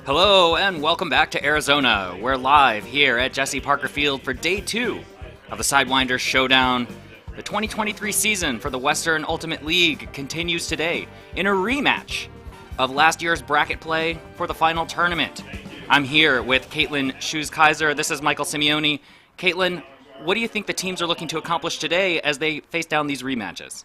Hello and welcome back to Arizona. We're live here at Jesse Parker Field for day 2 of the Sidewinders Showdown. The 2023 season for the Western Ultimate League continues today in a rematch of last year's bracket play for the final tournament. I'm here with Caitlin Shoes-Kaiser. This is Michael Simeone. Caitlin, what do you think the teams are looking to accomplish today as they face down these rematches?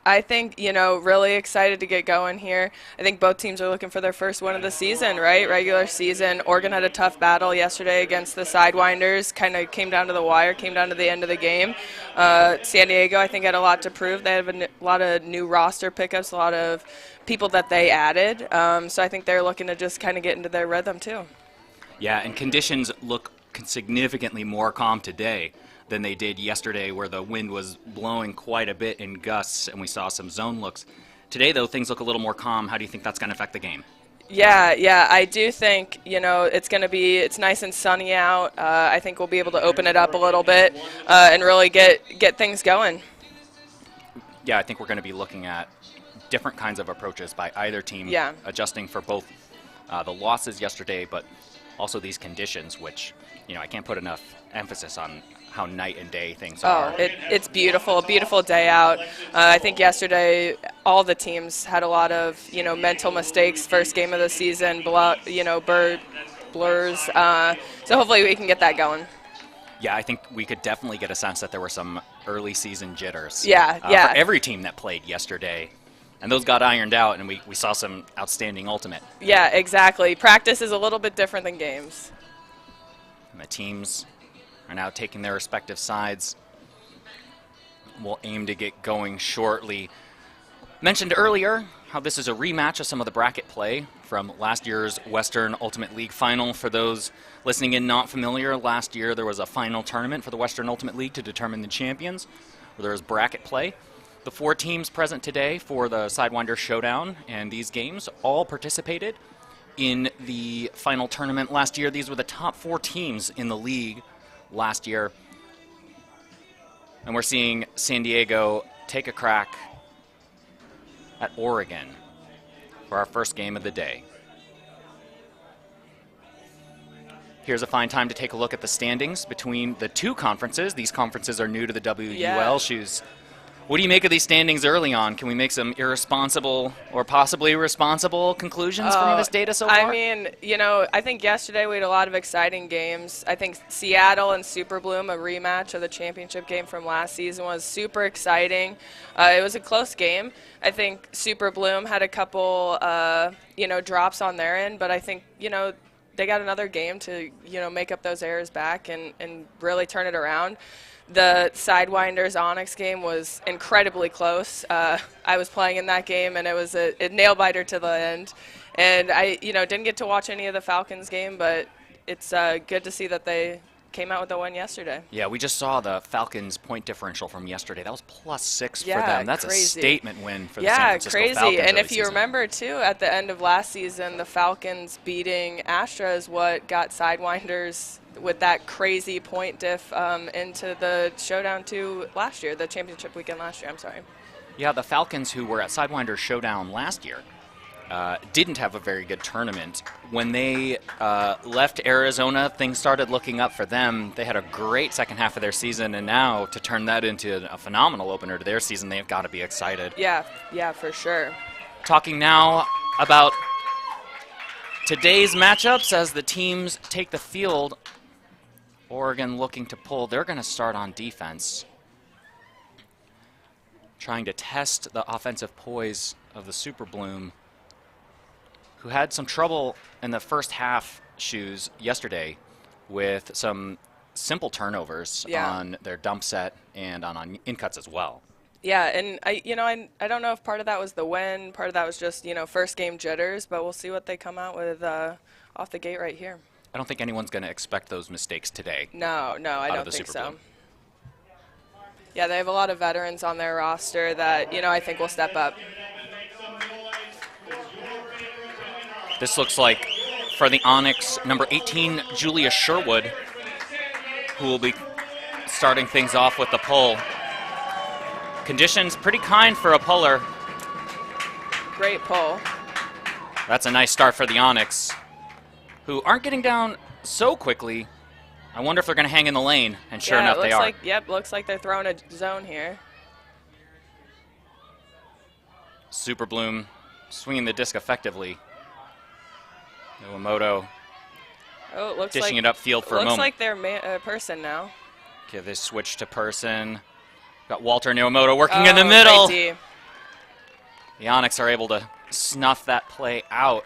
I think, really excited to get going here. I think both teams are looking for their first win of the season, right? Regular season. Oregon had a tough battle yesterday against the Sidewinders. Kind of came down to the wire, came down to the end of the game. San Diego, I think, had a lot to prove. They have a lot of new roster pickups, a lot of people that they added. So I think they're looking to just kind of get into their rhythm, too. Yeah, and conditions look significantly more calm today than they did yesterday, where the wind was blowing quite a bit in gusts and we saw some zone looks. Today, though, things look a little more calm. How do you think that's going to affect the game? Yeah, I do think, it's nice and sunny out. I think we'll be able to open it up a little bit and really get things going. Yeah, I think we're going to be looking at different kinds of approaches by either team, adjusting for both the losses yesterday, but also these conditions, which, I can't put enough emphasis on how night and day things are. It's beautiful, beautiful day out. I think yesterday all the teams had a lot of, mental mistakes, first game of the season, blurs. So hopefully we can get that going. Yeah, I think we could definitely get a sense that there were some early season jitters. Yeah. For every team that played yesterday. And those got ironed out, and we saw some outstanding ultimate. Yeah, exactly. Practice is a little bit different than games. And the teams are now taking their respective sides. We'll aim to get going shortly. Mentioned earlier how this is a rematch of some of the bracket play from last year's Western Ultimate League final. For those listening in not familiar, last year there was a final tournament for the Western Ultimate League to determine the champions, where there was bracket play. The 4 teams present today for the Sidewinders Showdown and these games all participated in the final tournament last year. These were the top 4 teams in the league last year. And we're seeing San Diego take a crack at Oregon for our first game of the day. Here's a fine time to take a look at the standings between the 2 conferences. These conferences are new to the WUL. Shoes. What do you make of these standings early on? Can we make some irresponsible or possibly irresponsible conclusions from this data so far? I think yesterday we had a lot of exciting games. I think Seattle and Super Bloom, a rematch of the championship game from last season, was super exciting. It was a close game. I think Super Bloom had a couple, drops on their end, but I think, they got another game to, make up those errors back and really turn it around. The Sidewinders Onyx game was incredibly close. I was playing in that game, and it was a nail-biter to the end. And I, didn't get to watch any of the Falcons game, but it's good to see that they came out with a win yesterday. Yeah, we just saw the Falcons' point differential from yesterday. That was +6 for them. That's crazy. A statement win for the San Francisco Falcons. Yeah, crazy. And if you remember, too, at the end of last season, the Falcons beating Astra is what got Sidewinders with that crazy point diff into the Showdown 2 last year, the championship weekend last year, I'm sorry. Yeah, the Falcons, who were at Sidewinders Showdown last year, didn't have a very good tournament. When they left Arizona, things started looking up for them. They had a great second half of their season, and now to turn that into a phenomenal opener to their season, they've got to be excited. Yeah, for sure. Talking now about today's matchups as the teams take the field. Oregon looking to pull. They're going to start on defense, trying to test the offensive poise of the Super Bloom, who had some trouble in the first half shoes yesterday with some simple turnovers on their dump set and on in-cuts as well. Yeah, and I don't know if part of that was the win, part of that was just, first game jitters, but we'll see what they come out with off the gate right here. I don't think anyone's going to expect those mistakes today. No, I don't think so. Yeah, they have a lot of veterans on their roster that, I think will step up. This looks like for the Onyx, number 18, Julia Sherwood, who will be starting things off with the pull. Conditions pretty kind for a puller. Great pull. That's a nice start for the Onyx, who aren't getting down so quickly. I wonder if they're going to hang in the lane, and sure enough, they are. Looks like they're throwing a zone here. Super Bloom swinging the disc effectively. Iwamoto dishing it upfield for a moment. Looks like they're person now. Okay, they switch to person. Got Walter and Iwamoto working in the middle. The Onyx are able to snuff that play out.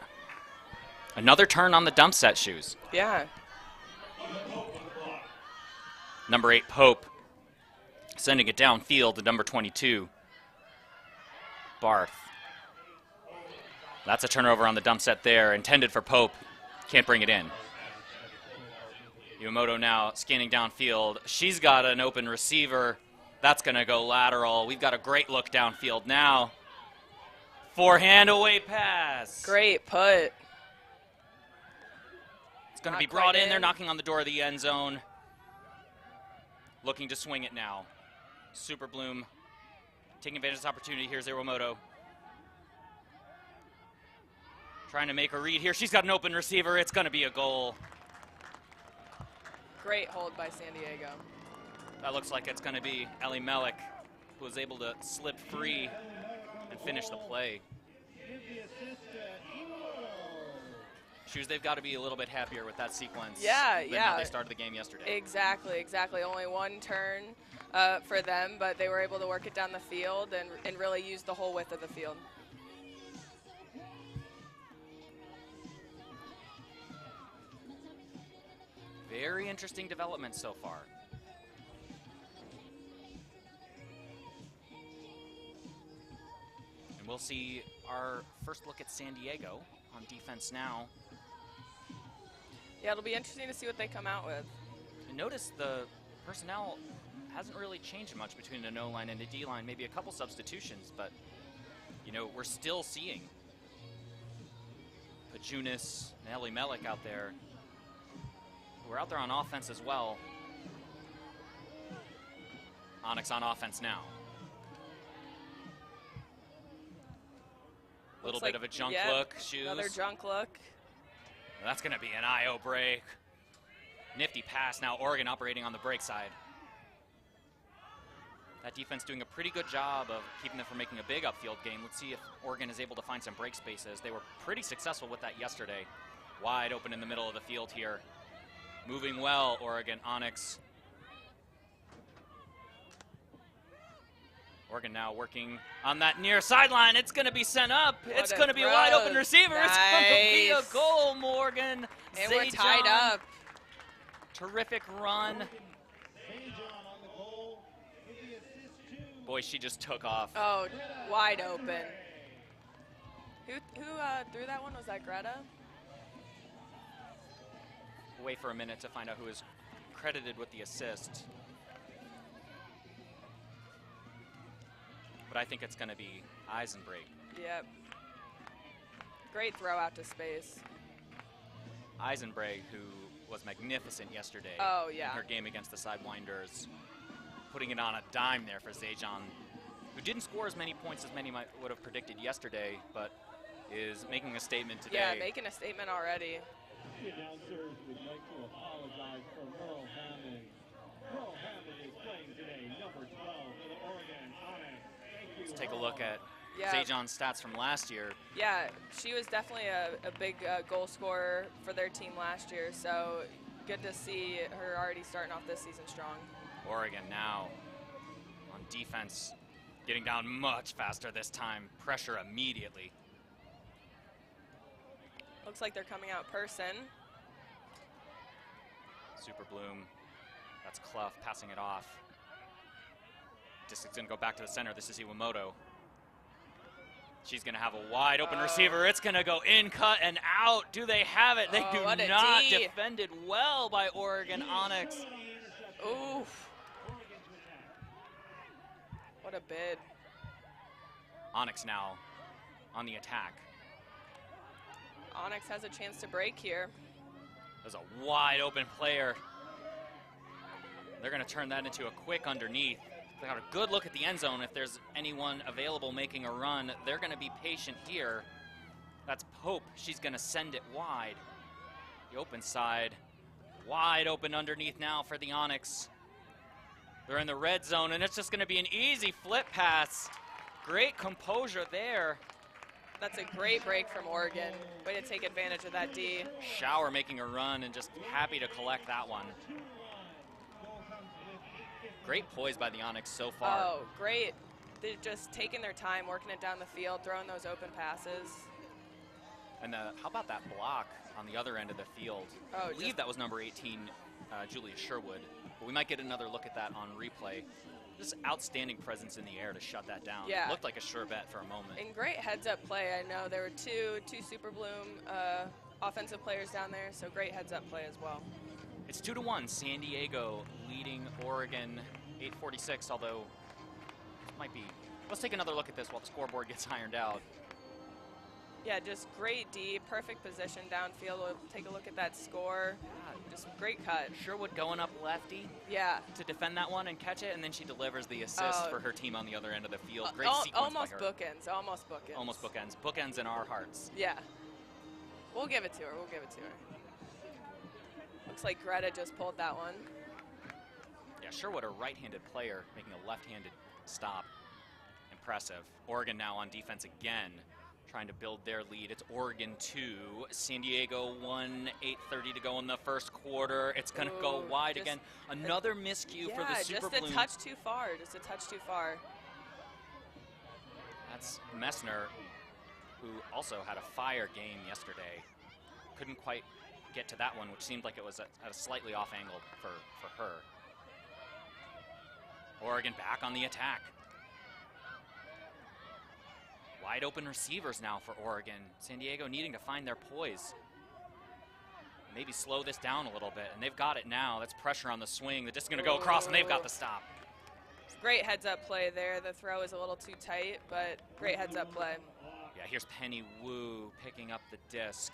Another turn on the dump set shoes. Yeah. Number 8, Pope, sending it downfield to number 22, Barth. That's a turnover on the dump set there, intended for Pope. Can't bring it in. Iwamoto now scanning downfield. She's got an open receiver. That's going to go lateral. We've got a great look downfield now. Forehand away pass. Great put. It's going to be brought in. They're knocking on the door of the end zone. Looking to swing it now. Super Bloom taking advantage of this opportunity. Here's Iwamoto. Trying to make a read here. She's got an open receiver. It's going to be a goal. Great hold by San Diego. That looks like it's going to be Ellie Melick, who was able to slip free and finish the play. Shoes, they've got to be a little bit happier with that sequence than how they started the game yesterday. Exactly. Only one turn for them, but they were able to work it down the field and really use the whole width of the field. Very interesting development so far. And we'll see our first look at San Diego on defense now. Yeah, it'll be interesting to see what they come out with. And notice the personnel hasn't really changed much between the no line and the D line. Maybe a couple substitutions, but you know, we're still seeing Pajunas and Ellie Melick out there. We're out there on offense as well. Onyx on offense now. A little bit of a junk look, Shoes. Another junk look. That's going to be an IO break. Nifty pass now, Oregon operating on the break side. That defense doing a pretty good job of keeping them from making a big upfield game. Let's see if Oregon is able to find some break spaces. They were pretty successful with that yesterday. Wide open in the middle of the field here. Moving well, Oregon. Onyx. Oregon now working on that near sideline. It's going to be sent up. It's going to be a wide open receiver. Nice. It's going to be a goal, Morgan. And we're tied up. Terrific run. Boy, she just took off. Oh, wide open. Who threw that one? Was that Greta? We'll wait for a minute to find out who is credited with the assist. But I think it's going to be Eisenbrake. Yep. Great throw out to space. Eisenbrake, who was magnificent yesterday in her game against the Sidewinders, putting it on a dime there for Zajan, who didn't score as many points as many would have predicted yesterday, but is making a statement today. Yeah, making a statement already. The announcers would like to apologize for Merle Hammond. Merle Hammond is playing today, number 12 for the Oregon Onyx. Let's take a look at Zajan's stats from last year. Yeah, she was definitely a big goal scorer for their team last year, so good to see her already starting off this season strong. Oregon now on defense, getting down much faster this time. Pressure immediately. Looks like they're coming out person. Super Bloom. That's Clough passing it off. This is going to go back to the center. This is Iwamoto. She's going to have a wide open receiver. It's going to go in, cut, and out. Do they have it? They do not. Defended well by Oregon Onyx. Oof. What a bid. Onyx now on the attack. Onyx has a chance to break here. There's a wide open player. They're going to turn that into a quick underneath. They got a good look at the end zone. If there's anyone available making a run, they're going to be patient here. That's Pope, she's going to send it wide. The open side, wide open underneath now for the Onyx. They're in the red zone, and it's just going to be an easy flip pass. Great composure there. That's a great break from Oregon. Way to take advantage of that D. Shower making a run and just happy to collect that one. Great poise by the Onyx so far. Oh, great. They're just taking their time, working it down the field, throwing those open passes. And how about that block on the other end of the field? Oh, I believe that was number 18, Julia Sherwood. But we might get another look at that on replay. Just outstanding presence in the air to shut that down. Yeah. Looked like a sure bet for a moment. And great heads-up play. I know there were two Super Bloom offensive players down there, so great heads-up play as well. It's 2-1, San Diego leading Oregon 8:46, although it might be. Let's take another look at this while the scoreboard gets ironed out. Yeah, just great D, perfect position downfield. We'll take a look at that score. Just great cut. Sherwood going up lefty Yeah. to defend that one and catch it, and then she delivers the assist for her team on the other end of the field. Great sequence almost by her. bookends, almost bookends. Almost bookends. Bookends in our hearts. Yeah. We'll give it to her, we'll give it to her. Looks like Greta just pulled that one. Yeah, Sherwood, a right-handed player, making a left-handed stop. Impressive. Oregon now on defense again, trying to build their lead. It's Oregon 2, San Diego 1, 8:30 to go in the first quarter. It's going to go wide again. Another miscue for the Super just a Bloom. touch too far, just a touch too far. That's Messner, who also had a fire game yesterday. Couldn't quite get to that one, which seemed like it was at a slightly off angle for her. Oregon back on the attack. Wide open receivers now for Oregon. San Diego needing to find their poise. Maybe slow this down a little bit, and they've got it now. That's pressure on the swing. They're just going to go across, and they've got the stop. Great heads-up play there. The throw is a little too tight, but great heads-up play. Yeah, here's Penny Wu picking up the disc.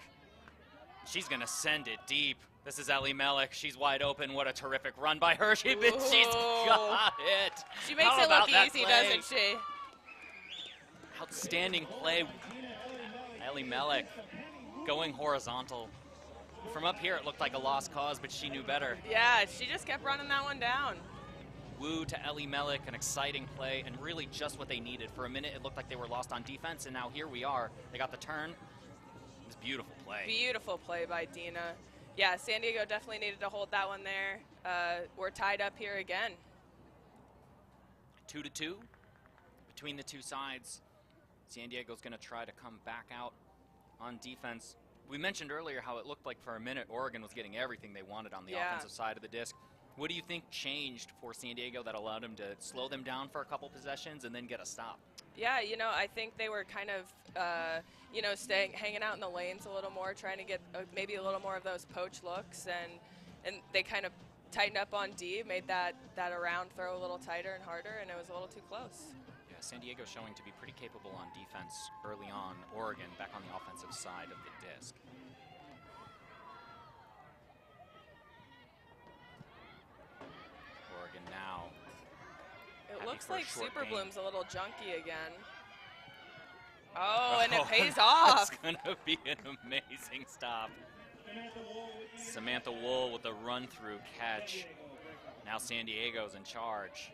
She's going to send it deep. This is Ellie Mellick. She's wide open. What a terrific run by her. She's got it. She makes How it about look that easy, play? doesn't she? Outstanding play. Ellie Mellick going horizontal. From up here, it looked like a lost cause, but she knew better. Yeah, she just kept running that one down. Wu to Ellie Mellick, an exciting play, and really just what they needed. For a minute, it looked like they were lost on defense, and now here we are. They got the turn. It's a beautiful play. Beautiful play by Dina. Yeah, San Diego definitely needed to hold that one there. We're tied up here again. 2-2 between the two sides. San Diego's going to try to come back out on defense. We mentioned earlier how it looked like for a minute Oregon was getting everything they wanted on the offensive side of the disc. What do you think changed for San Diego that allowed them to slow them down for a couple possessions and then get a stop? Yeah, you know, I think they were kind of, you know, hanging out in the lanes a little more, trying to get maybe a little more of those poach looks, and they kind of tightened up on D, made that around throw a little tighter and harder, and it was a little too close. Yeah, San Diego showing to be pretty capable on defense early on. Oregon back on the offensive side of the disc. Oregon now. It happy looks for a like short Super gain. Bloom's a little junky again. Oh, and it pays off. It's going to be an amazing stop. Samantha WUL with the run-through catch. Now San Diego's in charge.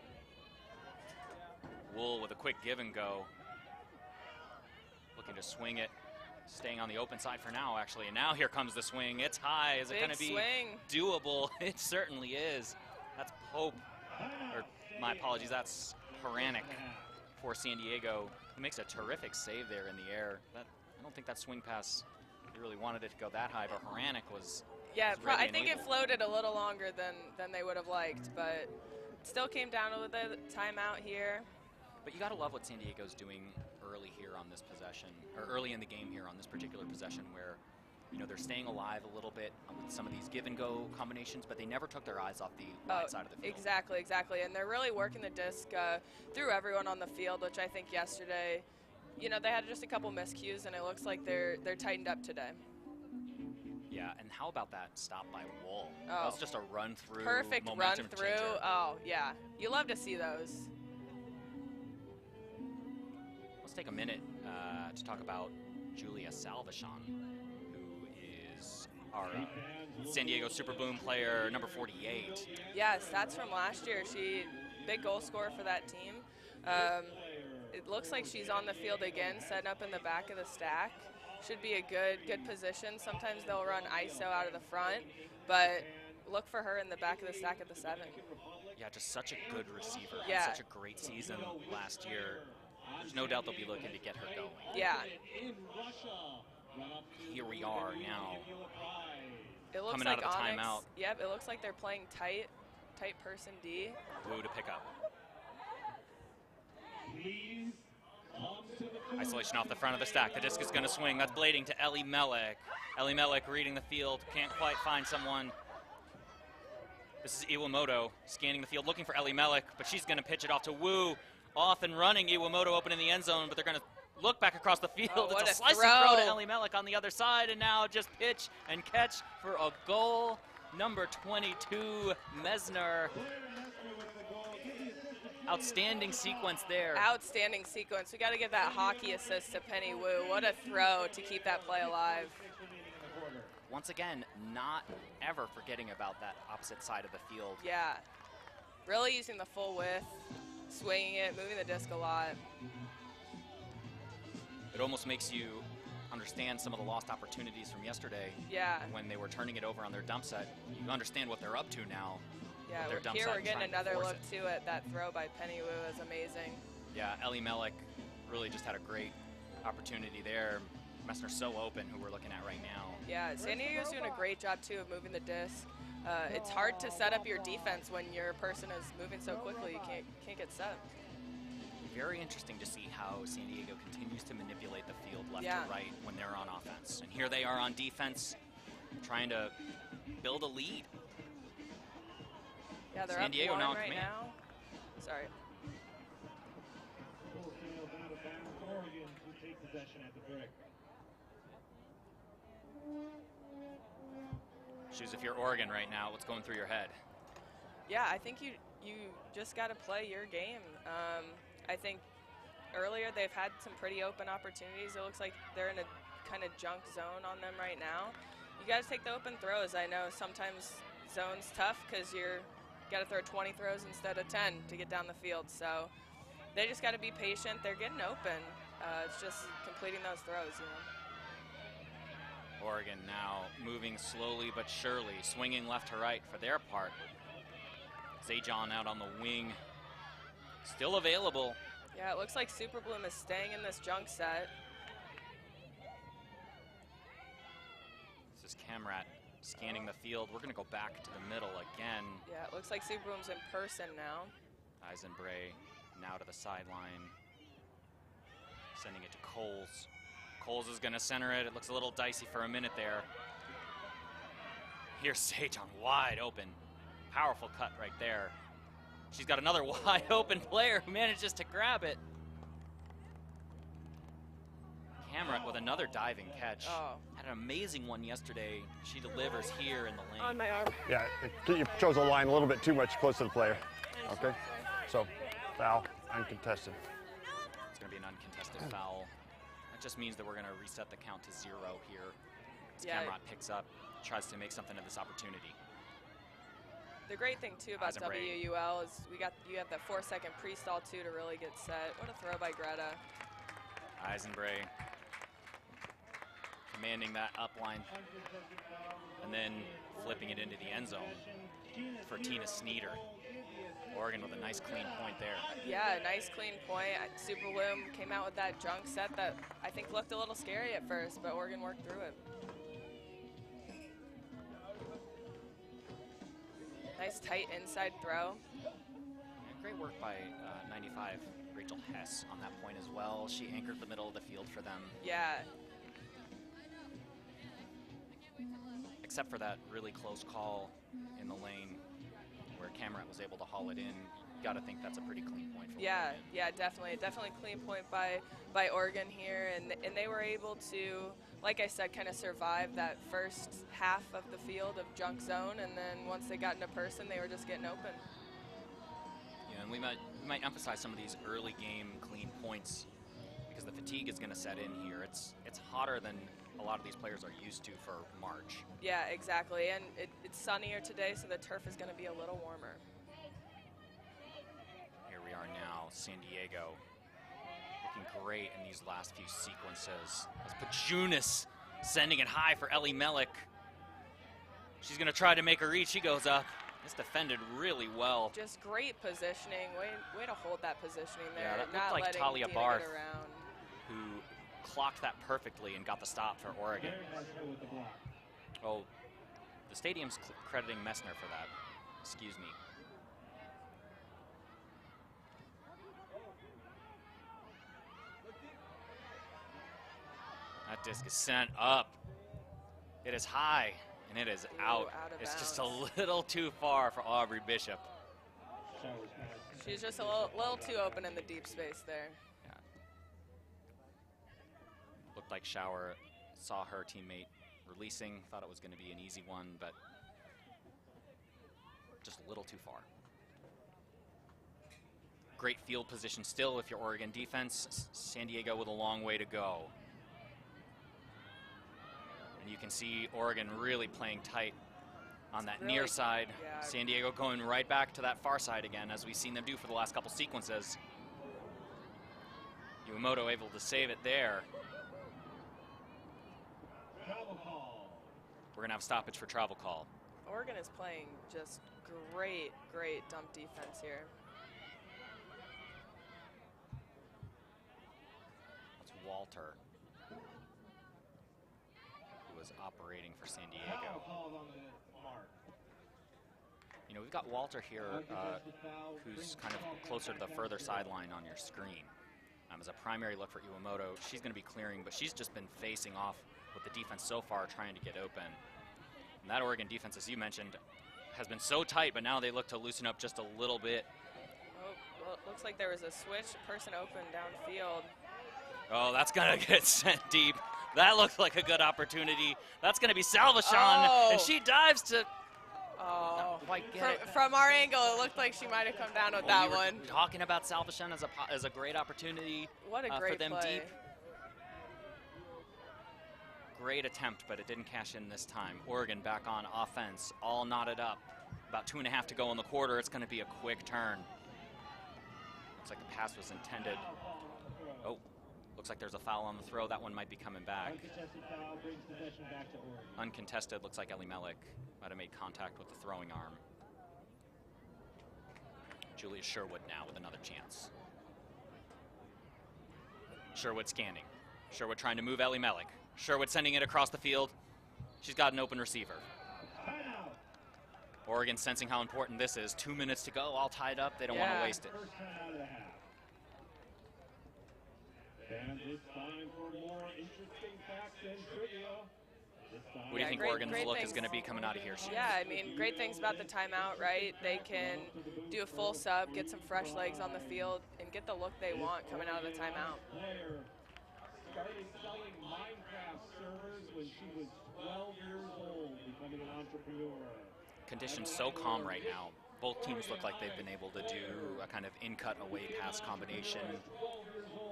WUL with a quick give and go. Looking to swing it. Staying on the open side for now, actually. And now here comes the swing. It's high. Is it going to be doable? It certainly is. That's Pope. Or my apologies, that's Horanik for San Diego, who makes a terrific save there in the air. I don't think that swing pass, they really wanted it to go that high, but Horanik was I think it floated a little longer than they would have liked, but still came down to the timeout here. But you got to love what San Diego's doing early here on this possession, or early in the game here on this particular possession, where they're staying alive a little bit with some of these give-and-go combinations, but they never took their eyes off the wide side of the field. Exactly. And they're really working the disc through everyone on the field, which I think yesterday, they had just a couple miscues, and it looks like they're tightened up today. Yeah, and how about that stop by WUL? That was just a run-through, perfect momentum run-through. changer. Oh, yeah. You love to see those. Let's take a minute to talk about Julia Salvashon, who is our San Diego Super Bloom player, number 48. Yes, that's from last year. She big goal scorer for that team. It looks like she's on the field again, setting up in the back of the stack. Should be a good position. Sometimes they'll run ISO out of the front, but look for her in the back of the stack at the 7. Yeah, just such a good receiver. Yeah. Such a great season last year. There's no doubt they'll be looking to get her going. Yeah. Here we are now. It looks Coming like out of the Onyx, timeout. Yep, it looks like they're playing tight person D. WUL to pick up. Please come to the Isolation off the front of the stack. The disc is going to swing. That's blading to Ellie Melek. Ellie Melek reading the field. Can't quite find someone. This is Iwamoto scanning the field, looking for Ellie Melek, but she's going to pitch it off to WUL. Off and running. Iwamoto open in the end zone, but they're going to look back across the field. Oh, what it's a a slicing throw. throw to Ellie Melek on the other side, and now just pitch and catch for a goal. Number 22, Mesner. Outstanding sequence there. Outstanding sequence. We got to give that hockey assist to Penny Wu. What a throw to keep that play alive. Once again, not ever forgetting about that opposite side of the field. Yeah. Really using the full width, swinging it, moving the disc a lot. It almost makes you understand some of the lost opportunities from yesterday. Yeah. When they were turning it over on their dump set. You understand what they're up to now. Yeah, Their dump here set we're and getting trying to another force look it. too at that throw by Penny Wu is amazing. Yeah, Ellie Melek really just had a great opportunity there. Messner so open, who we're looking at right now. Yeah, San Diego's doing a great job too of moving the disc. It's hard to set up your defense when your person is moving so quickly. You can't get set. Very interesting to see how San Diego continues to manipulate the field left Yeah. to right when they're on offense. And here they are on defense, trying to build a lead. Yeah, they're San up Diego 1 now in right command. now. Sorry. Full field out of bounds. Oregon to take possession at the brick. Shoes, if you're Oregon right now, what's going through your head? Yeah, I think you just got to play your game. I think earlier they've had some pretty open opportunities. It looks like they're in a kind of junk zone on them right now. You got to take the open throws. I know sometimes zone's tough because you got to throw 20 throws instead of 10 to get down the field. So they just got to be patient. They're getting open. It's just completing those throws, you know. Oregon now moving slowly but surely, swinging left to right for their part. Zajon out on the wing, still available. Yeah, it looks like Super Bloom is staying in this junk set. This is Camrat scanning the field. We're going to go back to the middle again. Yeah, it looks like Super Bloom's in person now. Eisenbray now to the sideline, sending it to Coles. Coles is going to center it. It looks a little dicey for a minute there. Here's Zajon wide open. Powerful cut right there. She's got another wide open player who manages to grab it. Camrat with another diving catch. Oh. Had an amazing one yesterday. She delivers here in the lane. On my arm. Yeah, you chose the line a little bit too much close to the player. Okay, so foul, uncontested. It's going to be an uncontested foul. That just means that we're going to reset the count to 0 here. As Yeah. Camrat picks up, tries to make something of this opportunity. The great thing too about Eisenbray. WUL is you have that 4-second pre-stall too to really get set. What a throw by Greta. Eisenbray commanding that up line and then flipping it into the end zone for Tina Sneeder. Oregon with a nice clean point there. Yeah, nice clean point. Super Bloom came out with that junk set that I think looked a little scary at first, but Oregon worked through it. Nice tight inside throw. Yeah, great work by 95 Rachel Hess on that point as well. She anchored the middle of the field for them. Yeah. Except for that really close call in the lane where Camrat was able to haul it in. You got to think that's a pretty clean point for Yeah, Oregon. yeah, definitely clean point by Oregon here, and they were able to, like I said, kind of survive that first half of the field of junk zone, and then once they got into person, they were just getting open. Yeah, and we might emphasize some of these early game clean points because the fatigue fatigue is going to set in here. It's hotter than a lot of these players are used to for March. Yeah, exactly. And it's sunnier today, so the turf is going to be a little warmer. Here we are now, San Diego, looking great in these last few sequences. As Pajunas sending it high for Ellie Melik. She's going to try to make her reach. She goes up. It's defended really well. Just great positioning. Way to hold that positioning there. Yeah, that not looked like letting Talia Dina Barth, get around. who clocked that perfectly and got the stop for Oregon. Oh, the stadium's crediting Messner for that. Excuse me. That disc is sent up. It is high, and it is out. It's just a little too far for Aubrey Bishop. She's just a little too open in the deep space there. Yeah. Looked like Shower saw her teammate releasing, thought it was going to be an easy one, but just a little too far. Great field position still if you're Oregon defense. San Diego with a long way to go. And you can see Oregon really playing tight on that near side. Yeah. San Diego going right back to that far side again, as we've seen them do for the last couple sequences. Iwamoto able to save it there. Travel call. We're going to have stoppage for travel call. Oregon is playing just great dump defense here. That's Walter, who was operating for San Travel Diego. called on the mark. You know, we've got Walter here, who's kind of closer to the further sideline on your screen. As a primary look for Iwamoto, she's going to be clearing, but she's just been facing off with the defense so far, trying to get open. And that Oregon defense, as you mentioned, has been so tight, but now they look to loosen up just a little bit. Oh, well, it looks like there was a switch, person open downfield. Oh, that's going to get sent deep. That looks like a good opportunity. That's going to be Salvation, and she dives to... Oh, quite get it. From our angle, it looked like she might have come down with that one. Talking about Salvation as a great opportunity What a great for them play. deep. Great attempt, but it didn't cash in this time. Oregon back on offense, all knotted up. About 2.5 to go in the quarter. It's going to be a quick turn. Looks like the pass was intended. Oh, looks like there's a foul on the throw. That one might be coming back. Uncontested foul brings possession back to Oregon. Uncontested, looks like Ellie Melik might have made contact with the throwing arm. Julia Sherwood now with another chance. Sherwood scanning. Sherwood trying to move Ellie Melik. Sherwood sending it across the field. She's got an open receiver. Timeout. Oregon sensing how important this is. 2 minutes to go, all tied up. They don't want to waste it. First timeout of the half. And it's time for more interesting facts and trivia. What do you think Oregon's look is going to be coming out of here? Yeah, I mean, great things about the timeout, right? They can do a full sub, get some fresh legs on the field, and get the look they want coming out of the timeout. Player started selling Minecraft servers when she was 12 years old, becoming an entrepreneur. Conditions so calm right now. Both teams look like they've been able to do a kind of in-cut away pass combination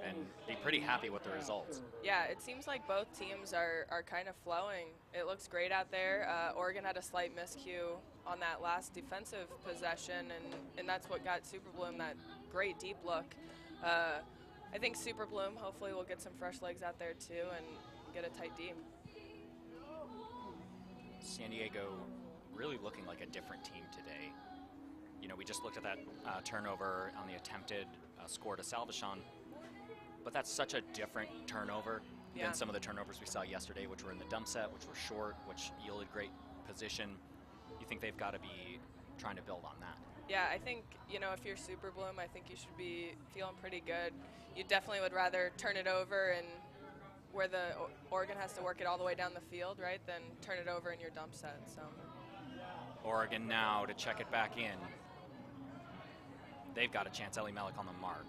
and be pretty happy with the results. Yeah, it seems like both teams are kind of flowing. It looks great out there. Oregon had a slight miscue on that last defensive possession, and that's what got Super Bloom that great deep look. I think Super Bloom hopefully will get some fresh legs out there too and get a tight deep. San Diego really looking like a different team today. You know, we just looked at that turnover on the attempted score to Salvation, but that's such a different turnover than some of the turnovers we saw yesterday, which were in the dump set, which were short, which yielded great position. You think they've got to be trying to build on that? Yeah, I think, you know, if you're Super Bloom, I think you should be feeling pretty good. You definitely would rather turn it over and where the Oregon has to work it all the way down the field, right, than turn it over in your dump set. So Oregon now to check it back in. They've got a chance. Ellie Melik on the mark.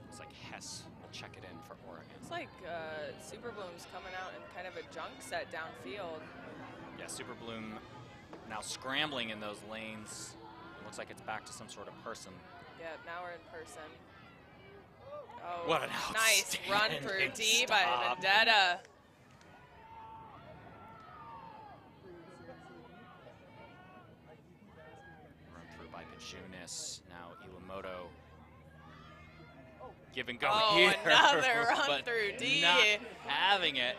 Looks like Hess will check it in for Oregon. it's like Super Bloom's coming out in kind of a junk set downfield. Yeah, Super Bloom now scrambling in those lanes. It looks like it's back to some sort of person. Yeah, now we're in person. Oh, What an nice run through D by stop. Vendetta. Run through by Pajunas. Now Iwamoto. Give and go Oh, here. another run but through D. Not having it.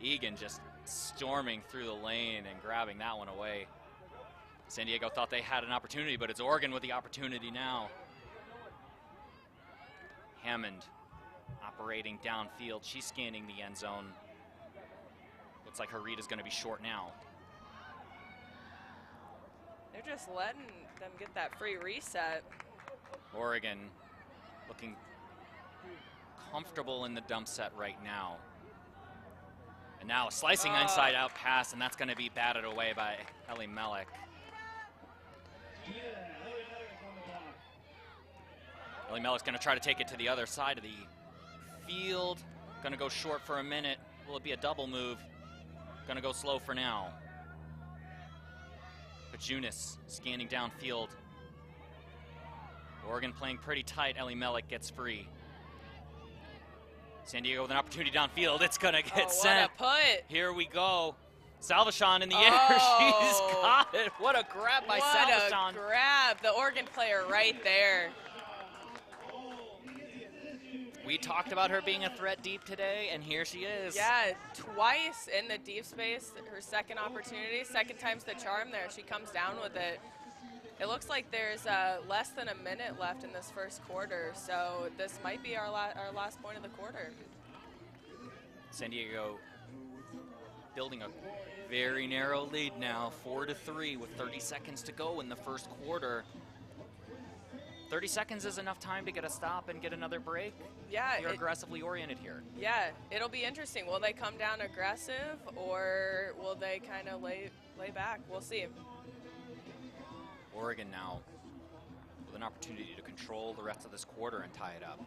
Egan just storming through the lane and grabbing that one away. San Diego thought they had an opportunity, but it's Oregon with the opportunity now. Hammond operating downfield. She's scanning the end zone. Looks like her read is going to be short now. They're just letting them get that free reset. Oregon looking comfortable in the dump set right now. And now a slicing inside out pass, and that's going to be batted away by Ellie Mellick. Ellie Mellick's going to try to take it to the other side of the field. Going to go short for a minute. Will it be a double move? Going to go slow for now. Pajunas scanning downfield. Oregon playing pretty tight. Ellie Mellick gets free. San Diego with an opportunity downfield. It's going to get sent. What a put. Here we go. Salvation in the air. She's got it. What a grab by Salvation. What a grab. The Oregon player right there. We talked about her being a threat deep today, and here she is. Yeah, twice in the deep space. Her second opportunity. Second time's the charm there. She comes down with it. It looks like there's less than a minute left in this first quarter, so this might be our last point of the quarter. San Diego building a very narrow lead now, 4-3 with 30 seconds to go in the first quarter. 30 seconds is enough time to get a stop and get another break. Yeah. You're aggressively oriented here. Yeah, it'll be interesting. Will they come down aggressive, or will they kind of lay back? We'll see. Oregon now with an opportunity to control the rest of this quarter and tie it up.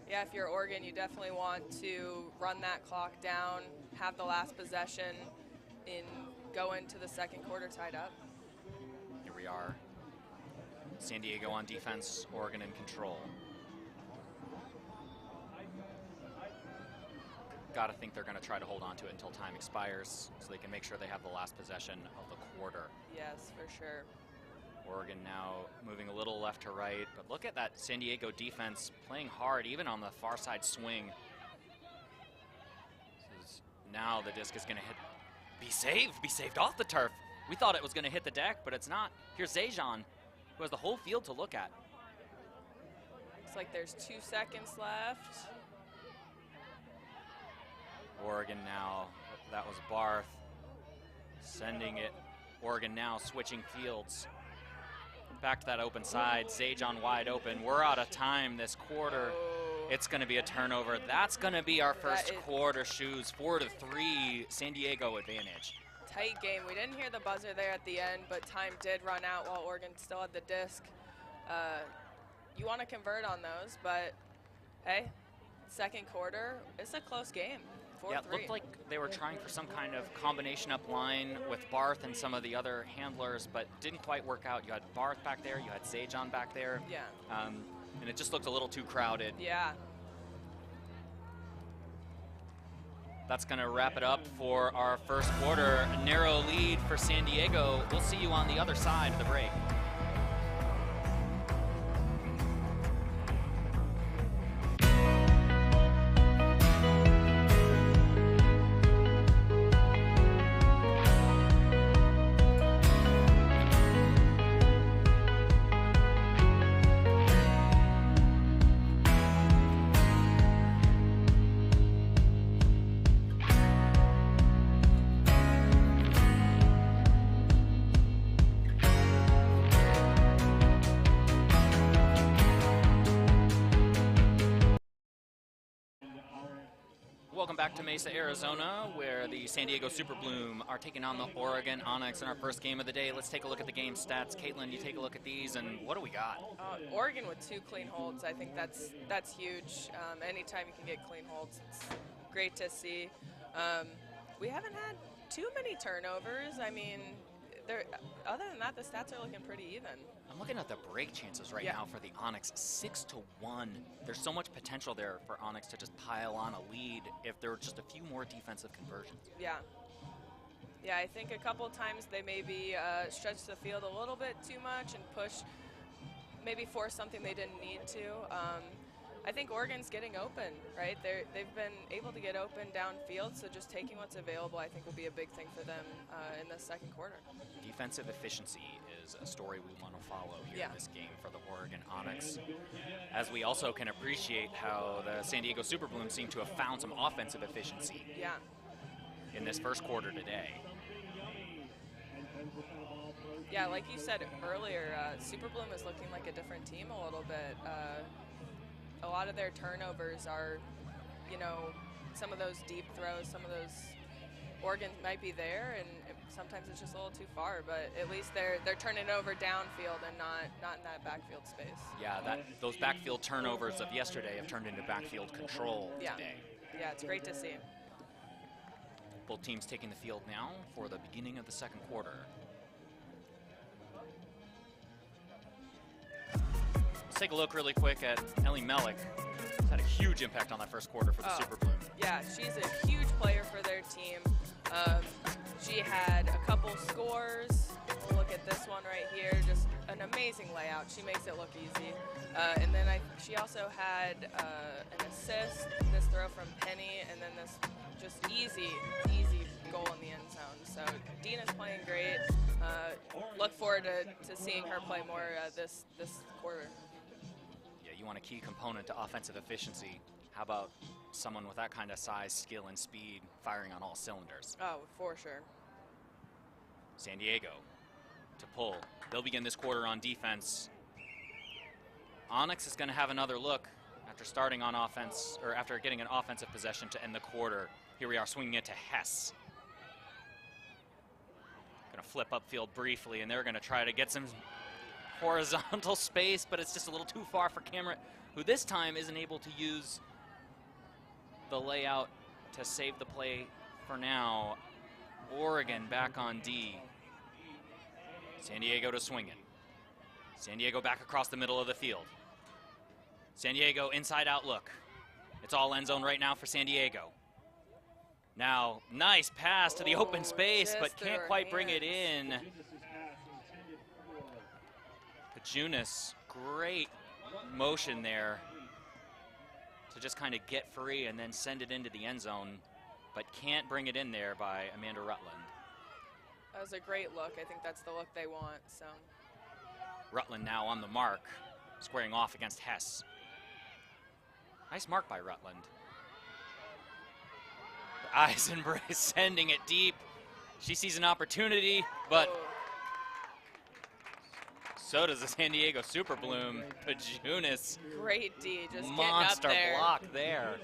Yeah, if you're Oregon, you definitely want to run that clock down, have the last possession, and go into the second quarter tied up. Here we are. San Diego on defense, Oregon in control. Gotta think they're gonna try to hold on to it until time expires so they can make sure they have the last possession of the quarter. Yes, for sure. Oregon now moving a little left to right, but look at that San Diego defense playing hard even on the far side swing. Now the disc is gonna hit, be saved off the turf. We thought it was gonna hit the deck, but it's not. Here's Zajan, who has the whole field to look at. Looks like there's 2 seconds left. Oregon now, that was Barth, sending it. Oregon now switching fields. Back to that open side, Zajan wide open. We're out of time this quarter. It's gonna be a turnover. That's gonna be our first quarter shoes, 4-3, San Diego advantage. Tight game. We didn't hear the buzzer there at the end, but time did run out while Oregon still had the disc. You want to convert on those, but hey, second quarter, it's a close game. 4-3. Yeah, it looked like they were trying for some kind of combination up line with Barth and some of the other handlers, but didn't quite work out. You had Barth back there, you had Zajan back there. Yeah. And it just looked a little too crowded. Yeah. That's going to wrap it up for our first quarter. A narrow lead for San Diego. We'll see you on the other side of the break. Welcome back to Mesa, Arizona, where the San Diego Super Bloom are taking on the Oregon Onyx in our first game of the day. Let's take a look at the game stats. Caitlin, you take a look at these, and what do we got? Oregon with 2 clean holds. I think that's huge. Anytime you can get clean holds, it's great to see. We haven't had too many turnovers. I mean, other than that, the stats are looking pretty even. I'm looking at the break chances right Yeah. now for the Onyx, 6-1. There's so much potential there for Onyx to just pile on a lead if there were just a few more defensive conversions. Yeah. Yeah, I think a couple times they maybe stretched the field a little bit too much and maybe force something they didn't need to. I think Oregon's getting open, right? They've been able to get open downfield, so just taking what's available I think will be a big thing for them in the second quarter. Defensive efficiency is a story we want to follow here in this game for the Oregon Onyx, as we also can appreciate how the San Diego Superbloom seem to have found some offensive efficiency in this first quarter today. Yeah, like you said earlier, Superbloom is looking like a different team a little bit. A lot of their turnovers are, you know, some of those deep throws, some of those Oregon might be there, and sometimes it's just a little too far. But at least they're turning it over downfield and not in that backfield space. Yeah, those backfield turnovers of yesterday have turned into backfield control today. Yeah, it's great to see. Both teams taking the field now for the beginning of the second quarter. Let's take a look really quick at Ellie Mellick. She's had a huge impact on that first quarter for the Superbloom. Yeah, she's a huge player for their team. She had a couple scores. We'll look at this one right here. Just an amazing layout. She makes it look easy. And then she also had an assist, this throw from Penny, and then this just easy goal in the end zone. So Dina's playing great. Look forward to seeing her play more this quarter. Yeah, you want a key component to offensive efficiency. How about someone with that kind of size, skill, and speed firing on all cylinders? Oh, for sure. San Diego to pull. They'll begin this quarter on defense. Onyx is going to have another look after starting on offense, or after getting an offensive possession to end the quarter. Here we are swinging it to Hess. Going to flip upfield briefly, and they're going to try to get some horizontal space, but it's just a little too far for Cameron, who this time isn't able to use the layout to save the play for now. Oregon back on D. San Diego to swing it. San Diego back across the middle of the field. San Diego inside out look. It's all end zone right now for San Diego. Now, nice pass to the open space, but can't quite bring it in. Pajunas, great motion there to just kind of get free and then send it into the end zone, but can't bring it in there by Amanda Rutland. That was a great look. I think that's the look they want. So Rutland now on the mark, squaring off against Hess. Nice mark by Rutland. Eisenbrace sending it deep. She sees an opportunity, but so does the San Diego Superbloom. Pajunas. Great D, just monster getting up there. block there.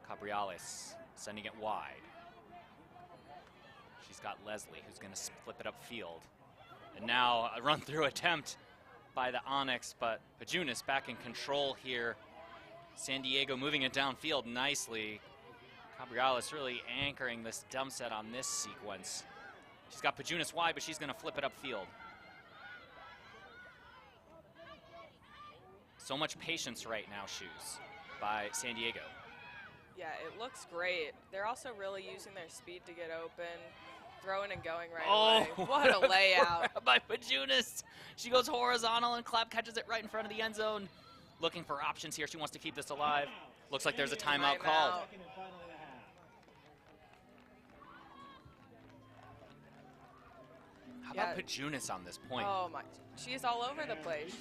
Cabriales sending it wide. She's got Leslie, who's going to flip it upfield. And now a run-through attempt by the Onyx, but Pajunas back in control here. San Diego moving it downfield nicely. Cabriales really anchoring this dump set on this sequence. She's got Pajunas wide, but she's going to flip it upfield. So much patience right now, Shoes, by San Diego. Yeah, it looks great. They're also really using their speed to get open, throwing and going right away. What a layout. By Pajunas. She goes horizontal and Clapp catches it right in front of the end zone. Looking for options here. She wants to keep this alive. Looks like there's a timeout called. How about Pajunas on this point? Oh my, she's all over the place.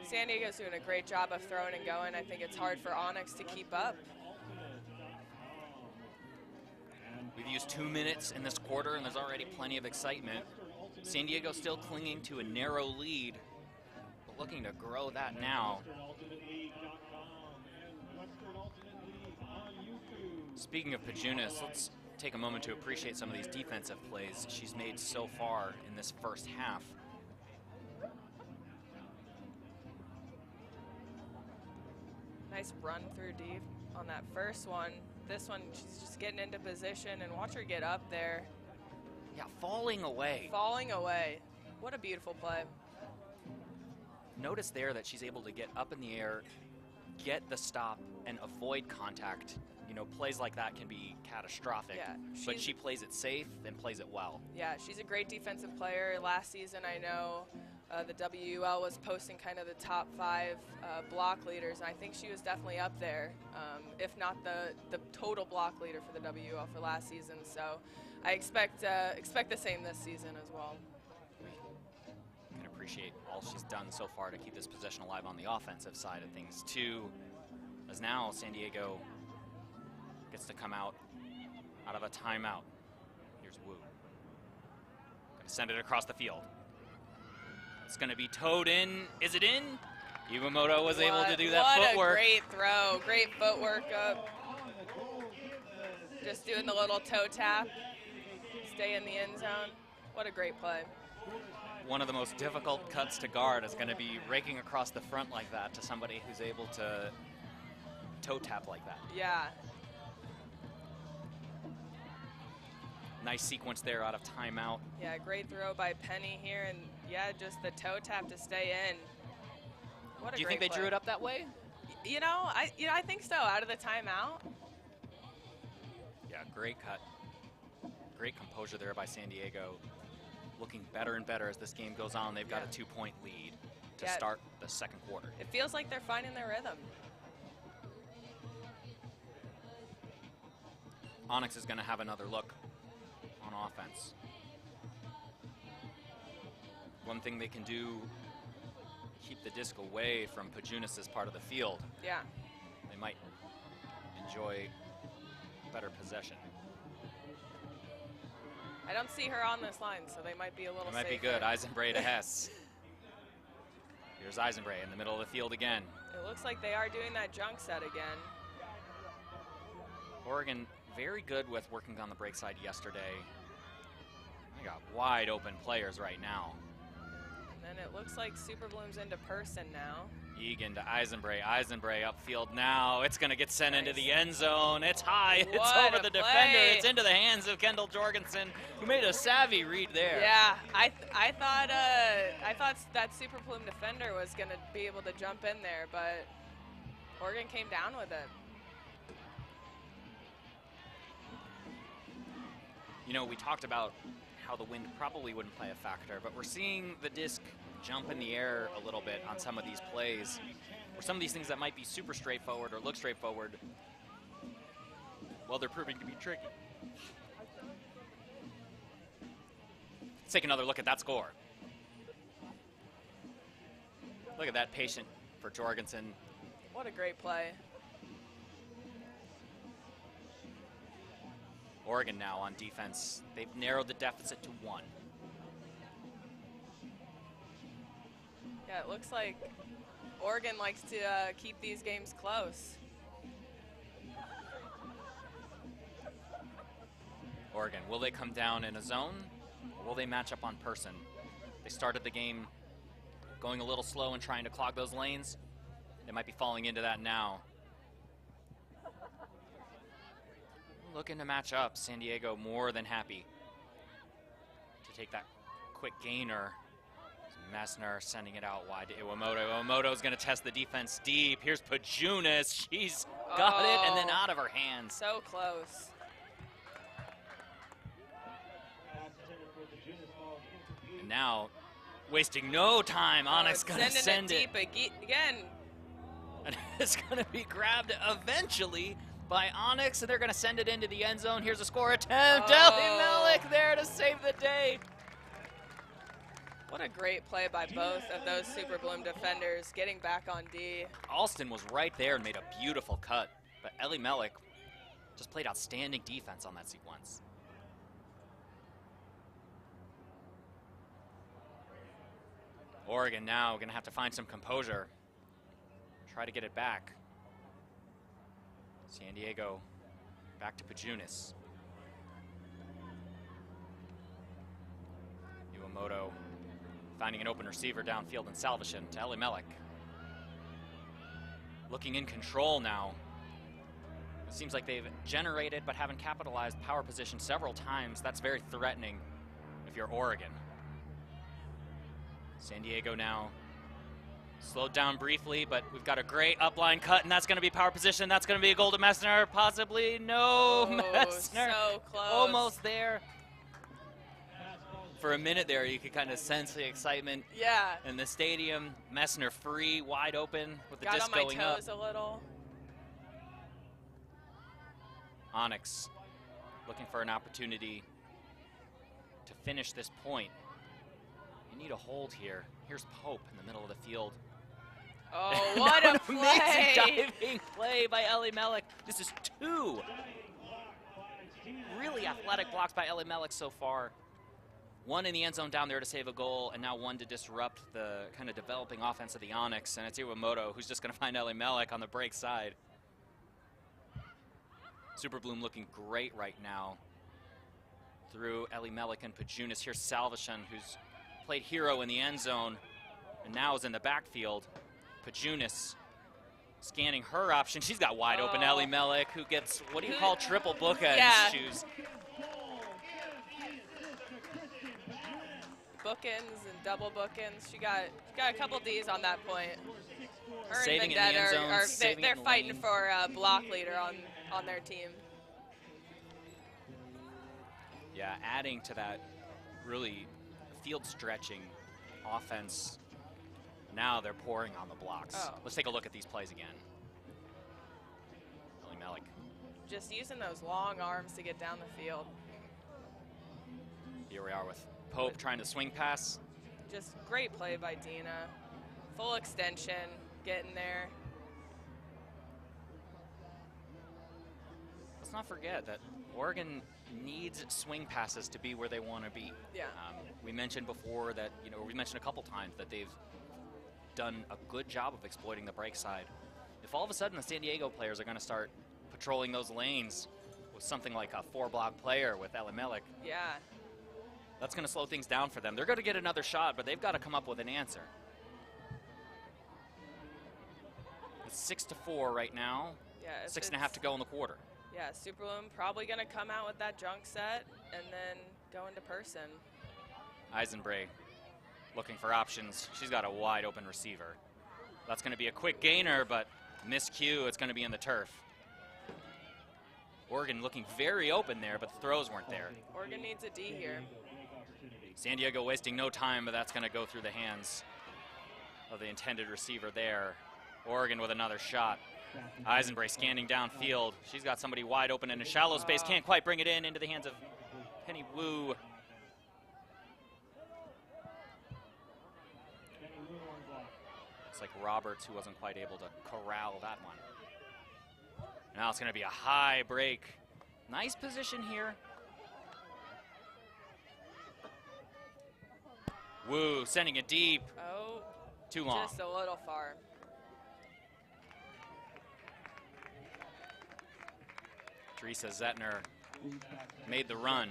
San Diego's doing a great job of throwing and going. I think it's hard for Onyx to keep up. We've used 2 minutes in this quarter, and there's already plenty of excitement. San Diego still clinging to a narrow lead, but looking to grow that now. Speaking of Pajunas, let's take a moment to appreciate some of these defensive plays she's made so far in this first half. Nice run through deep on that first one. This one, she's just getting into position, and watch her get up there. Yeah, falling away. Falling away. What a beautiful play. Notice there that she's able to get up in the air, get the stop, and avoid contact. You know, plays like that can be catastrophic, Yeah, but she plays it safe and plays it well. Yeah, she's a great defensive player. Last season, I know the WUL was posting kind of the top 5 block leaders, and I think she was definitely up there, if not the total block leader for the WUL for last season. So I expect the same this season as well. We can appreciate all she's done so far to keep this possession alive on the offensive side of things too, as now San Diego gets to come out of a timeout. Here's WU. Gonna send it across the field. It's gonna be towed in. Is it in? Iwamoto was able to do that footwork. What a great throw. Great footwork up. Just doing the little toe tap. Stay in the end zone. What a great play. One of the most difficult cuts to guard is gonna be raking across the front like that to somebody who's able to toe tap like that. Yeah. Nice sequence there out of timeout. Yeah, great throw by Penny here, and yeah, just the toe tap to stay in. What a Do you great think they play. drew it up that way? You know, I think so. Out of the timeout. Yeah, great cut. Great composure there by San Diego. Looking better and better as this game goes on. They've got a 2-point lead to start the second quarter. It feels like they're finding their rhythm. Onyx is going to have another look on offense. One thing they can do, keep the disc away from Pajunas' part of the field. Yeah. They might enjoy better possession. I don't see her on this line, so they might be a little It might safer. be good. Eisenbray to Hess. Here's Eisenbray in the middle of the field again. It looks like they are doing that junk set again. Oregon very good with working on the break side yesterday. They got wide open players right now. And then it looks like Super Bloom's into person now. Egan to Eisenbray. Eisenbray upfield now. It's going to get sent into the end zone. It's high. It's What over a the play. defender. It's into the hands of Kendall Jorgensen, who made a savvy read there. Yeah, I thought that Super Bloom defender was going to be able to jump in there, but Oregon came down with it. You know, we talked about how the wind probably wouldn't play a factor, but we're seeing the disc jump in the air a little bit on some of these plays, or some of these things that might be super straightforward or look straightforward, well, they're proving to be tricky. Let's take another look at that score. Look at that patient for Jorgensen. What a great play. Oregon now on defense. They've narrowed the deficit to 1. Yeah, it looks like Oregon likes to keep these games close. Oregon, will they come down in a zone, or will they match up on person? They started the game going a little slow and trying to clog those lanes. They might be falling into that now. Looking to match up. San Diego more than happy to take that quick gainer. Messner sending it out wide to Iwamoto. Iwamoto's going to test the defense deep. Here's Pajunas. She's got it and then out of her hands. So close. And now, wasting no time, Onyx going to send it. Sending it deep again. And it's going to be grabbed eventually by Onyx, and they're going to send it into the end zone. Here's a score attempt. Ellie Malik there to save the day. What a great play by both of those Super Bloom defenders, getting back on D. Alston was right there and made a beautiful cut, but Ellie Malik just played outstanding defense on that sequence. Oregon now going to have to find some composure, try to get it back. San Diego back to Pajunas. Iwamoto finding an open receiver downfield and Salvation to Ellie Malik. looking in control now. It seems like they've generated but haven't capitalized power position several times. That's very threatening if you're Oregon. San Diego now slowed down briefly, but we've got a great upline cut, and that's going to be power position. That's going to be a goal to Messner. Possibly no. Messner. So close. Almost there. For a minute there, you could kind of sense the excitement in the stadium. Messner free, wide open with the disc going up. Got on my toes a little. Onyx looking for an opportunity to finish this point. You need a hold here. Here's Pope in the middle of the field. Oh, what a play! Amazing diving play by Ellie Mellick. This is 2 really athletic blocks by Ellie Mellick so far. 1 in the end zone down there to save a goal, and now 1 to disrupt the kind of developing offense of the Onyx. And it's Iwamoto who's just going to find Ellie Mellick on the break side. Super Bloom looking great right now through Ellie Mellick and Pajunas. Here's Salvation, who's played hero in the end zone and now is in the backfield. Pajunas scanning her option. She's got wide open Ellie Mellick, who gets, what do you call, triple bookends shoes. Bookends and double bookends. She got a couple Ds on that point. Her Saving and in the end zone, they're fighting for a block leader on their team. Yeah, adding to that really field stretching offense. Now they're pouring on the blocks. Let's take a look at these plays again. Ellie Mellick. Just using those long arms to get down the field. Here we are with Pope trying to swing pass. Just great play by Dina. Full extension, getting there. Let's not forget that Oregon needs swing passes to be where they want to be. Yeah. We mentioned before that, we mentioned a couple times that they've done a good job of exploiting the break side. If all of a sudden the San Diego players are going to start patrolling those lanes with something like a 4-block player with Ellie Mellick, that's going to slow things down for them. They're going to get another shot, but they've got to come up with an answer. It's 6-4 right now. Yeah, 6.5 to go in the quarter. Yeah, Super Bloom probably going to come out with that junk set and then go into person. Eisenbray looking for options. She's got a wide open receiver. That's going to be a quick gainer, but miscue. It's going to be in the turf. Oregon looking very open there, but the throws weren't there. Oregon needs a D here. San Diego wasting no time, but that's going to go through the hands of the intended receiver there. Oregon with another shot. Eisenbray scanning downfield. She's got somebody wide open in a shallow space. Can't quite bring it into the hands of Penny Wu. It's like Roberts, who wasn't quite able to corral that one. Now it's going to be a high break. Nice position here. Wu sending it deep. Oh, too long. Just a little far. Teresa Zettner made the run.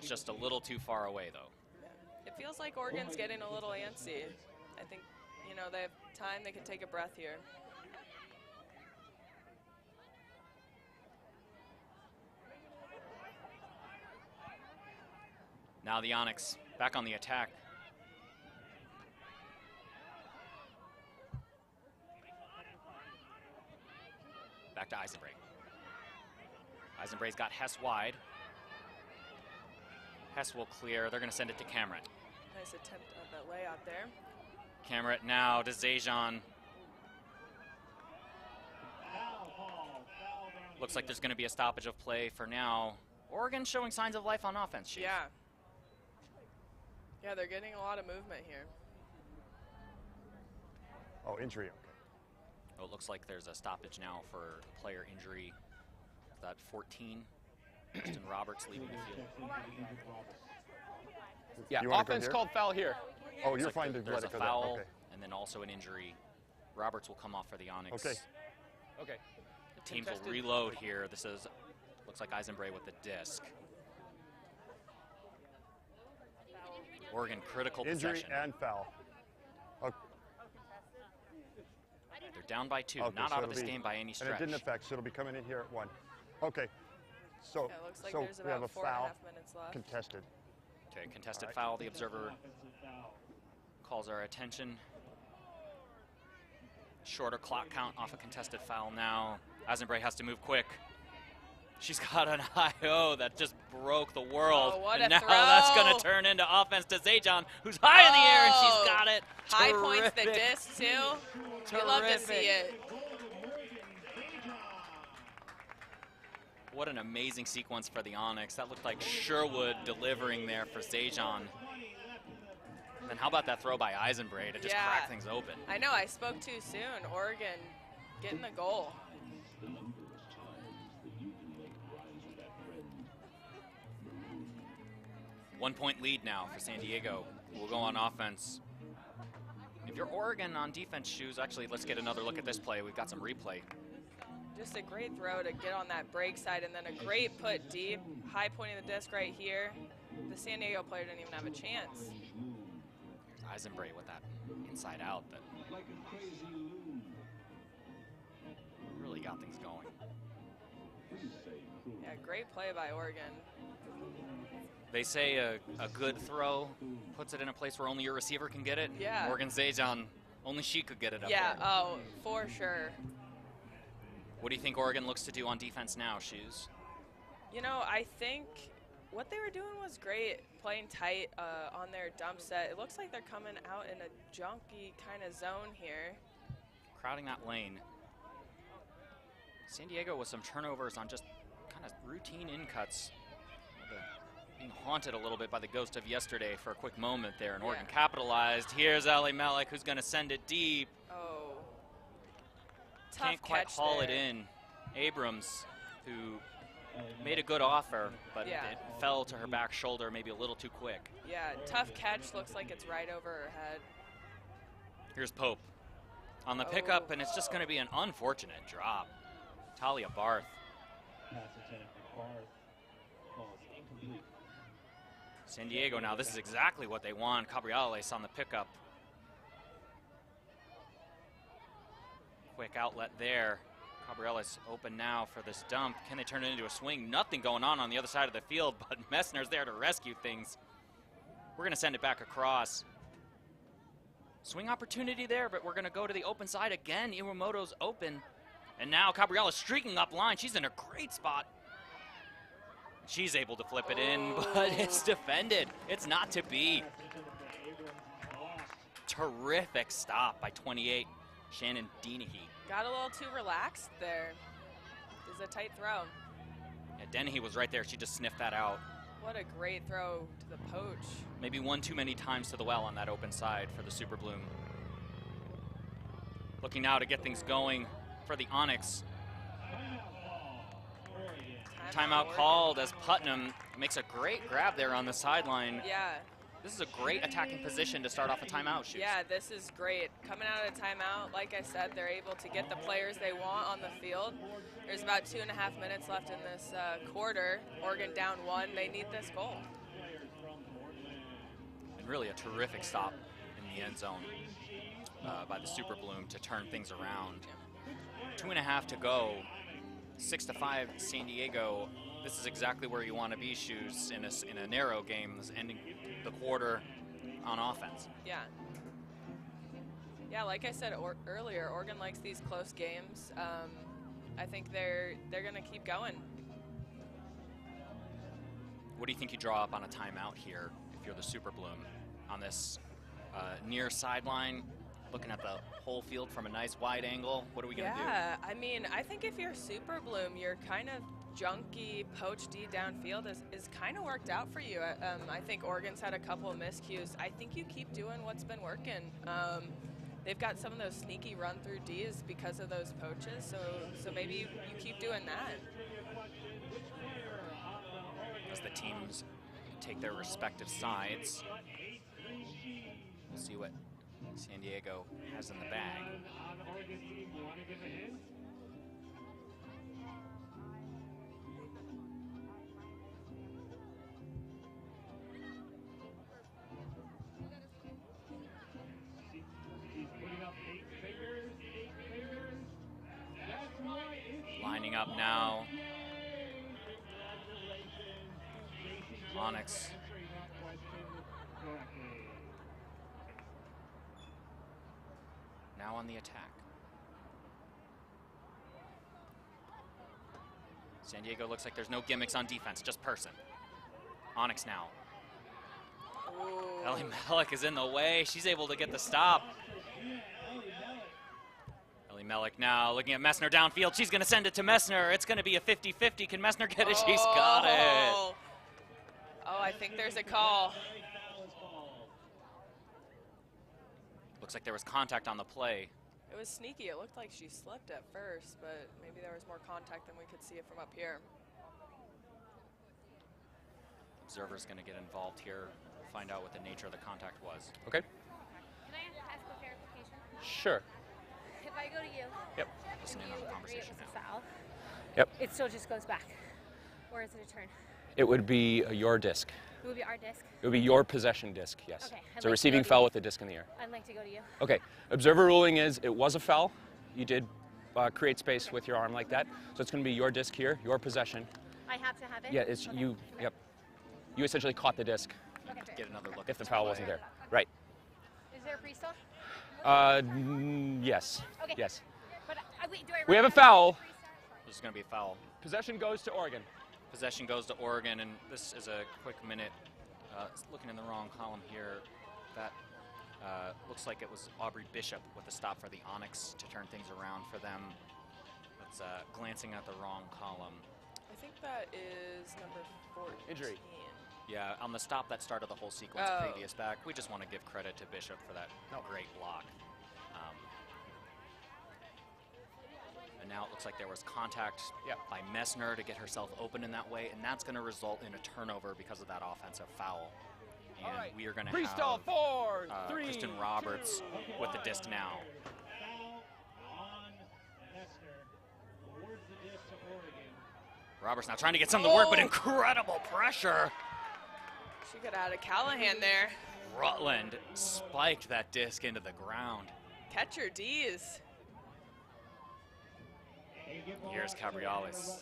Just a little too far away, though. It feels like Oregon's getting a little antsy. I think, they have time. They can take a breath here. Now the Onyx back on the attack. Back to Eisenbray. Eisenbray's got Hess wide. Hess will clear. They're going to send it to Cameron. Nice attempt at that layout there. Cameron now to Zajon. Looks like there's going to be a stoppage of play for now. Oregon showing signs of life on offense, Chief. Yeah. Yeah, they're getting a lot of movement here. Oh, injury, okay. Oh, it looks like there's a stoppage now for player injury. That 14, Justin Roberts leaving the field. Yeah, offense called foul here. Oh, you're like fine to there's let a it go foul, there. Okay. and then also an injury. Roberts will come off for the Onyx. Okay. Okay. The teams will reload here. This is, looks like Eisenbray with the disc. Oregon critical Injury possession. and foul. Okay. They're down by 2, Okay, not so out of it'll this be- game by any And stretch. it didn't affect, so it'll be coming in here at 1. Okay. So, Yeah, it looks like so there's we have about a 4.5 foul minutes left. contested. Okay, contested All right. foul. The observer Offensive foul. calls our attention. Shorter clock count off a contested foul now. Eisenbray has to move quick. She's got an IO that just broke the world. Oh, what and a now that's going throw. to turn into offense to Zajon, who's high in the air, and Oh, she's got it. High points the Terrific. disc, too. We love to see it. What an amazing sequence for the Onyx. That looked like Sherwood delivering there for Zajon. And then how about that throw by Eisenbray to just Yeah. crack things open? I know, I spoke too soon. Oregon getting the goal. One-point lead now for San Diego. We'll go on offense. If you're Oregon on defense, Shoes, actually, let's get another look at this play. We've got some replay. Just a great throw to get on that break side, and then a great put deep, high pointing the disc right here. The San Diego player didn't even have a chance. Here's Eisenbray with that inside out that really got things going. Yeah, great play by Oregon. They say a good throw puts it in a place where only your receiver can get it. Yeah. Morgan Zajon, only she could get it up Yeah, there. oh, for sure. What do you think Oregon looks to do on defense now, Shoes? You know, I think what they were doing was great, playing tight on their dump set. It looks like they're coming out in a junky kind of zone here. Crowding that lane. San Diego with some turnovers on just kind of routine in-cuts. Being haunted a little bit by the ghost of yesterday for a quick moment there, and Oregon Yeah. capitalized. Here's Ali Malik, who's going to send it deep. Oh. Tough Can't quite catch haul it there. in. Abrams, who made a good offer, but Yeah. it fell to her back shoulder maybe a little too quick. Yeah, tough catch. Looks like it's right over her head. Here's Pope on the pickup, Oh. and it's just going to be an unfortunate drop. Talia Barth. Pass attempt for Barth. Ball's incomplete. San Diego now, this is exactly what they want. Cabriales on the pickup. Quick outlet there. Cabriales open now for this dump. Can they turn it into a swing? Nothing going on the other side of the field, but Messner's there to rescue things. We're going to send it back across. Swing opportunity there, but we're going to go to the open side again. Iwamoto's open. And now Cabriales streaking up line. She's in a great spot. She's able to flip it in, but it's defended. It's not to be. Terrific stop by 28, Shannon Dennehy. Got a little too relaxed there. It was a tight throw. Yeah, Dennehy was right there. She just sniffed that out. What a great throw to the poach. Maybe one too many times to the well on that open side for the Super Bloom. Looking now to get things going for the Onyx. Timeout Oregon. called as Putnam makes a great grab there on the sideline. Yeah. This is a great attacking position to start off a timeout shoot. Yeah, this is great. Coming out of timeout, like I said, they're able to get the players they want on the field. There's about 2.5 minutes left in this quarter. Oregon down 1. They need this goal. And really a terrific stop in the end zone by the Super Bloom to turn things around. 2.5 to go. 6-5 San Diego. This is exactly where you want to be, Shoes, in a narrow game, ending the quarter on offense. Yeah. Yeah, like I said earlier, Oregon likes these close games. I think they're going to keep going. What do you think you draw up on a timeout here if you're the Super Bloom on this near sideline, looking at the whole field from a nice wide angle? What are we going to do? Yeah, I mean, I think if you're Super Bloom, your kind of junky poach D downfield is kind of worked out for you. I think Oregon's had a couple of miscues. I think you keep doing what's been working. They've got some of those sneaky run-through Ds because of those poaches, so maybe you keep doing that. As the teams take their respective sides, we'll see what San Diego has in the bag. He's putting up 8 figures up now. Onyx. Now on the attack. San Diego looks like there's no gimmicks on defense, just person. Onyx now. Ellie Melick is in the way. She's able to get the stop. Ellie Melick now looking at Messner downfield. She's going to send it to Messner. It's going to be a 50-50. Can Messner get it? She's got it. Oh, I think there's a call. Looks like there was contact on the play. It was sneaky. It looked like she slipped at first, but maybe there was more contact than we could see it from up here. Observer's going to get involved here, find out what the nature of the contact was. Okay. Can I ask a clarification? Sure. If I go to you, Yep. Listen in you on the agree it conversation was a now. foul, Yep. it still just goes back? Or is it a turn? It would be your disc. It would be our disc. It would be your possession disc, yes. Okay, I'd It's like a to receiving go to foul you. with the disc in the air. I'd like to go to you. Okay. Observer ruling is it was a foul. You did create space with your arm like that. So it's going to be your disc here, your possession. I have to have it? Yeah, it's Okay. you. Yep. You essentially caught the disc Okay, great. Get another look if the at foul play. wasn't there. Right. Is there a free still? Yes. Okay. Yes. But wait, do I We have a recognize foul. the free start? This is going to be a foul. Possession goes to Oregon. Possession goes to Oregon, and this is a quick minute. Looking in the wrong column here. That looks like it was Aubrey Bishop with the stop for the Onyx to turn things around for them. That's glancing at the wrong column. I think that is number 14. Injury. Yeah, on the stop that started the whole sequence Oh. previous back. We just want to give credit to Bishop for that great block. And now it looks like there was contact by Messner to get herself open in that way, and that's going to result in a turnover because of that offensive foul. And we are going to Freestyle have 4, 3, Kristen Roberts with the disc now. Foul on Messner. Awards the disc to Oregon. Roberts now trying to get some of the work, but incredible pressure. She could have had a Callahan there. Rutland spiked that disc into the ground. Catch your D's. Here's Cabriales.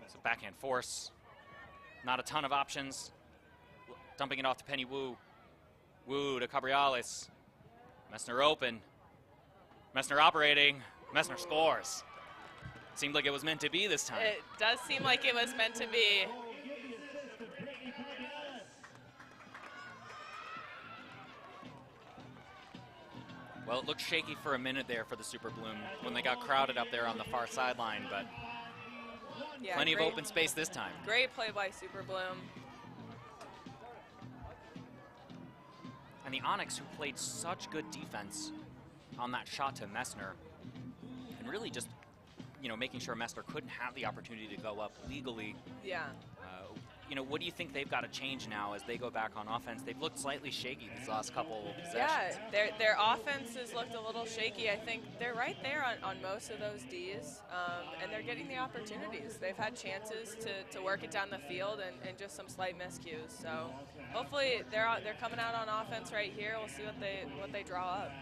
So backhand force. Not a ton of options. Dumping it off to Penny Wu. Wu to Cabriales. Messner open. Messner operating. Messner scores. Seemed like it was meant to be this time. It does seem like it was meant to be. Well, it looked shaky for a minute there for the Super Bloom when they got crowded up there on the far sideline, but Yeah, plenty of great- open space this time. Great play by Super Bloom. And the Onyx, who played such good defense on that shot to Messner, and really just, making sure Messner couldn't have the opportunity to go up legally. Yeah. What do you think they've got to change now as they go back on offense? They've looked slightly shaky these last couple of possessions. Yeah, their offense has looked a little shaky. I think they're right there on most of those Ds, and they're getting the opportunities. They've had chances to work it down the field and just some slight miscues. So hopefully they're coming out on offense right here. We'll see what they draw up.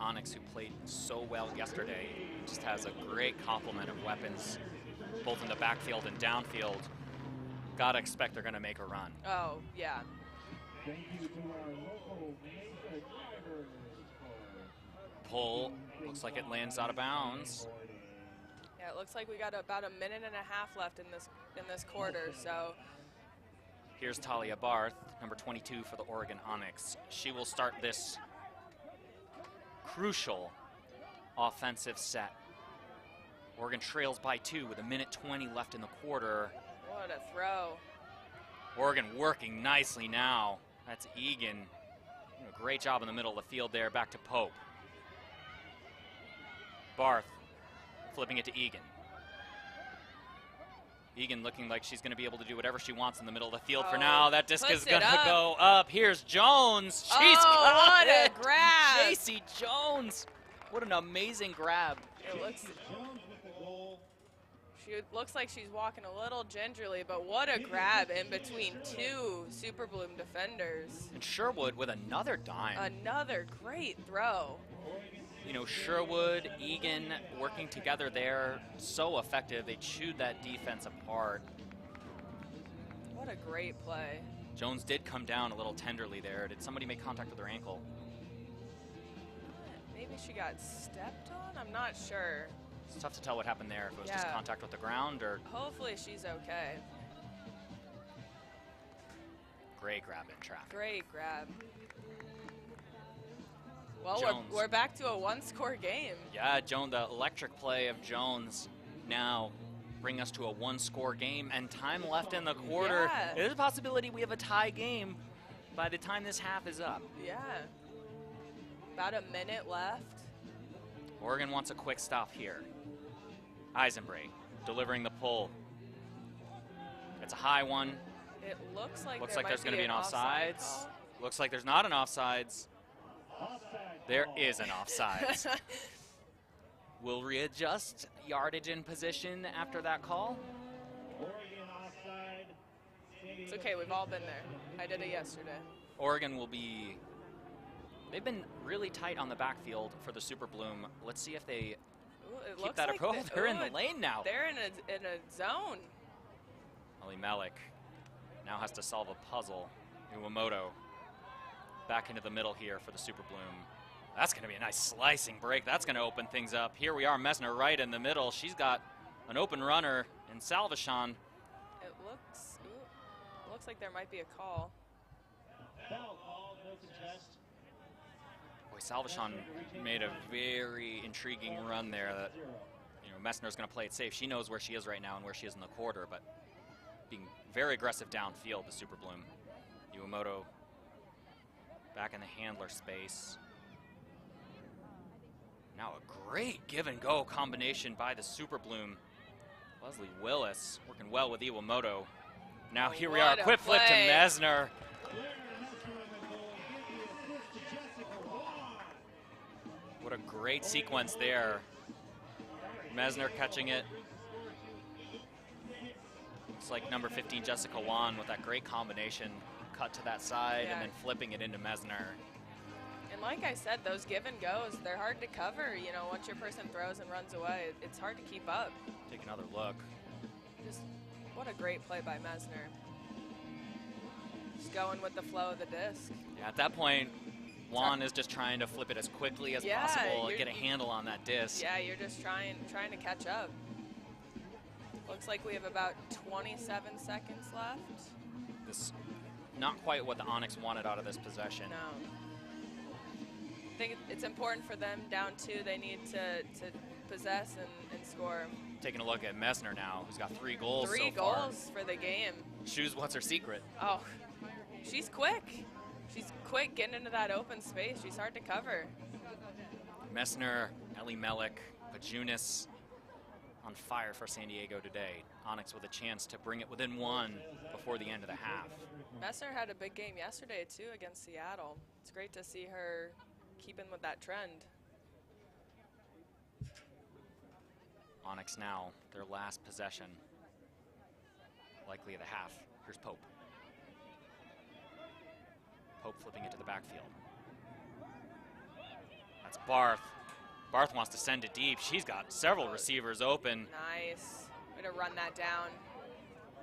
Onyx, who played so well yesterday, just has a great complement of weapons, both in the backfield and downfield. Gotta expect they're gonna make a run. Oh, yeah. Thank you to our local Mesa drivers. Pull, looks like it lands out of bounds. Yeah, it looks like we got about a minute and a half left in this quarter. So Here's Talia Barth, number 22 for the Oregon Onyx. She will start this crucial offensive set. Oregon trails by 2 with a minute 20 left in the quarter. what a throw. Oregon working nicely now. That's Egan. Doing a great job in the middle of the field there. Back to Pope. Barth flipping it to Egan. Egan looking like she's going to be able to do whatever she wants in the middle of the field for now. That disc is going to go up. Here's Jones. She's got what it. a grab. JC Jones. What an amazing grab. It looks. Jones with the goal. She looks like she's walking a little gingerly, but what a grab in between two Super Bloom defenders. And Sherwood with another dime. Another great throw. You know, Sherwood, Egan working together there, so effective. They chewed that defense apart. What a great play. Jones did come down a little tenderly there. Did somebody make contact with her ankle? Maybe she got stepped on? I'm not sure. It's tough to tell what happened there, if it was just Yeah. contact with the ground or Hopefully she's okay. great grab in traffic. Great grab. Well, Jones. we're back to a one-score game. Yeah, Jones, the electric play of Jones now bring us to a one-score game and time left in the quarter. Yeah. There's a possibility we have a tie game by the time this half is up. Yeah. About a minute left. Oregon wants a quick stop here. Eisenbray delivering the pull. It's a high one. It looks like There's going to be an offside offsides. call. Looks like there's not an offsides. There is an offsides. We'll readjust yardage and position after that call. Oregon offside. It's okay, we've all been there. I did it yesterday. Oregon will be, they've been really tight on the backfield for the Super Bloom. Let's see if they Ooh, it keep looks that like approach. They're in the lane now. They're in a zone. Ali Malik now has to solve a puzzle. Iwamoto back into the middle here for the Super Bloom. That's going to be a nice slicing break. That's going to open things up. Here we are, Messner right in the middle. She's got an open runner in Salvashon. It looks like there might be a call. Foul call, no contest. Boy, Salvashon made a very intriguing run there. That, you know, Messner's going to play it safe. She knows where she is right now and where she is in the quarter, but being very aggressive downfield, the Super Bloom. Iwamoto back in the handler space. Now a great give and go combination by the Super Bloom. Leslie Willis working well with Iwamoto. Now here we are, What a quick flip to play. Messner. What a great sequence there. Messner catching it. Looks like number 15, Jessica Wan, with that great combination. Cut to that side Yeah. and then flipping it into Messner. And like I said, those give and goes, they're hard to cover. You know, once your person throws and runs away, it's hard to keep up. Take another look. Just what a great play by Messner. Just going with the flow of the disc. Yeah, at that point, Juan is just trying to flip it as quickly as Yeah, possible and you're- get a handle on that disc. Yeah, you're just trying to catch up. Looks like we have about 27 seconds left. This, not quite what the Onyx wanted out of this possession. No. I think it's important for them down two. They need to possess and score. Taking a look at Messner now, who's got 3 goals Three so far. goals for the game. Shoes, what's her secret? Oh, she's quick. She's quick getting into that open space. She's hard to cover. Messner, Ellie Melik, Pajunas on fire for San Diego today. Onyx with a chance to bring it within 1 before the end of the half. Messner had a big game yesterday, too, against Seattle. It's great to see her keeping with that trend. Onyx now, their last possession, likely of the half. Here's Pope. Pope flipping it to the backfield. That's Barth. Barth wants to send it deep. She's got several receivers open. Nice. Way to run that down.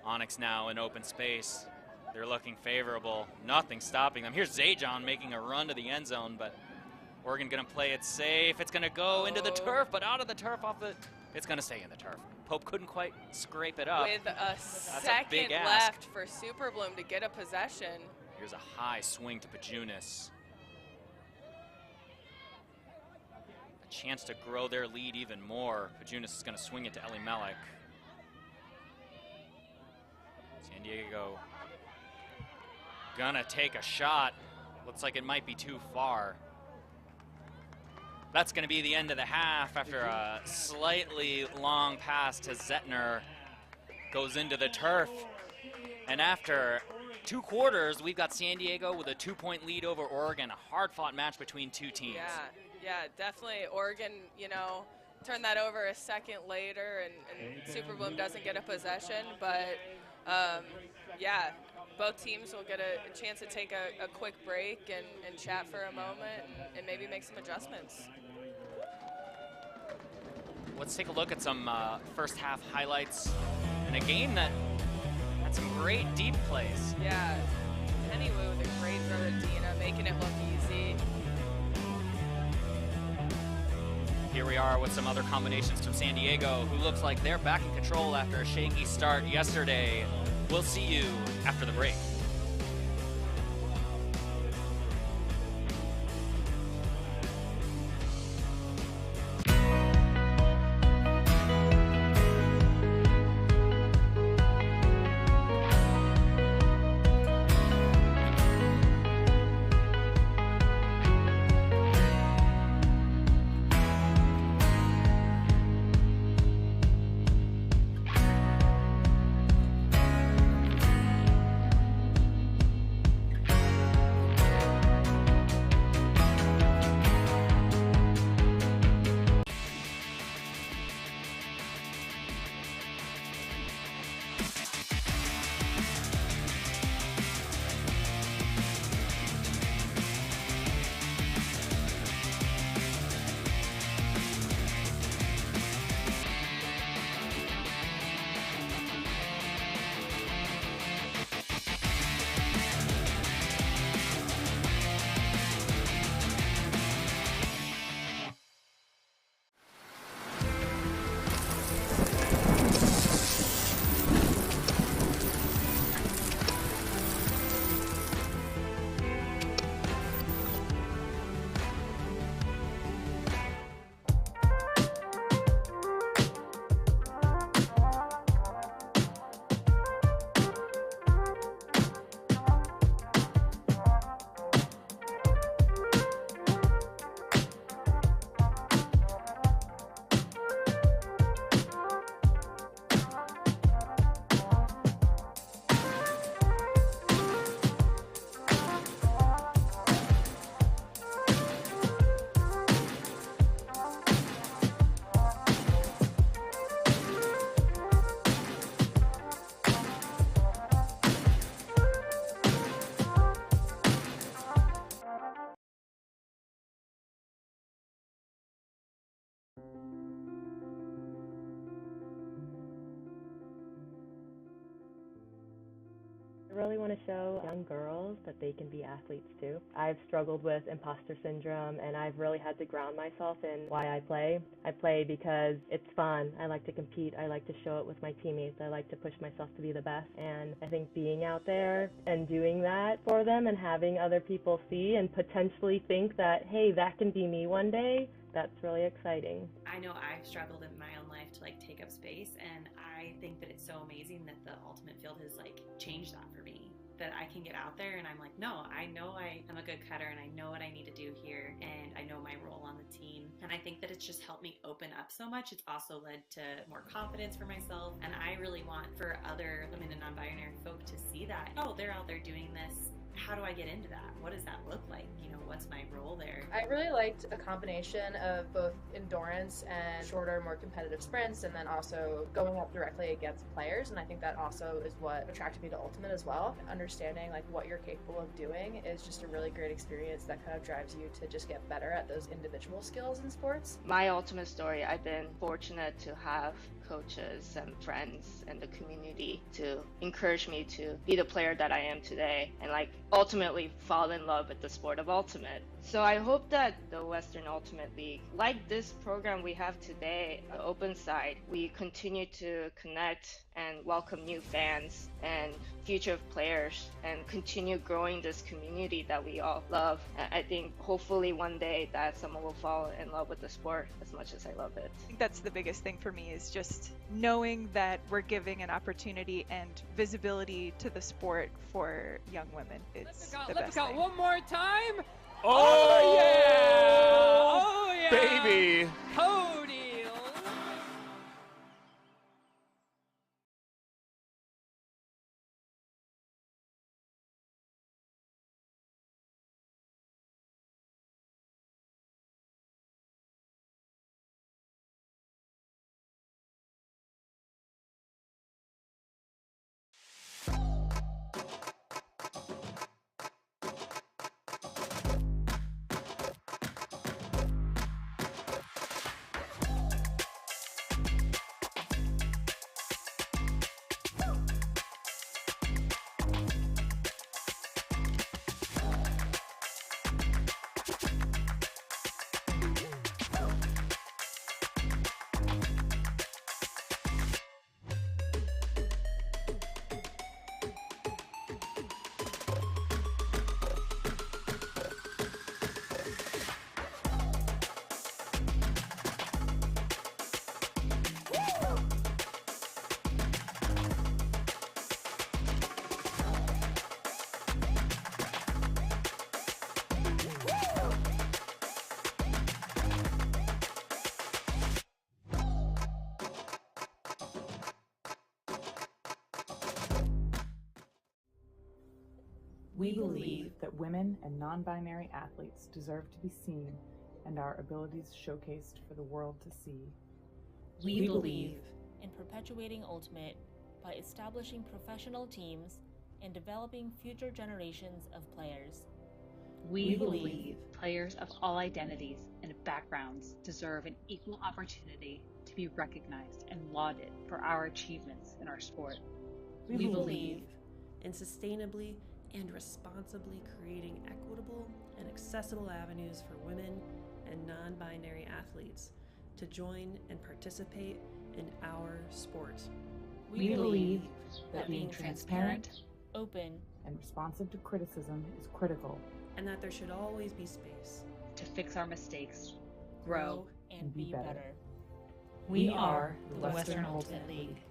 Onyx now in open space. They're looking favorable. Nothing stopping them. Here's Zajon making a run to the end zone, but Oregon going to play it safe. It's going to go into the turf, but out of the turf off the... It's going to stay in the turf. Pope couldn't quite scrape it up. With a big second ask. left for Super Bloom to get a possession. Here's a high swing to Pajunas. A chance to grow their lead even more. Pajunas is going to swing it to Ellie Melik. San Diego gonna take a shot. Looks like it might be too far. That's going to be the end of the half after a slightly long pass to Zettner. Goes into the turf. And after 2 quarters, we've got San Diego with a 2-point lead over Oregon. A hard-fought match between two teams. Yeah, definitely. Oregon, you know, turn that over a second later, and Super Bloom doesn't get a possession. But yeah, both teams will get a chance to take a quick break and chat for a moment and maybe make some adjustments. Let's take a look at some first half highlights in a game that had some great deep plays. Yeah, Penny Wu with a great throw to Dina, making it look easy. Here we are with some other combinations from San Diego, who looks like they're back in control after a shaky start yesterday. We'll see you after the break. I really want to show young girls that they can be athletes too. I've struggled with imposter syndrome, and I've really had to ground myself in why I play. I play because it's fun. I like to compete. I like to show it with my teammates. I like to push myself to be the best. And I think being out there and doing that for them and having other people see and potentially think that, hey, that can be me one day, that's really exciting. I know I've struggled in my own life to take up space, and I think that it's so amazing that the ultimate field has changed that for me. That I can get out there and I'm no, I know I am a good cutter and I know what I need to do here and I know my role on the team. And I think that it's just helped me open up so much. It's also led to more confidence for myself, and I really want for other women and non-binary folk to see that, oh, they're out there doing this. How do I get into that? What does that look like? What's my role there? I really liked a combination of both endurance and shorter, more competitive sprints, and then also going up directly against players. And I think that also is what attracted me to Ultimate as well. Understanding what you're capable of doing is just a really great experience that kind of drives you to just get better at those individual skills in sports. My Ultimate story, I've been fortunate to have coaches and friends and the community to encourage me to be the player that I am today and ultimately fall in love with the sport of Ultimate. So I hope that the Western Ultimate League, like this program we have today, the Open Side, we continue to connect and welcome new fans and future players and continue growing this community that we all love. I think hopefully one day that someone will fall in love with the sport as much as I love it. I think that's the biggest thing for me, is just knowing that we're giving an opportunity and visibility to the sport for young women. It's the best thing. One more time. Oh, yeah! Oh yeah! Baby! Cody We believe that women and non-binary athletes deserve to be seen and our abilities showcased for the world to see. We believe in perpetuating Ultimate by establishing professional teams and developing future generations of players. We believe players of all identities and backgrounds deserve an equal opportunity to be recognized and lauded for our achievements in our sport. We believe in sustainably and responsibly creating equitable and accessible avenues for women and non-binary athletes to join and participate in our sport. We believe that being transparent, open, and responsive to criticism is critical, and that there should always be space to fix our mistakes, grow, and be better. We are the Western Ultimate League.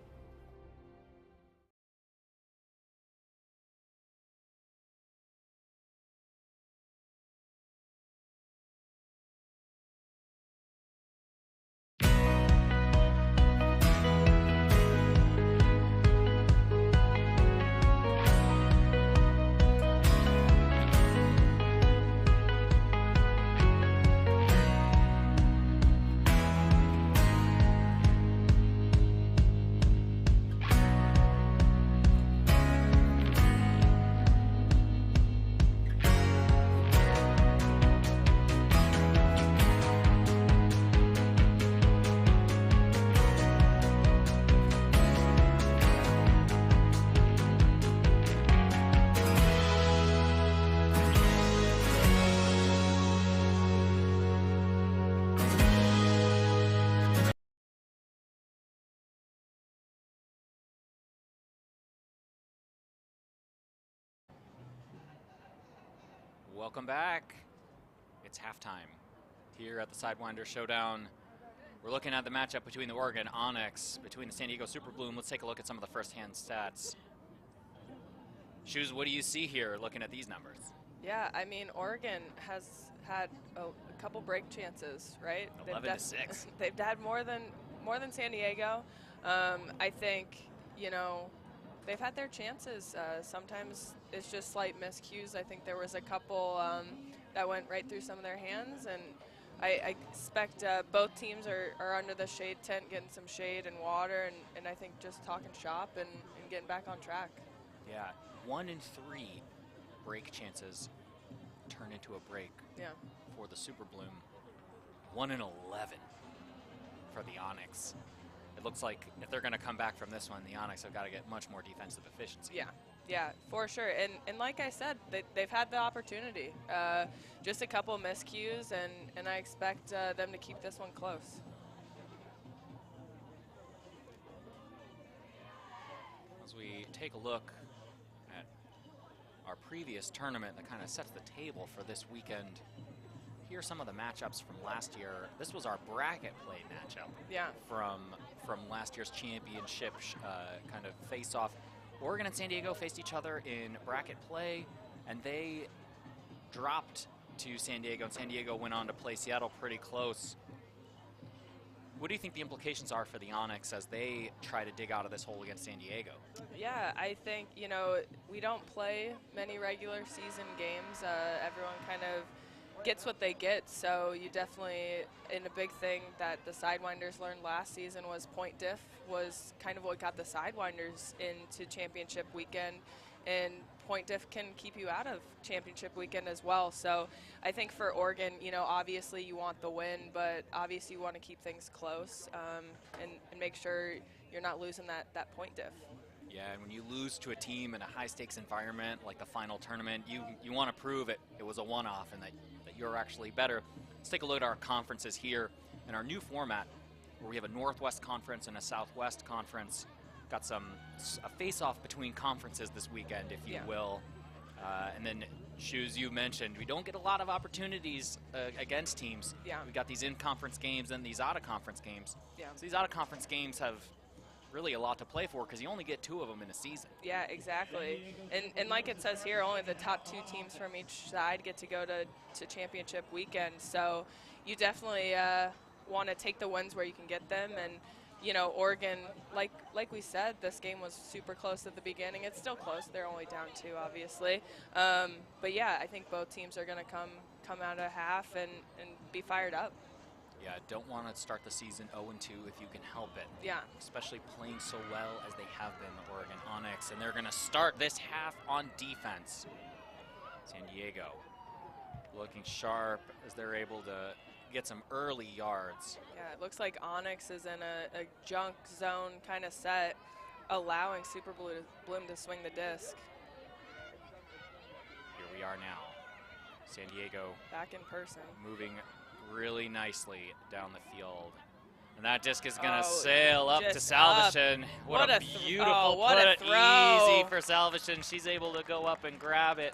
Welcome back. It's halftime here at the Sidewinders Showdown. We're looking at the matchup between the Oregon Onyx, between the San Diego Super Bloom. Let's take a look at some of the first-hand stats. Shoes, what do you see here looking at these numbers? Yeah, I mean, Oregon has had a couple break chances, right? 11-6. They've had more than San Diego. I think, you know, they've had their chances. Sometimes it's just slight miscues. I think there was a couple that went right through some of their hands, and I expect both teams are under the shade tent, getting some shade and water, and I think just talking shop and getting back on track. Yeah, 1 in 3 break chances turn into a break for the Super Bloom. 1 in 11 for the Onyx. It looks like if they're going to come back from this one, the Onyx have got to get much more defensive efficiency. Yeah, for sure. And like I said, they've had the opportunity. Just a couple miscues, and I expect them to keep this one close. As we take a look at our previous tournament that kind of sets the table for this weekend, here are some of the matchups from last year. This was our bracket play matchup from last year's championship kind of face-off. Oregon and San Diego faced each other in bracket play, and they dropped to San Diego, and San Diego went on to play Seattle pretty close. What do you think the implications are for the Onyx as they try to dig out of this hole against San Diego? Yeah, I think, you know, we don't play many regular season games. Everyone kind of gets what they get, so you definitely, and a big thing that the Sidewinders learned last season was point diff was kind of what got the Sidewinders into championship weekend, and point diff can keep you out of championship weekend as well. So I think for Oregon, you know, obviously you want the win, but obviously you want to keep things close and make sure you're not losing that point diff. Yeah, and when you lose to a team in a high-stakes environment like the final tournament, you want to prove it was a one-off and that you're actually better. Let's take a look at our conferences here in our new format, where we have a Northwest Conference and a Southwest Conference. Got a face-off between conferences this weekend, if you will. And then, Shoes, you mentioned, we don't get a lot of opportunities against teams. We got these in-conference games and these out-of-conference games. So these out-of-conference games have really a lot to play for because you only get 2 of them in a season. Yeah, exactly. And like it says here, only the top 2 teams from each side get to go to championship weekend. So you definitely want to take the wins where you can get them. And you know, Oregon, like we said, this game was super close at the beginning. It's still close. They're only down 2, obviously. But yeah, I think both teams are going to come out of half and be fired up. Yeah, don't want to start the season 0-2 if you can help it. Yeah. Especially playing so well as they have been, the Oregon Onyx. And they're going to start this half on defense. San Diego looking sharp as they're able to get some early yards. Yeah, it looks like Onyx is in a junk zone kind of set, allowing Super Bloom to swing the disc. Here we are now. San Diego back in person, moving really nicely down the field. And that disc is going to sail up to Salvation. What a beautiful put. Easy for Salvation. She's able to go up and grab it.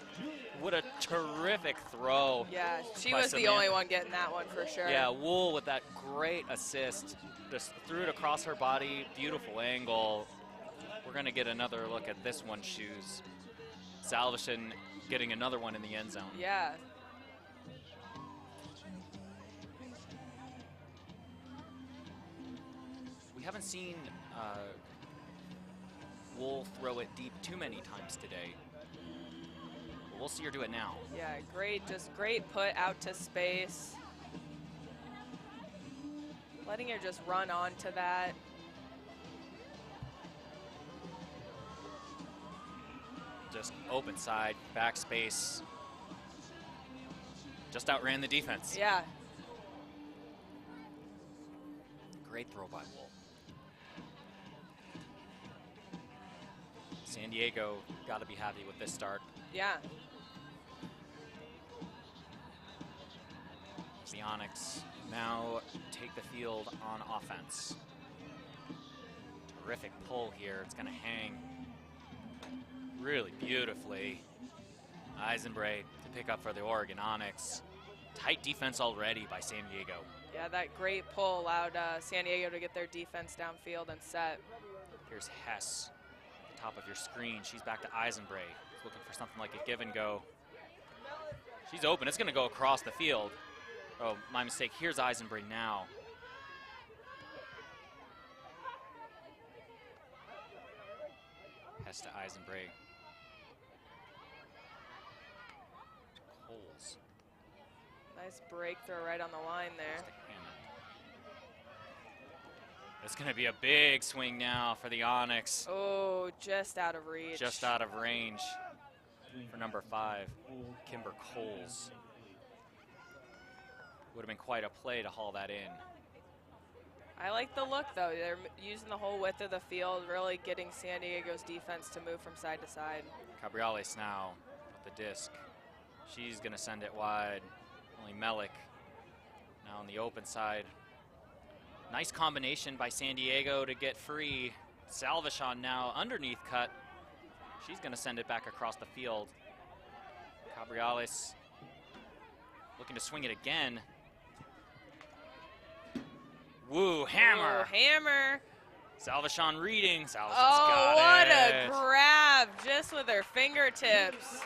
What a terrific throw. Yeah, she was the only one getting that one for sure. Yeah, WUL with that great assist. Just threw it across her body. Beautiful angle. We're going to get another look at this one's shoes. Salvation getting another one in the end zone. Yeah. We haven't seen WUL throw it deep too many times today. But we'll see her do it now. Yeah, just great put out to space. Letting her just run onto that. Just open side, back space. Just outran the defense. Yeah. Great throw by WUL. San Diego got to be happy with this start. Yeah. The Onyx now take the field on offense. Terrific pull here. It's going to hang really beautifully. Eisenbray to pick up for the Oregon Onyx. Tight defense already by San Diego. Yeah, that great pull allowed San Diego to get their defense downfield and set. Here's Hess, at the top of your screen. She's back to Eisenbray. Looking for something like a give and go. She's open. It's going to go across the field. Oh, my mistake. Here's Eisenbray now. Hess to Eisenbray. Coles. Nice breakthrough right on the line there. It's going to be a big swing now for the Onyx. Oh, just out of reach. Just out of range for number 5, Kimber Coles. Would have been quite a play to haul that in. I like the look, though. They're using the whole width of the field, really getting San Diego's defense to move from side to side. Cabriales now with the disc. She's going to send it wide. Only Melik now on the open side. Nice combination by San Diego to get free. Salvation now underneath cut. She's going to send it back across the field. Cabriales looking to swing it again. Woo, hammer. Ooh, hammer. Salvation reading. Salvation's got what a grab just with her fingertips.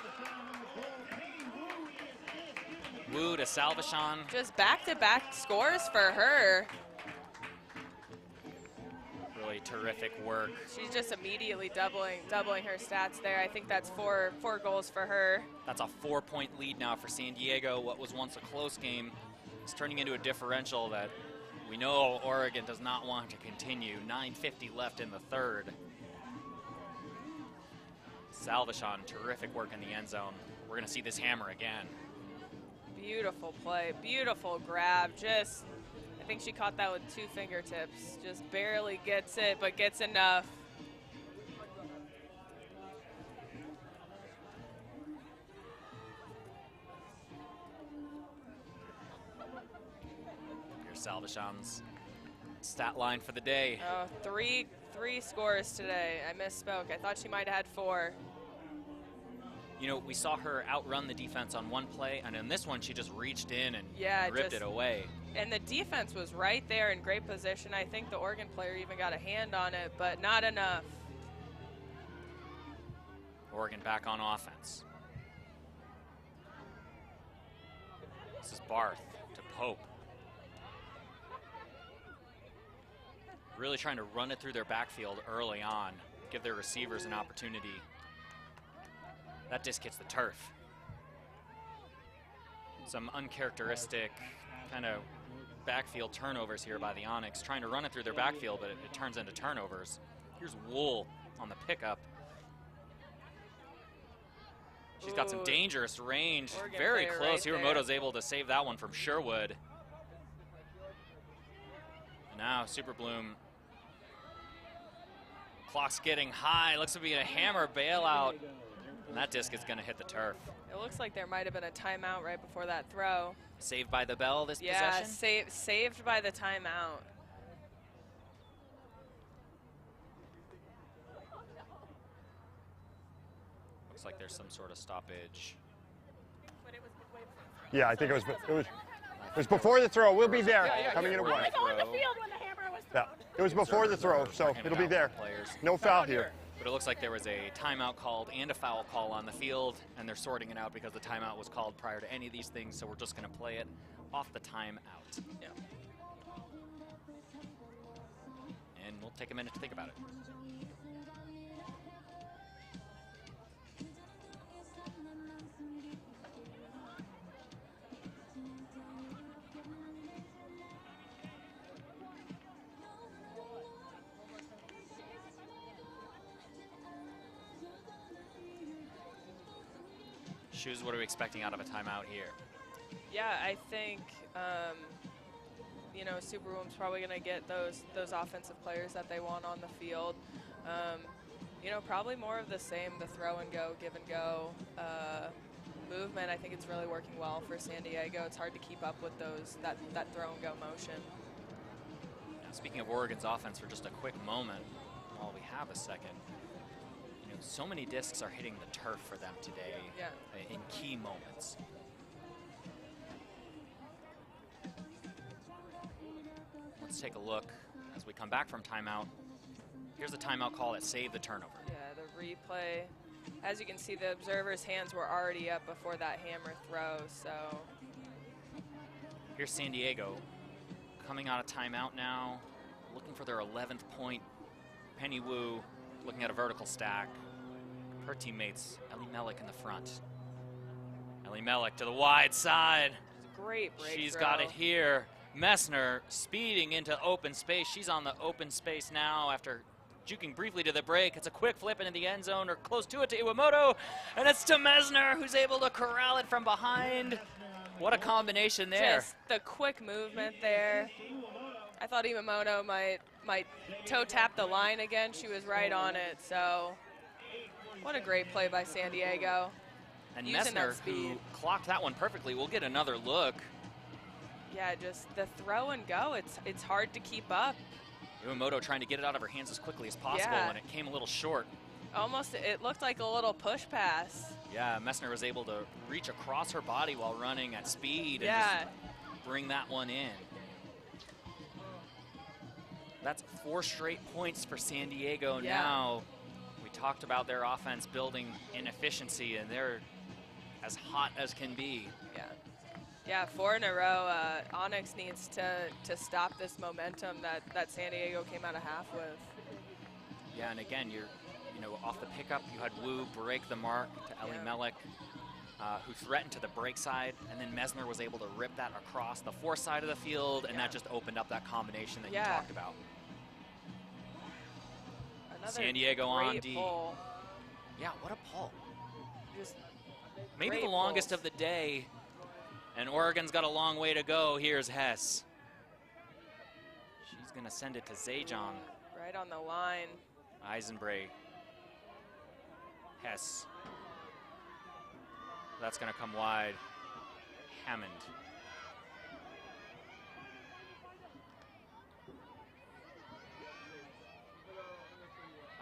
Woo to Salvation. Just back-to-back scores for her. Really terrific work. She's just immediately doubling her stats there. I think that's four goals for her. That's a 4-point lead now for San Diego. What was once a close game is turning into a differential that we know Oregon does not want to continue. 9:50 left in the third. Salvation, terrific work in the end zone. We're going to see this hammer again. Beautiful play, beautiful grab. Just, I think she caught that with 2 fingertips. Just barely gets it, but gets enough. Here's Salvation's stat line for the day. Oh, three scores today. I misspoke. I thought she might have had 4. You know, we saw her outrun the defense on one play, and in this one, she just reached in and ripped it away. And the defense was right there in great position. I think the Oregon player even got a hand on it, but not enough. Oregon back on offense. This is Barth to Pope. Really trying to run it through their backfield early on, give their receivers an opportunity. That disc hits the turf. Some uncharacteristic kind of backfield turnovers here by the Onyx, trying to run it through their backfield, but it turns into turnovers. Here's WUL on the pickup. She's got some dangerous range, very close. Iwamoto's able to save that one from Sherwood. And now Super Bloom. Clock's getting high, looks to be a hammer bailout. And that disc is gonna hit the turf. It looks like there might have been a timeout right before that throw. Saved by the bell this yeah, possession? Yeah, saved by the timeout. Looks like there's some sort of stoppage. Yeah, I think it was before the throw. We'll be there. Coming in at 1. I was on the field when the hammer was thrown. Yeah, it was before the throw, so it'll be there. No foul here. But it looks like there was a timeout called and a foul call on the field, and they're sorting it out because the timeout was called prior to any of these things, so we're just going to play it off the timeout. Yeah. And we'll take a minute to think about it. Shoes, what are we expecting out of a timeout here? Yeah, I think, you know, Super Boom's probably going to get those offensive players that they want on the field. You know, probably more of the same, the throw and go, give and go movement. I think it's really working well for San Diego. It's hard to keep up with that throw and go motion. Now, speaking of Oregon's offense for just a quick moment, while we have a second, you know, so many discs are hitting the turf for them today in key moments. Let's take a look as we come back from timeout. Here's a timeout call that saved the turnover. Yeah, the replay. As you can see, the observer's hands were already up before that hammer throw, so. Here's San Diego coming out of timeout now, looking for their 11th point. Penny Wu looking at a vertical stack. Her teammates, Ellie Mellick in the front. Ellie Mellick to the wide side. Great break She's throw. got it here. Messner speeding into open space. She's on the open space now after juking briefly to the break. It's a quick flip into the end zone or close to it to Iwamoto. And it's to Messner, who's able to corral it from behind. What a combination there. Just the quick movement there. I thought Iwamoto might toe tap the line again. She was right on it, so what a great play by San Diego. And using Messner, that speed. who clocked that one perfectly, will get another look. Yeah, just the throw and go. It's hard to keep up. Iwamoto trying to get it out of her hands as quickly as possible, Yeah. and it came a little short. Almost, it looked like a little push pass. Yeah, Messner was able to reach across her body while running at speed and Yeah. just bring that one in. That's 4 straight points for San Diego now. We talked about their offense building inefficiency, and they're as hot as can be. Yeah. Yeah, 4 in a row. Onyx needs to stop this momentum that San Diego came out of half with. Yeah, and again, off the pickup, you had Wu break the mark to Ellie Mellick, who threatened to the break side, and then Messner was able to rip that across the 4 side of the field, and that just opened up that combination that you talked about. Another San Diego on great D. pull. Yeah, what a pull. Just maybe great the longest pulls. of the day, and Oregon's got a long way to go. Here's Hess. She's going to send it to Zajon. Right on the line. Eisenbray. Hess. That's going to come wide. Hammond.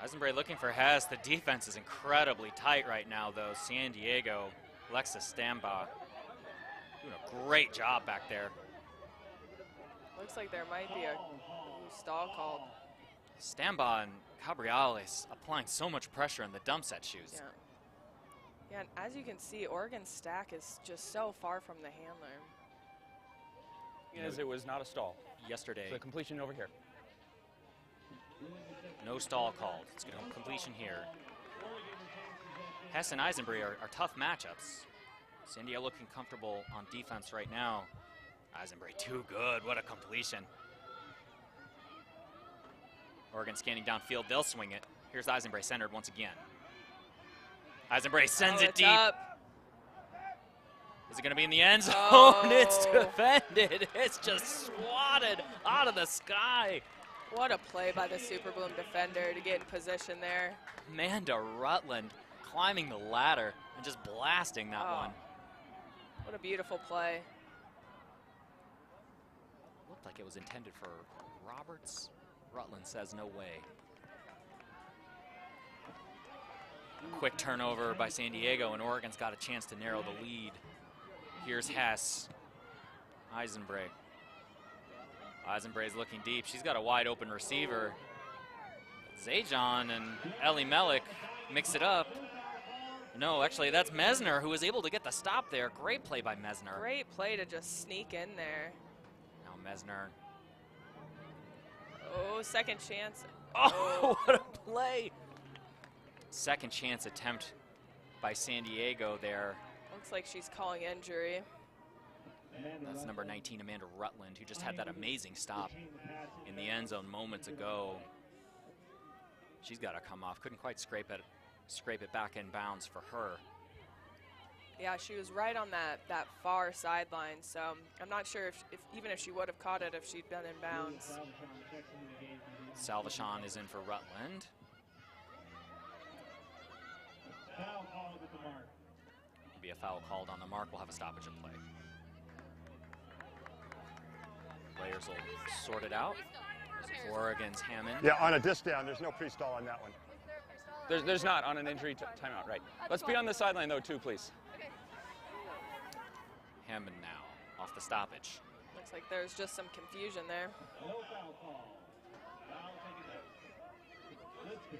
Eisenbray looking for Hess. The defense is incredibly tight right now, though. San Diego, Alexis Stamba doing a great job back there. Looks like there might be a stall called. Stamba and Cabriales applying so much pressure in the dump set shoes. Yeah. Yeah, and as you can see, Oregon's stack is just so far from the handler. It was not a stall. Yesterday. The completion over here. No stall called. It's going to completion here. Hess and Eisenberg are tough matchups. San Diego looking comfortable on defense right now. Eisenberg too good. What a completion. Oregon scanning downfield. They'll swing it. Here's Eisenberg centered once again. Eisenberg sends it deep. Up. Is it going to be in the end zone? Oh. It's defended. It's just swatted out of the sky. What a play by the Super Bloom defender to get in position there. Amanda Rutland climbing the ladder and just blasting that one. What a beautiful play. Looked like it was intended for Roberts. Rutland says no way. Quick turnover by San Diego, and Oregon's got a chance to narrow the lead. Here's Hess. Eisenberg. Eisenberg's looking deep. She's got a wide open receiver. Zajon and Ellie Melick mix it up. No, actually, that's Mesner who was able to get the stop there. Great play by Mesner. Great play to just sneak in there. Now Mesner. Oh, second chance. Oh, what a play. Second chance attempt by San Diego there. Looks like she's calling injury. That's number 19, Amanda Rutland, who just had that amazing stop in the end zone moments ago. She's got to come off. Couldn't quite scrape it back in bounds for her. Yeah, she was right on that far sideline, so I'm not sure if even if she would have caught it if she'd been in bounds. Salvation is in for Rutland. Will be a foul called on the mark. We'll have a stoppage of play. Players will sort it out. Oregon's Hammond. Yeah, on a disc down, there's no pre-stall on that one. There's not on an injury timeout, right. Let's be on the sideline, though, too, please. Hammond now, off the stoppage. Looks like there's just some confusion there. No foul call. Foul taken. Let's go.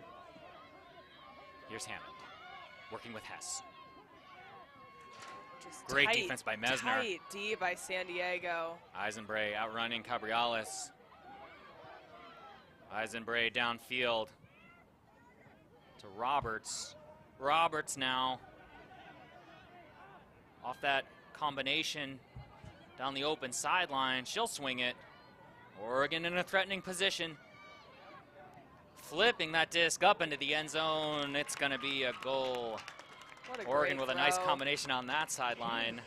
Here's Hammond, working with Hess. Just Great tight, defense by Mesner. Tight D by San Diego. Eisenberg outrunning Cabriales. Eisenberg downfield to Roberts. Roberts now off that combination down the open sideline. She'll swing it. Oregon in a threatening position. Flipping that disc up into the end zone. It's going to be a goal. What a Oregon with a nice throw. combination on that sideline.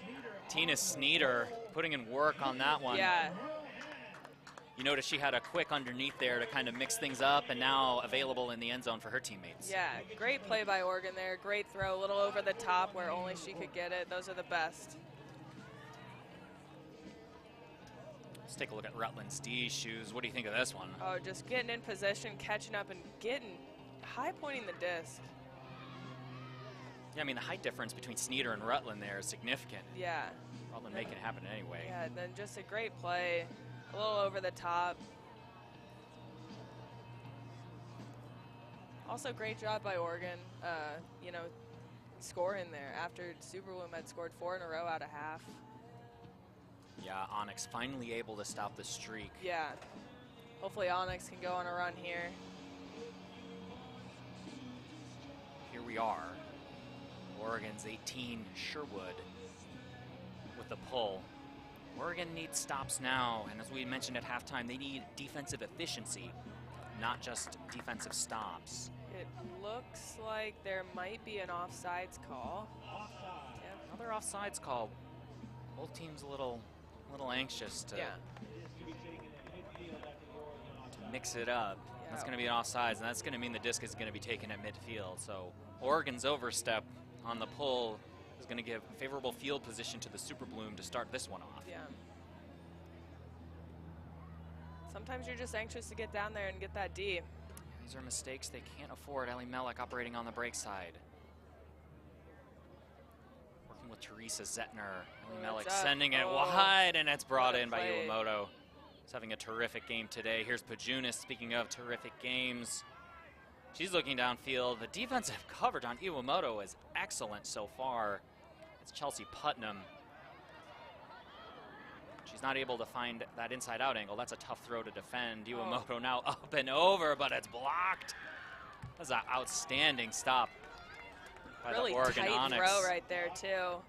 Tina Sneeder putting in work on that one. Yeah. You notice she had a quick underneath there to kind of mix things up, and now available in the end zone for her teammates. Yeah, great play by Oregon there. Great throw, a little over the top where only she could get it. Those are the best. Let's take a look at Rutland's D shoes. What do you think of this one? Oh, just getting in position, catching up, and high pointing the disc. Yeah, I mean, the height difference between Sneeder and Rutland there is significant. Yeah. Rutland making it happen anyway. Yeah, and then just a great play. A little over the top. Also, great job by Oregon, you know, scoring there after Super Bloom had scored 4 in a row out of half. Yeah, Onyx finally able to stop the streak. Yeah. Hopefully Onyx can go on a run here. Here we are. Oregon's 18, Sherwood with the pull. Oregon needs stops now, and as we mentioned at halftime, they need defensive efficiency, not just defensive stops. It looks like there might be an offsides call. Yeah, another offsides call. Both teams a little anxious to mix it up. Yeah. That's going to be an offsides, and that's going to mean the disc is going to be taken at midfield. So Oregon's overstep on the pull is going to give favorable field position to the Super Bloom to start this one off. Yeah. Sometimes you're just anxious to get down there and get that D. These are mistakes they can't afford. Ellie Melick operating on the break side. Working with Teresa Zettner. Ellie Melick sending it wide, and it's brought in by Iwamoto. He's having a terrific game today. Here's Pajunas, speaking of terrific games. She's looking downfield. The defensive coverage on Iwamoto is excellent so far. It's Chelsea Putnam She's not able to find that inside-out angle. That's a tough throw to defend. Iwamoto now up and over, but it's blocked. That's an outstanding stop by Really the Oregon tight Onyx. throw right there, too.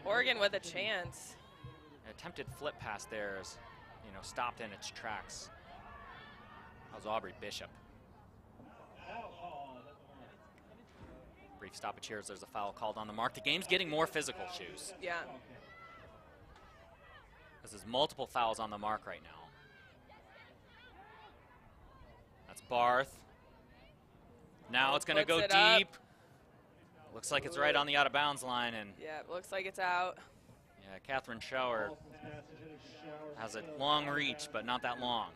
Oregon with a chance. An attempted flip pass there is, you know, stopped in its tracks. That was Aubrey Bishop. Brief stoppage here as there's a foul called on the mark. The game's getting more physical, Shoes. Yeah. This is multiple fouls on the mark right now. That's Barth. Now it's going to go deep. Looks like it's right on the out of bounds line. And yeah, it looks like it's out. yeah, Catherine Schauer has a long reach, but not that long.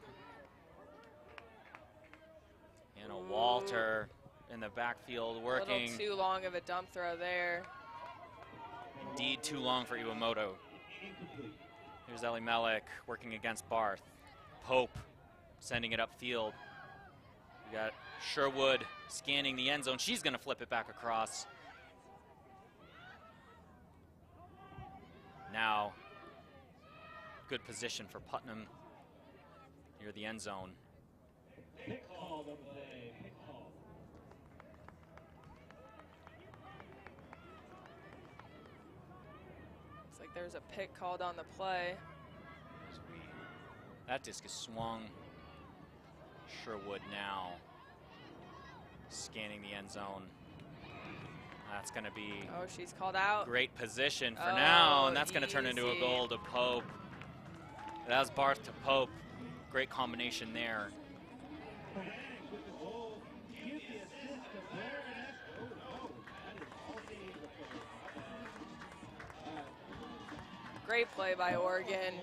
And a Walter in the backfield working. A little too long of a dump throw there. Indeed too long for Iwamoto. Here's Ellie Mellick working against Barth. Pope sending it upfield. We got Sherwood scanning the end zone. She's going to flip it back across. Now, good position for Putnam near the end zone. Pick call of the play. Pick call. Looks like there's a pick called on the play. That disc is swung. Sherwood now scanning the end zone. That's going to be Oh, she's called out. great position for now, and that's going to turn into a easy. goal to Pope. That was Barth to Pope. Great combination there. Great play by Oregon.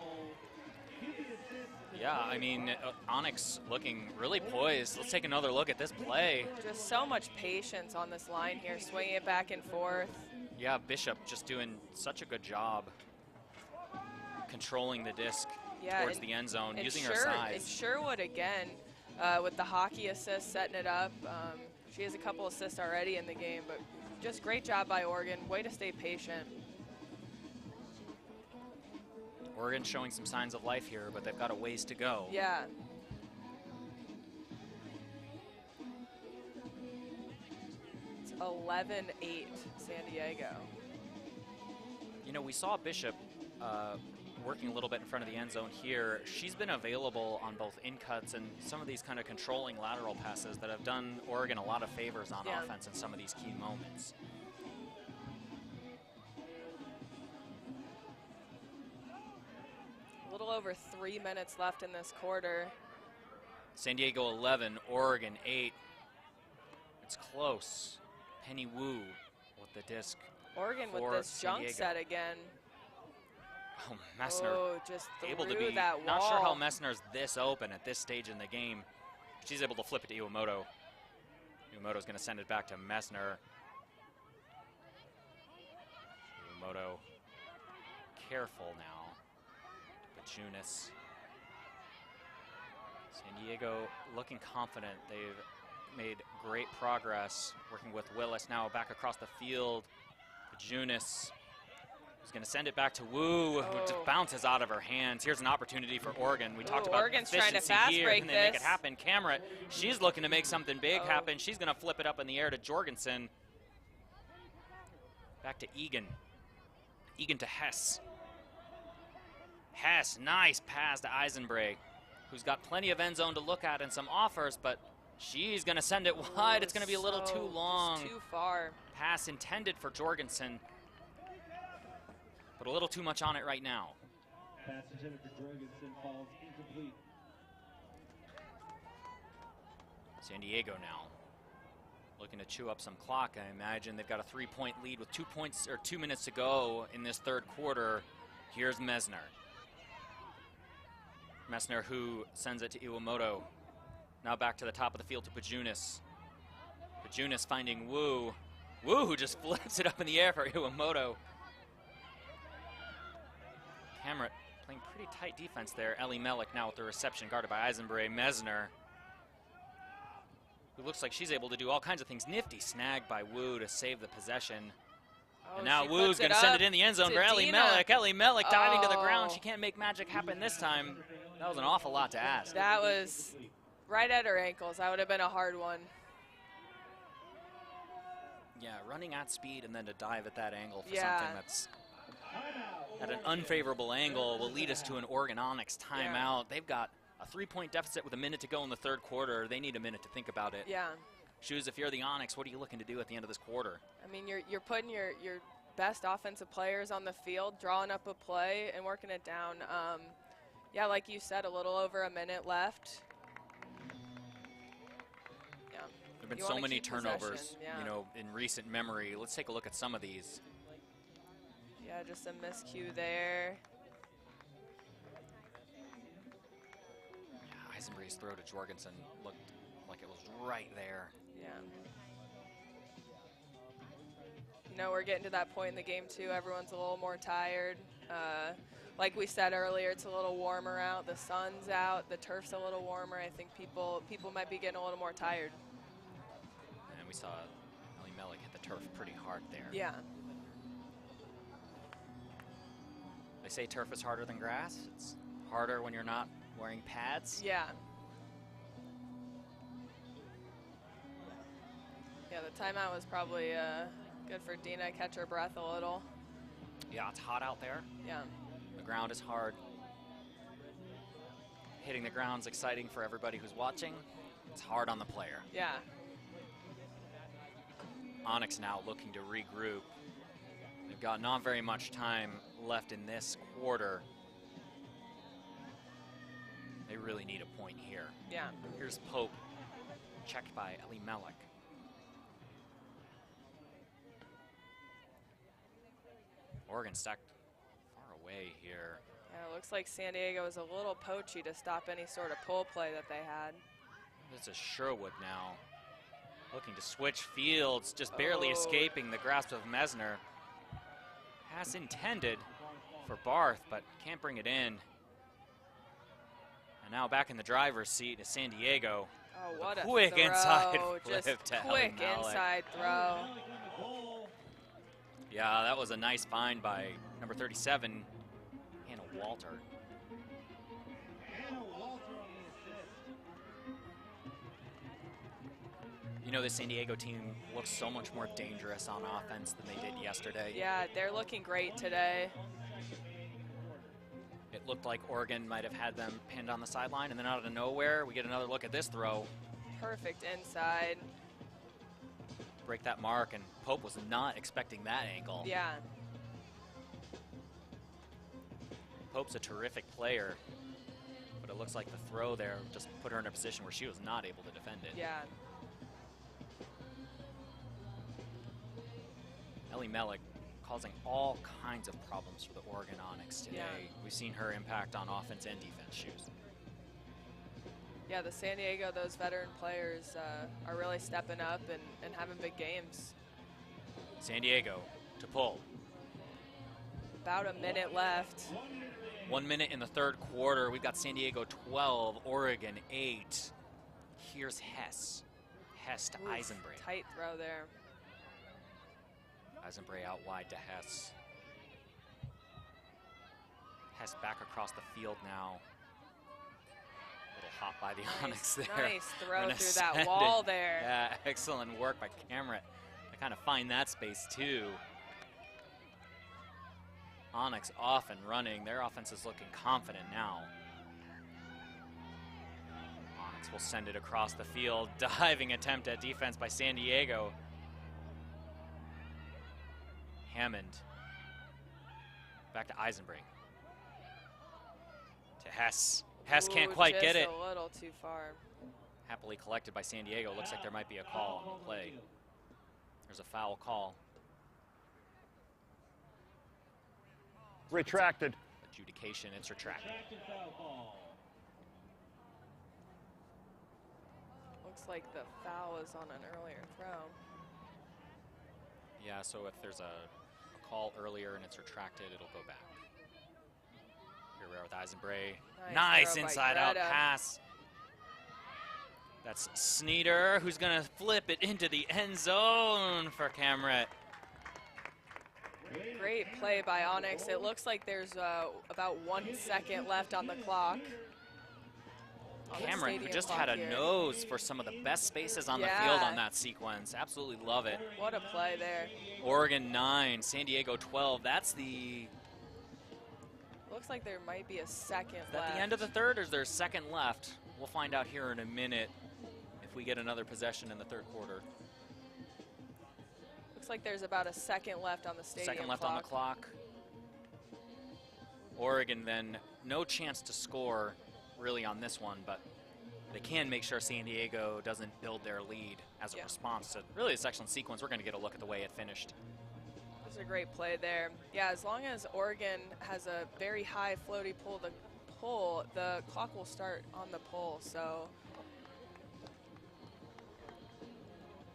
Yeah, I mean, Onyx looking really poised. Let's take another look at this play. Just so much patience on this line here, swinging it back and forth. Yeah, Bishop just doing such a good job controlling the disc towards the end zone, using her size. And Sherwood again with the hockey assist, setting it up. She has a couple assists already in the game, but just great job by Oregon. Way to stay patient. Oregon showing some signs of life here, but they've got a ways to go. Yeah. It's 11-8 San Diego. You know, we saw Bishop working a little bit in front of the end zone here. She's been available on both in-cuts and some of these kind of controlling lateral passes that have done Oregon a lot of favors on offense in some of these key moments. A little over 3 minutes left in this quarter. San Diego 11, Oregon 8. It's close. Penny Wu with the disc. Oregon with for this San jump Diego. set again. Oh, Messner just able to through be, that not sure how wall. Messner's this open at this stage in the game. She's able to flip it to Iwamoto. Iwamoto's going to send it back to Messner. Iwamoto careful now. Bajunas. San Diego looking confident. They've made great progress working with Willis now back across the field. Bajunas is going to send it back to Wu, who just bounces out of her hands. Here's an opportunity for Oregon. We talked about Oregon's trying to efficiency fast here. break Can they make this? it happen? Cameron, she's looking to make something big happen. She's going to flip it up in the air to Jorgensen. Back to Egan. Egan to Hess. Hess, nice pass to Eisenbreg, who's got plenty of end zone to look at and some offers, but she's going to send it wide. It's going to be a little too long. Too far. Pass intended for Jorgensen, but a little too much on it right now. Pass intended for Jorgensen falls incomplete. San Diego now looking to chew up some clock. I imagine they've got a 3-point lead with 2 minutes to go in this third quarter. Here's Messner. Messner, who sends it to Iwamoto. Now back to the top of the field to Bajunas. Bajunas finding Wu. Wu, who just flips it up in the air for Iwamoto. Hamret playing pretty tight defense there. Ellie Mellick now with the reception, guarded by Eisenbrey. Messner, who looks like she's able to do all kinds of things. Nifty snag by Wu to save the possession. And now she Wu's puts going to it send up it in the end zone to for Ellie Dina. Mellick. Ellie Mellick diving to the ground. Oh. She can't make magic happen this time. That was an awful lot to ask. That was right at her ankles. That would have been a hard one. Yeah, running at speed and then to dive at that angle for Yeah. something that's at an unfavorable angle will lead us to an Oregon Onyx timeout. They've got a 3-point deficit with a minute to go in the third quarter. They need a minute to think about it. Yeah. Shoes, if you're the Onyx, what are you looking to do at the end of this quarter? I mean, you're putting your best offensive players on the field, drawing up a play and working it down. Yeah, like you said, a little over a minute left. Yeah. There have been You so wanna many keep turnovers, possession, yeah. you know, in recent memory. Let's take a look at some of these. Yeah, just a miscue there. Yeah, Eisenberg's throw to Jorgensen looked like it was right there. Yeah. You know, we're getting to that point in the game, too. Everyone's a little more tired. Like we said earlier, it's a little warmer out. The sun's out. The turf's a little warmer. I think people might be getting a little more tired. And we saw Ellie Mellick hit the turf pretty hard there. Yeah. They say turf is harder than grass. It's harder when you're not wearing pads. Yeah. Yeah, the timeout was probably good for Dina to catch her breath a little. Yeah, it's hot out there. Yeah. The ground is hard. Hitting the ground's exciting for everybody who's watching. It's hard on the player. Yeah. Onyx now looking to regroup. They've got not very much time left in this quarter. They really need a point here. Yeah. Here's Pope, checked by Ellie Mellick. Oregon stacked far away here. Yeah, it looks like San Diego is a little poachy to stop any sort of pull play that they had. This is Sherwood now. Looking to switch fields, just barely escaping the grasp of Mesner. Pass intended for Barth, but can't bring it in. And now back in the driver's seat is San Diego. Oh, what a quick throw. inside flip Just to quick Ellie Mellick. inside throw. Yeah, that was a nice find by number 37, Hannah Walter. You know, the San Diego team looks so much more dangerous on offense than they did yesterday. Yeah, they're looking great today. It looked like Oregon might have had them pinned on the sideline, and then out of nowhere, we get another look at this throw. Perfect inside. Break that mark, and Pope was not expecting that angle. Yeah. Pope's a terrific player, but it looks like the throw there just put her in a position where she was not able to defend it. Yeah. Ellie Mellick causing all kinds of problems for the Oregon Onyx today. Yeah. We've seen her impact on offense and defense, Shoes. Yeah, the San Diego, those veteran players are really stepping up and having big games. San Diego to pull. About a minute left. 1 minute in the third quarter. We've got San Diego 12, Oregon 8. Here's Hess. Hess to Oof, Eisenberg. Tight throw there. Eisenberg out wide to Hess. Hess back across the field now. Little hop by the Onyx there. Nice throw Gonna through that send wall it. there. Yeah, excellent work by Cameron to kind of find that space too. Onyx off and running. Their offense is looking confident now. Onyx will send it across the field. Diving attempt at defense by San Diego. Hammond. Back to Eisenberg. To Hess. Hess can't quite get it. Just a little too far. Happily collected by San Diego. Looks like there might be a call on the play. There's a foul call. Retracted. Adjudication, it's retracted. Looks like the foul is on an earlier throw. Yeah, so if there's a call earlier and it's retracted, it'll go back. Here we are with Eisenberg. Nice throw by inside out Greta. pass. That's Sneeder, who's going to flip it into the end zone for Camrett. Great play by Onyx. It looks like there's about 1 second left on the clock. Cameron, who just had a nose for some of the best spaces on the field on that sequence. Absolutely love it. What a play there. Oregon 9, San Diego 12. That's the... Looks like there might be a second Is that left. the end of the third, or is there a second left? We'll find out here in a minute if we get another possession in the third quarter. Looks like there's about a second left on the stadium Second left clock. on the clock. Oregon then, no chance to score really on this one, but they can make sure San Diego doesn't build their lead as a response to really this excellent sequence. We're going to get a look at the way it finished. That's a great play there. Yeah, as long as Oregon has a very high floaty pull, the clock will start on the pull, so.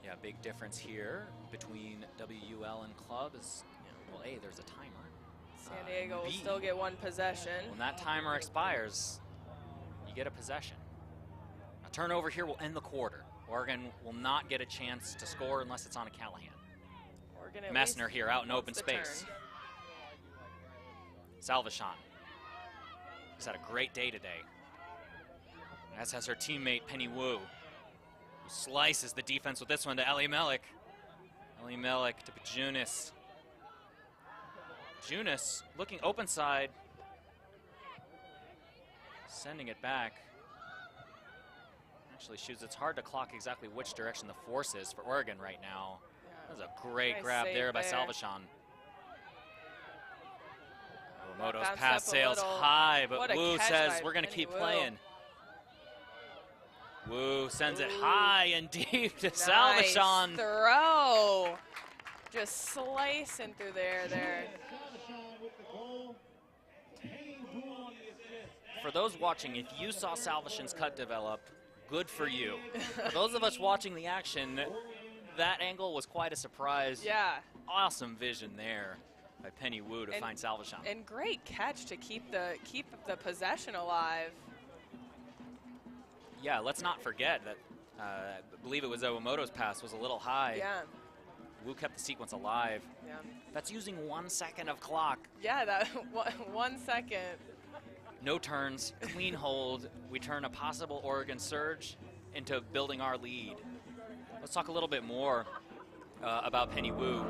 Yeah, big difference here between WUL and club is, well, A, there's a timer. San Diego will B, still get one possession. when that timer expires, you get a possession. A turnover here will end the quarter. Oregon will not get a chance to score unless it's on a Callahan. Oregon at Messner least here out in open wants the space. turn. Salvation. He's had a great day today. As has her teammate Penny Wu, who slices the defense with this one to Ellie Melik. Ellie Melik to Junis. Junis looking open side. Sending it back. Actually shoots. It's hard to clock exactly which direction the force is for Oregon right now. That was a great Nice grab save there by there. Salvation. Omoto's bounced pass up a sails little. high, but What a Wu catch says by we're going to Penny keep Wu. playing. Wu sends it high and deep to Nice Salvation. throw. Just slicing through there. For those watching, if you saw Salvation's cut develop, good for you. For those of us watching the action, that angle was quite a surprise. Yeah. Awesome vision there by Penny Wu to find Salvation. And great catch to keep the possession alive. Yeah, let's not forget that I believe it was Owamoto's pass was a little high. Yeah. Wu kept the sequence alive. Yeah. That's using 1 second of clock. Yeah, that 1 second. No turns, clean hold. We turn a possible Oregon surge into building our lead. Let's talk a little bit more about Penny Wu.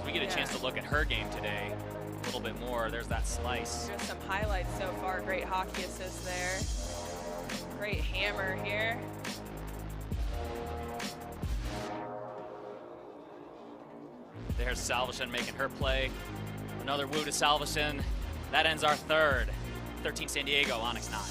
We get a chance to look at her game today a little bit more. There's that slice. Just some highlights so far. Great hockey assist there. Great hammer here. There's Salvation making her play. Another Wu to Salvation. That ends our third. 13 San Diego, Onyx 9.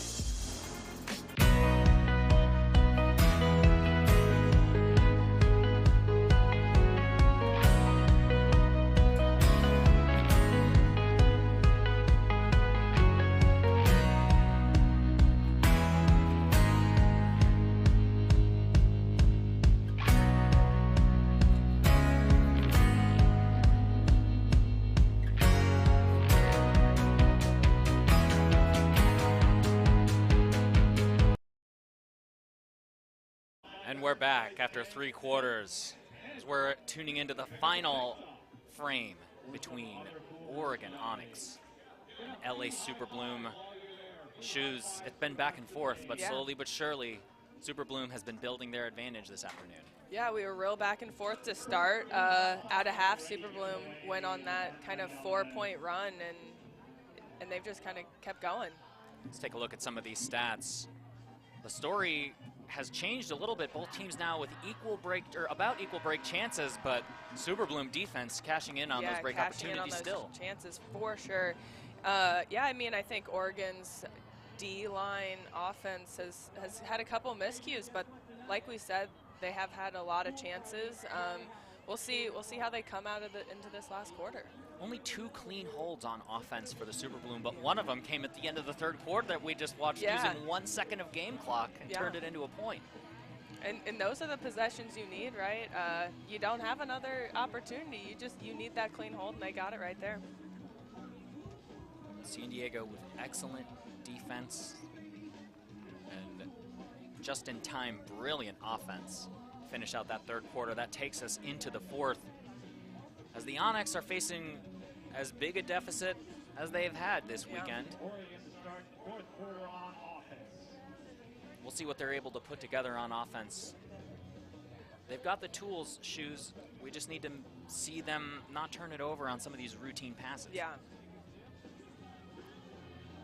And we're back after 3 quarters as we're tuning into the final frame between Oregon Onyx and LA Superbloom Shoes. It's been back and forth, but slowly but surely, Superbloom has been building their advantage this afternoon. Yeah, we were real back and forth to start. Out of half, Superbloom went on that kind of 4-point run, and they've just kind of kept going. Let's take a look at some of these stats. The story has changed a little bit. Both teams now with about equal break chances, but Superbloom defense cashing in on those break cashing in on opportunities those still. chances for sure. Yeah, I mean, I think Oregon's D-line offense has had a couple miscues, but like we said, they have had a lot of chances. We'll see how they come out of into this last quarter. Only 2 clean holds on offense for the Superbloom, but one of them came at the end of the third quarter that we just watched using 1 second of game clock and turned it into a point. And those are the possessions you need, right? You don't have another opportunity. You need that clean hold, and they got it right there. San Diego with excellent defense and just in time, brilliant offense. Finish out that third quarter. That takes us into the fourth. As the Onyx are facing as big a deficit as they've had this weekend. Oregon starts fourth quarter on offense. We'll see what they're able to put together on offense. They've got the tools, Shoes. We just need to see them not turn it over on some of these routine passes. Yeah.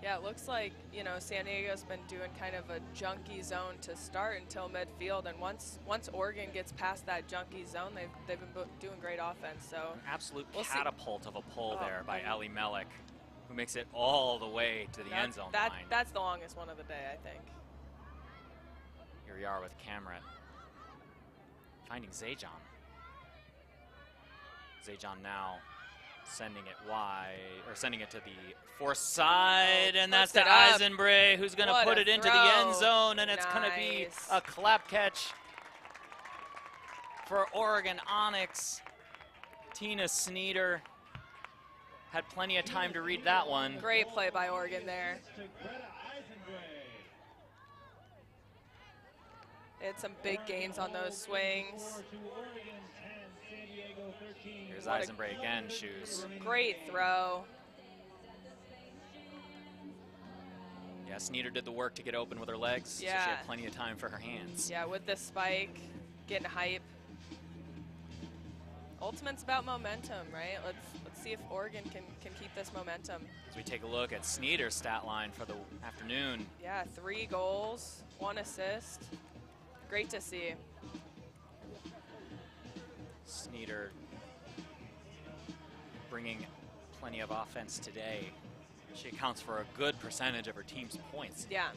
Yeah, it looks like, you know, San Diego's been doing kind of a junky zone to start until midfield, and once Oregon gets past that junky zone, they've been doing great offense. So An absolute we'll catapult of a pull Oh, there by and- Ellie Mellick, who makes it all the way to the end zone line. That's the longest one of the day, I think. Here we are with Cameron finding Zajon. Zajon now sending it wide, or sending it to the force side, and that's to Puts it up. Eisenbray, who's going to What put a it into the end throw. zone, and it's going to be Nice. a clap catch for Oregon Onyx. Tina Sneeder had plenty of time to read that one. Great play by Oregon there. They had some big gains on those swings. Here's What a Eisenbray again, Shoes. Great throw. Yeah, Sneeder did the work to get open with her legs, so she Yeah. had plenty of time for her hands. Yeah, with the spike, getting hype. Ultimate's about momentum, right? Let's see if Oregon can keep this momentum. As we take a look at Sneeder's stat line for the afternoon. Yeah, 3 goals, 1 assist. Great to see. Sneeder bringing plenty of offense today. She accounts for a good percentage of her team's points. Yeah.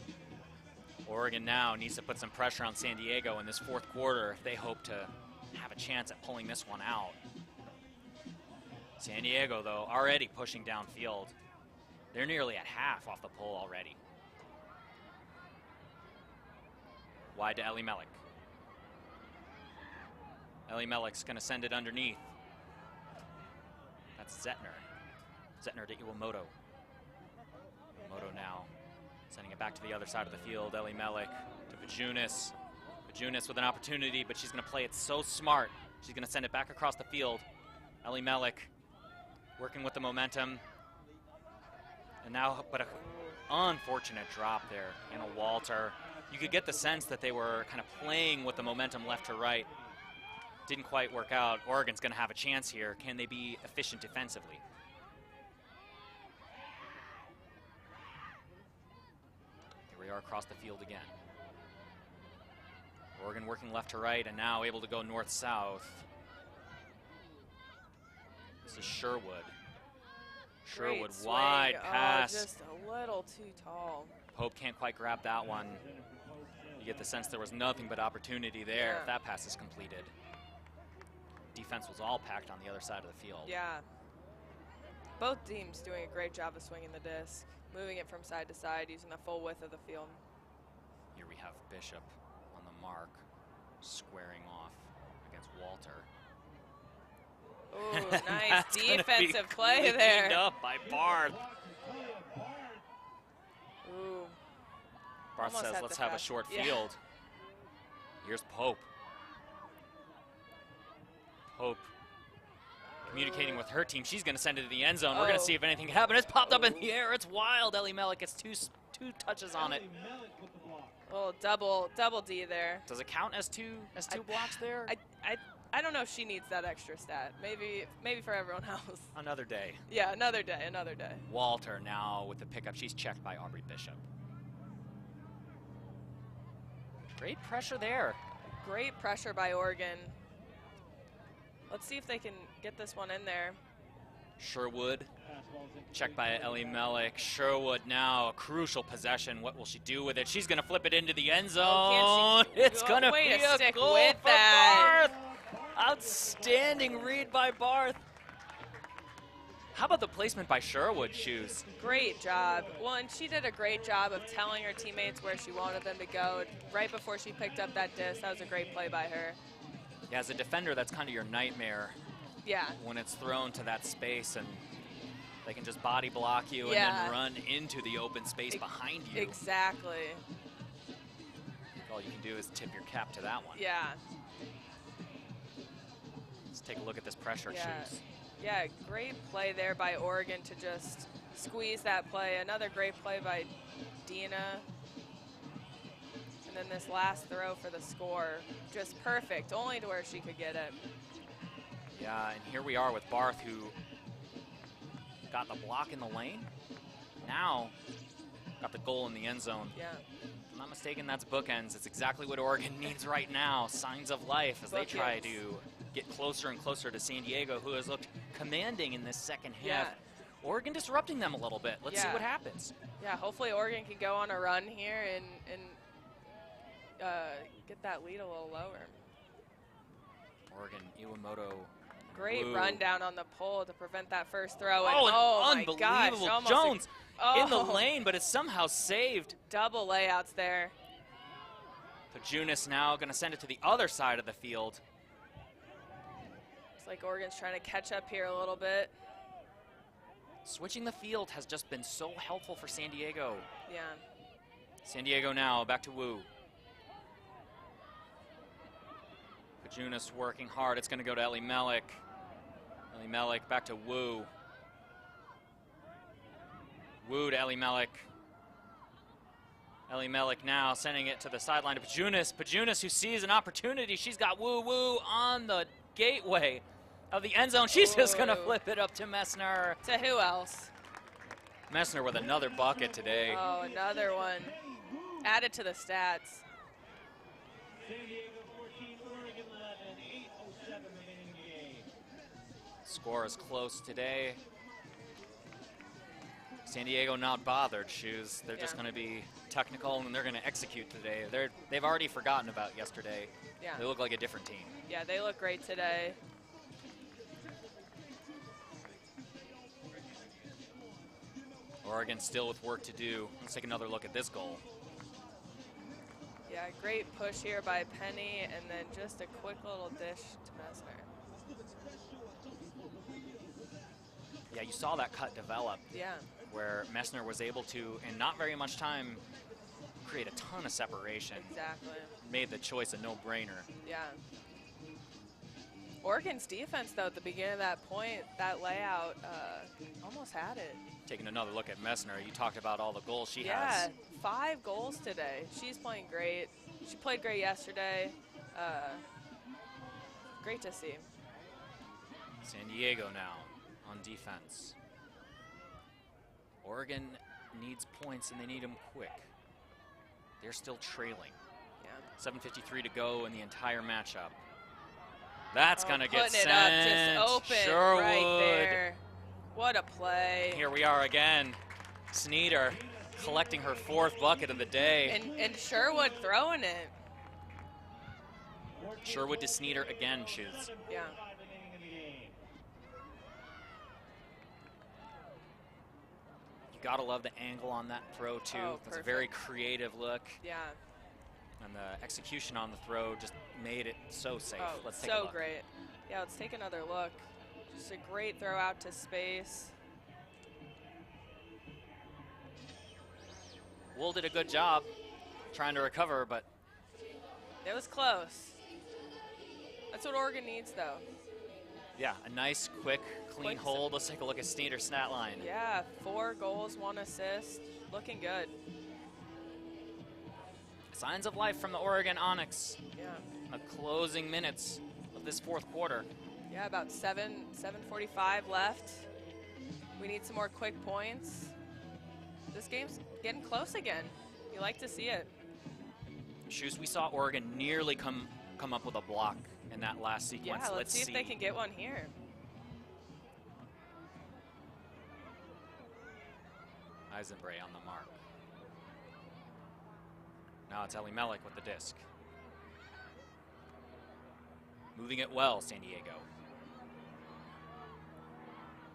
Oregon now needs to put some pressure on San Diego in this fourth quarter if they hope to have a chance at pulling this one out. San Diego, though, already pushing downfield. They're nearly at half off the pull already. Wide to Ellie Mellick. Ellie Mellick's going to send it underneath. That's Zetner. Zetner to Iwamoto. Iwamoto now sending it back to the other side of the field. Ellie Mellick to Vajunas. Vajunas with an opportunity, but she's going to play it so smart. She's going to send it back across the field. Ellie Mellick working with the momentum. And now, but an unfortunate drop there. Anna Walter. You could get the sense that they were kind of playing with the momentum left to right. Didn't quite work out. Oregon's going to have a chance here. Can they be efficient defensively? Here we are across the field again. Oregon working left to right and now able to go north-south. This is Sherwood. Sherwood Great swing. wide pass. Oh, just a little too tall. Pope can't quite grab that one. You get the sense there was nothing but opportunity there if that pass is completed. Defense was all packed on the other side of the field. Yeah. Both teams doing a great job of swinging the disc, moving it from side to side, using the full width of the field. Here we have Bishop on the mark, squaring off against Walter. Ooh, nice That's gonna be defensive play cleaned there. up by Barth. Ooh. Barth Almost says, had let's the have a fast- short yeah. field. Here's Pope. Pope communicating with her team. She's going to send it to the end zone. We're going to see if anything can happen. It's popped up in the air. It's wild. Ellie Mellick gets two touches on it. Oh, double D there. Does it count as two blocks there? I don't know if she needs that extra stat. Maybe for everyone else. Another day. Yeah, another day, another day. Walter now with the pickup. She's checked by Aubrey Bishop. Great pressure there. Great pressure by Oregon. Let's see if they can get this one in there. Sherwood, checked by Ellie Mellick. Sherwood now, a crucial possession. What will she do with it? She's going to flip it into the end zone. Oh, It's going to way be to a stick goal with for that. Barth. Outstanding read by Barth. How about the placement by Sherwood, Shoes? Great job. Well, and she did a great job of telling her teammates where she wanted them to go right before she picked up that disc. That was a great play by her. Yeah, as a defender, that's kind of your nightmare. Yeah. When it's thrown to that space and they can just body block you and then run into the open space behind you. Exactly. All you can do is tip your cap to that one. Yeah. Let's take a look at this pressure, Yeah. Shoes. Yeah, great play there by Oregon to just squeeze that play. Another great play by Dina. And then this last throw for the score, just perfect, only to where she could get it. Yeah, and here we are with Barth, who got the block in the lane. Now got the goal in the end zone. Yeah. If I'm not mistaken, that's bookends. It's exactly what Oregon needs right now. Signs of life as they try to get closer and closer to San Diego, who has looked commanding in this second half. Yeah. Oregon disrupting them a little bit. Let's see what happens. Yeah, hopefully Oregon can go on a run here and get that lead a little lower. Oregon, Iwamoto. Great Woo. run down on the pole to prevent that first throw. And Oh, my unbelievable. gosh, almost Jones in the lane, but it's somehow saved. Double layouts there. Pajunas now going to send it to the other side of the field. Looks like Oregon's trying to catch up here a little bit. Switching the field has just been so helpful for San Diego. Yeah. San Diego now, back to Wu. Pajunas working hard. It's going to go to Ellie Melik. Ellie Melik back to Wu. Wu to Ellie Melik. Ellie Melik now sending it to the sideline to Pajunas. Pajunas who sees an opportunity. She's got Wu Wu on the gateway of the end zone. She's just going to flip it up to Messner. To who else? Messner with another bucket today. Oh, another one. Added to the stats. San Diego 14, Oregon 11, 8:07 remaining game. Score is close today. San Diego not bothered, Shoes. They're just going to be technical and they're going to execute today. They've already forgotten about yesterday. Yeah. They look like a different team. Yeah, they look great today. Oregon still with work to do. Let's take another look at this goal. Yeah, great push here by Penny, and then just a quick little dish to Messner. Yeah, you saw that cut develop. Yeah. Where Messner was able to, in not very much time, create a ton of separation. Exactly. Made the choice a no-brainer. Yeah. Oregon's defense, though, at the beginning of that point, that layout, almost had it. Taking another look at Messner, you talked about all the goals she has. Yeah, 5 goals today. She's playing great. She played great yesterday. Great to see. San Diego now on defense. Oregon needs points and they need them quick. They're still trailing. Yeah. 7:53 to go in the entire matchup. That's gonna get putting sent. it up, just open Sure right would. there. What a play. Here we are again. Sneeder collecting her 4th bucket of the day. And Sherwood throwing it. Sherwood to Sneeder again, Shoes. Yeah. You gotta love the angle on that throw too. Oh, It's a very creative look. Yeah. And the execution on the throw just made it so safe. Oh, Let's take a so look. great. Yeah, let's take another look. Just a great throw out to space. WUL did a good job trying to recover, but It was close. That's what Oregon needs, though. yeah, a nice, quick, clean hold. Let's take a look at Sneeder's stat line. Yeah, 4 goals, 1 assist. Looking good. Signs of life from the Oregon Onyx. Yeah. The closing minutes of this 4th quarter. Yeah, about 7:45 left. We need some more quick points. This game's getting close again. You like to see it. Shoes, we saw Oregon nearly come up with a block in that last sequence. Yeah, let's see if they can get one here. Eisenbray on the mark. Now it's Ellie Melik with the disc. Moving it well, San Diego.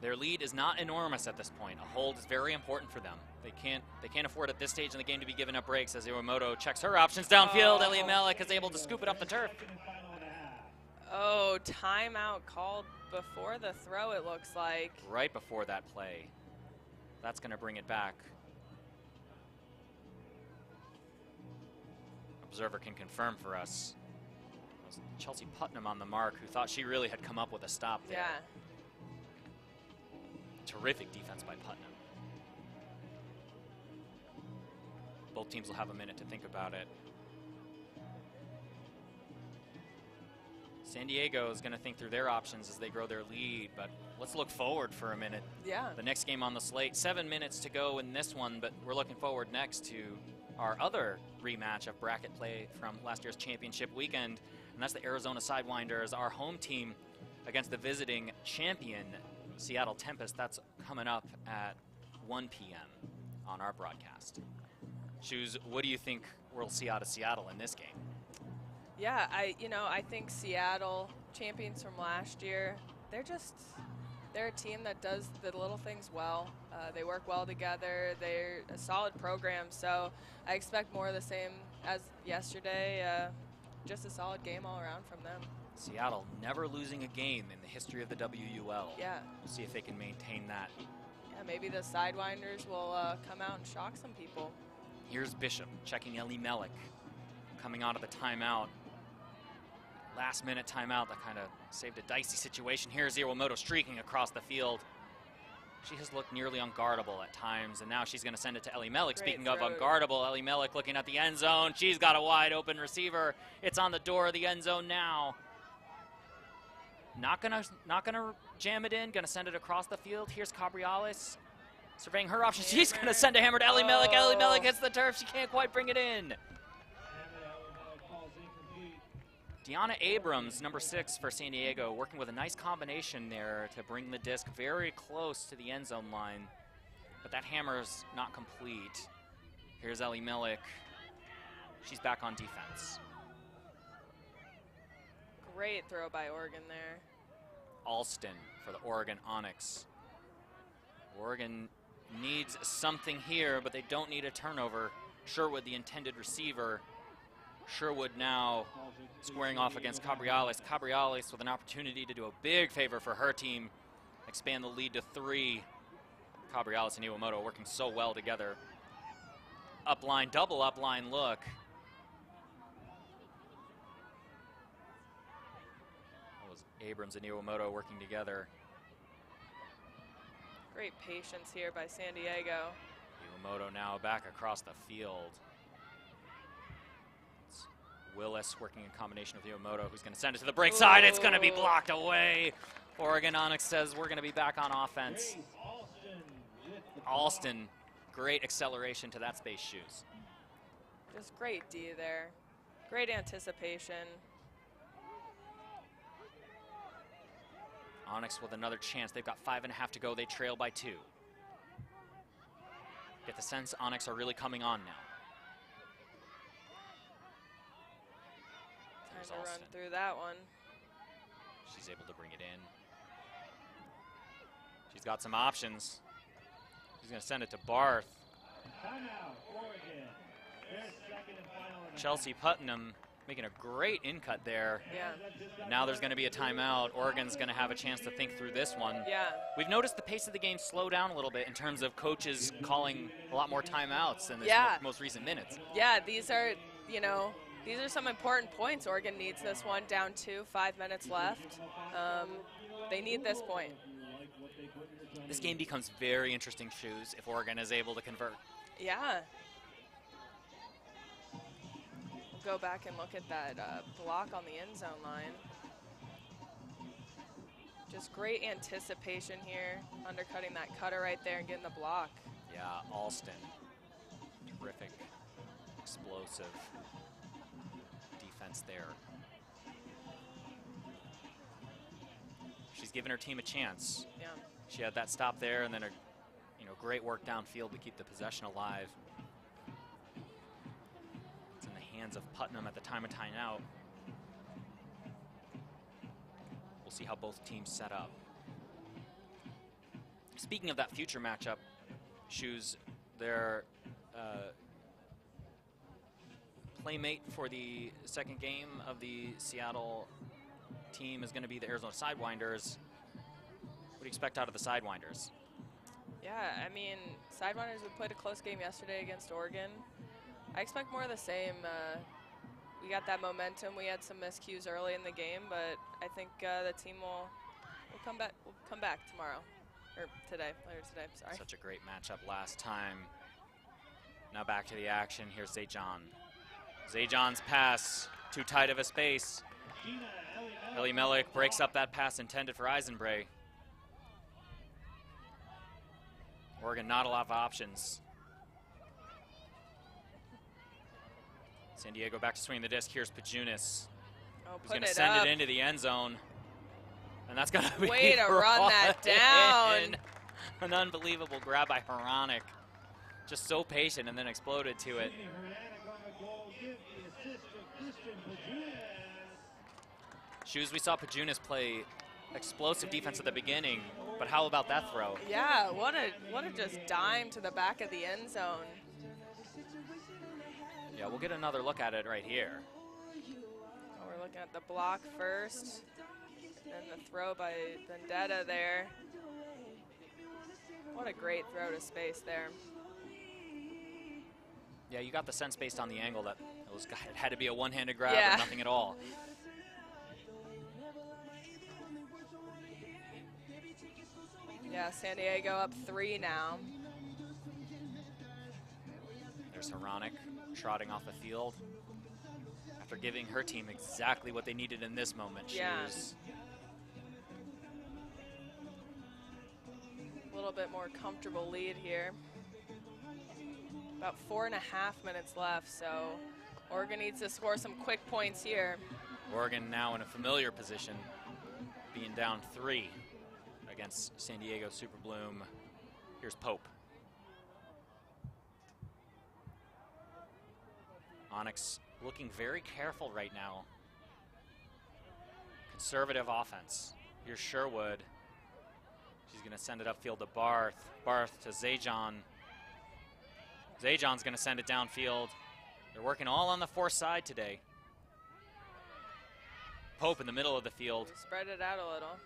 Their lead is not enormous at this point. A hold is very important for them. They can't afford at this stage in the game to be giving up breaks as Iwamoto checks her options downfield. Ellie Melik is able to scoop it up the turf. Oh, timeout called before the throw, it looks like. Right before that play. That's going to bring it back. Observer can confirm for us. It was Chelsea Putnam on the mark who thought she really had come up with a stop there. Yeah. Terrific defense by Putnam. Both teams will have a minute to think about it. San Diego is going to think through their options as they grow their lead, but let's look forward for a minute. Yeah. The next game on the slate, 7 minutes to go in this one, but we're looking forward next to our other rematch of bracket play from last year's championship weekend, and that's the Arizona Sidewinders, our home team, against the visiting champion, Seattle Tempest. That's coming up at 1 p.m. on our broadcast. Shoes, what do you think we'll see out of Seattle in this game? Yeah, I think Seattle, champions from last year, they're a team that does the little things well. They work well together. They're a solid program, so I expect more of the same as yesterday. Just a solid game all around from them. Seattle never losing a game in the history of the WUL. Yeah. We'll see if they can maintain that. Yeah, maybe the Sidewinders will come out and shock some people. Here's Bishop checking Ellie Mellick, coming out of the timeout. Last minute timeout that kind of saved a dicey situation. Here's Iwamoto streaking across the field. She has looked nearly unguardable at times, and now she's going to send it to Ellie Mellick. Speaking of unguardable, Ellie Mellick looking at the end zone. She's got a wide open receiver. It's on the door of the end zone now. Not gonna jam it in, gonna send it across the field. Here's Cabriales surveying her options. She's gonna send a hammer to Ellie Mellick. Ellie Mellick hits the turf. She can't quite bring it in. Deanna Abrams, number 6 for San Diego, working with a nice combination there to bring the disc very close to the end zone line. But that hammer's not complete. Here's Ellie Mellick. She's back on defense. Great throw by Oregon there. Alston for the Oregon Onyx. Oregon needs something here, but they don't need a turnover. Sherwood, the intended receiver. Sherwood now squaring off against Cabriales. Cabriales with an opportunity to do a big favor for her team, expand the lead to 3. Cabriales and Iwamoto working so well together. Upline, double upline look. That was Abrams and Iwamoto working together. Great patience here by San Diego. Iwamoto now back across the field. Willis working in combination with Iwamoto, who's going to send it to the break side. It's going to be blocked away. Oregon Onyx says we're going to be back on offense. Alston, great acceleration to that space, Shoes. Just great D there. Great anticipation. Onyx with another chance. They've got 5.5 to go. They trail by 2. Get the sense Onyx are really coming on now. Time to run through that one. She's able to bring it in. She's got some options. She's going to send it to Barth. Chelsea Putnam making a great in-cut there. Yeah. Now there's going to be a timeout. Oregon's going to have a chance to think through this one. Yeah. We've noticed the pace of the game slow down a little bit in terms of coaches calling a lot more timeouts in this most recent minutes. Yeah, these are some important points. Oregon needs this one, down 2, 5 minutes left. They need this point. This game becomes very interesting, Shoes, if Oregon is able to convert. Yeah. We'll go back and look at that block on the end zone line. Just great anticipation here, undercutting that cutter right there and getting the block. Yeah, Alston, terrific, explosive defense there. She's given her team a chance. Yeah. She had that stop there, and then a great work downfield to keep the possession alive. It's in the hands of Putnam at the time of timeout. We'll see how both teams set up. Speaking of that future matchup, Shoes, their playmate for the second game of the Seattle team is going to be the Arizona Sidewinders. What do you expect out of the Sidewinders? Yeah, I mean, Sidewinders, we played a close game yesterday against Oregon. I expect more of the same. We got that momentum. We had some miscues early in the game, but I think the team will come back tomorrow. Or today, later today, sorry. Such a great matchup last time. Now back to the action. Here's Zajon. Zajon's pass, too tight of a space. Ellie Melik breaks up that pass intended for Eisenbray. Oregon, not a lot of options. San Diego back to swing the disc. Here's Pajunas. Oh, who's going to send it into the end zone. And that's going to be way to run that down. An unbelievable grab by Hranek. Just so patient and then exploded to it. Shoes, we saw Pajunas play explosive defense at the beginning, but how about that throw? Yeah, what a just dime to the back of the end zone. Yeah, we'll get another look at it right here. Oh, we're looking at the block first, and the throw by Vendetta there. What a great throw to space there. Yeah, you got the sense based on the angle that it had to be a one-handed grab yeah. or nothing at all. Yeah, San Diego up 3 now. There's Hranek trotting off the field after giving her team exactly what they needed in this moment. Yeah. Shoes. A little bit more comfortable lead here. About 4.5 minutes left, so Oregon needs to score some quick points here. Oregon now in a familiar position, being down 3 against San Diego Super Bloom. Here's Pope. Onyx looking very careful right now. Conservative offense. Here's Sherwood. She's going to send it upfield to Barth. Barth to Zajon. Zajon's going to send it downfield. They're working all on the force side today. Pope in the middle of the field. Spread it out a little.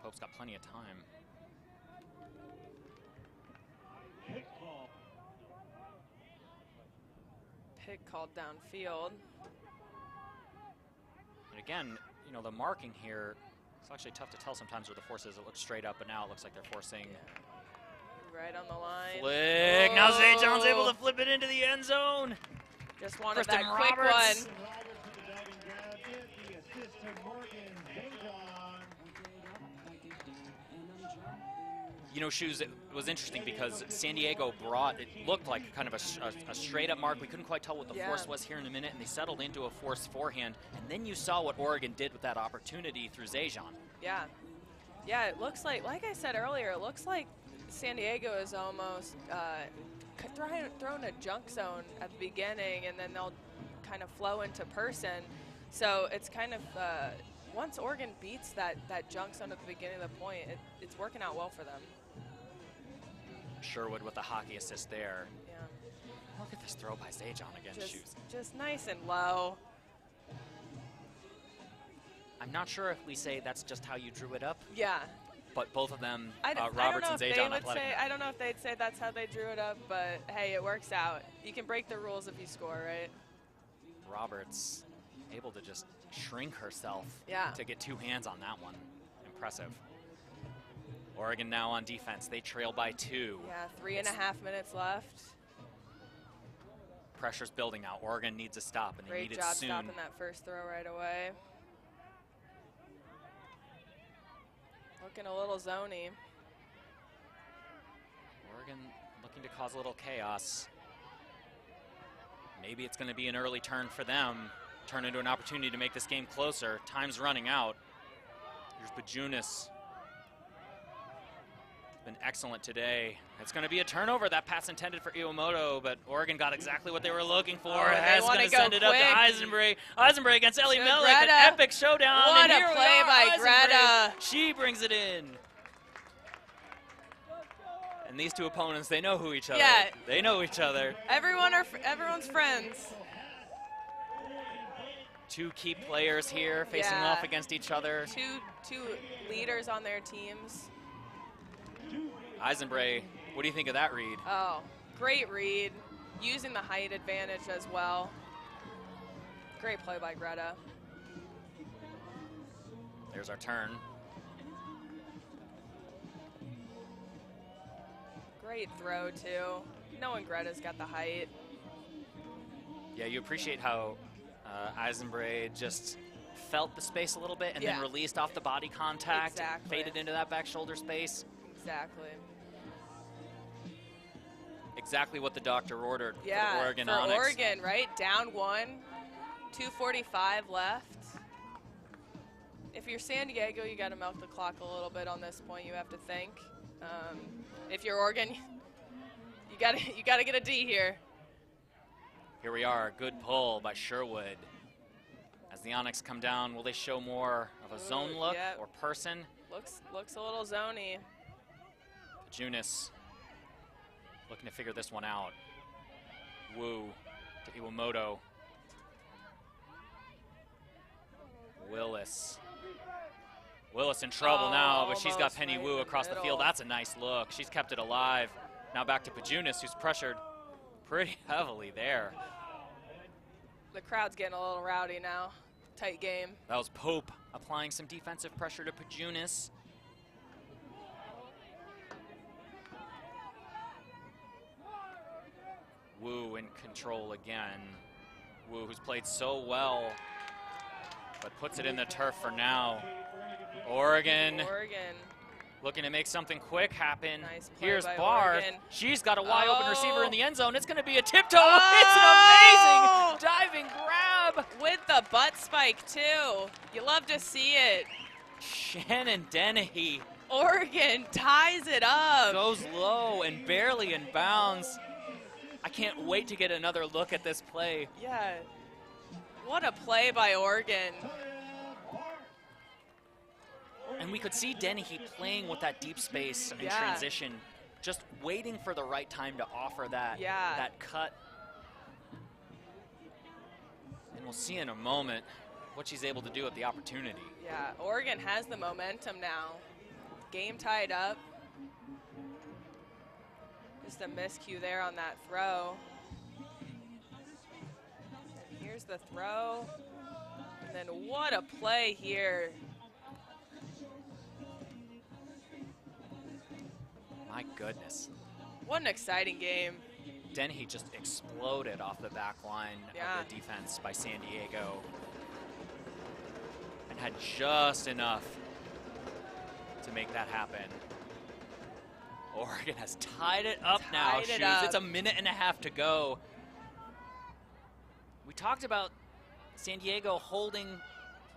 Pope's got plenty of time. Pick called downfield. And again, you know, the marking here, it's actually tough to tell sometimes where the force is. It looks straight up, but now it looks like they're forcing. Right on the line. Flick. Oh. Now Zajon's able to flip it into the end zone. Just wanted Kristen that quick Roberts. one. You know, Shoes, it was interesting because San Diego brought, it looked like kind of a straight up mark. We couldn't quite tell what the force was here in a minute, and they settled into a force forehand. And then you saw what Oregon did with that opportunity through Zajon. Yeah. Yeah, it looks like I said earlier, it looks like San Diego is almost throwing a junk zone at the beginning, and then they'll kind of flow into person. So it's kind of, once Oregon beats that junk zone at the beginning of the point, it's working out well for them. Sherwood with the hockey assist there. Yeah. Look at this throw by Zajon again, Shoes. Just nice and low. I'm not sure if we say that's just how you drew it up. Yeah. But both of them, I don't Roberts know and if Zajon, they would athletic. say, I don't know if they'd say that's how they drew it up, but hey, it works out. You can break the rules if you score, right? Roberts able to just shrink herself to get 2 hands on that one. Impressive. Oregon now on defense. They trail by 2. Yeah, 3.5 minutes left. Pressure's building now. Oregon needs a stop, and they need it soon. Great job stopping that first throw right away. Looking a little zony. Oregon looking to cause a little chaos. Maybe it's going to be an early turn for them. Turn into an opportunity to make this game closer. Time's running out. Here's Pajunas. Been excellent today. It's going to be a turnover. That pass intended for Iwamoto, but Oregon got exactly what they were looking for. Has going to send it up to Eisenbray. Eisenbray against Ellie Melik. An epic showdown. What and a here play by Greta. She brings it in. And these two opponents, they know who each other. Yeah. They know each other. Everyone's friends. 2 key players here facing off against each other. Two leaders on their teams. Eisenbray, what do you think of that read? Oh, great read. Using the height advantage as well. Great play by Greta. There's our turn. Great throw, too. Knowing Greta's got the height. Yeah, you appreciate how Eisenbraid just felt the space a little bit and then released off the body contact, faded into that back shoulder space. Exactly. Exactly what the doctor ordered Yeah, for Oregon for Onyx. Oregon, right? Down 1, 2:45 left. If you're San Diego, you got to milk the clock a little bit on this point. You have to think. If you're Oregon, you got to get a D here. Here we are, good pull by Sherwood. As the Onyx come down, will they show more of a zone look or person? Looks a little zony. Junis looking to figure this one out. Wu to Iwamoto. Willis in trouble now, but she's got Penny Wu across the field. That's a nice look. She's kept it alive. Now back to Pajunas, who's pressured pretty heavily there. The crowd's getting a little rowdy now. Tight game. That was Pope applying some defensive pressure to Pajunas. Wu in control again. Wu, who's played so well, but puts it in the turf for now. Oregon looking to make something quick happen. Nice play Here's by Barth. Oregon. She's got a wide open receiver in the end zone. It's going to be a tiptoe. Oh! It's an amazing diving grab. With the butt spike, too. You love to see it. Shannon Dennehy. Oregon ties it up. Goes low and barely in bounds. I can't wait to get another look at this play. Yeah. What a play by Oregon. And we could see Dennehy playing with that deep space in transition, just waiting for the right time to offer that, that cut. And we'll see in a moment what she's able to do at the opportunity. Yeah, Oregon has the momentum now. Game tied up. Just a miscue there on that throw. And here's the throw. And then what a play here. My goodness. What an exciting game. Dennehy just exploded off the back line of the defense by San Diego. And had just enough to make that happen. Oregon has tied it up now. It's a minute and a half to go. We talked about San Diego holding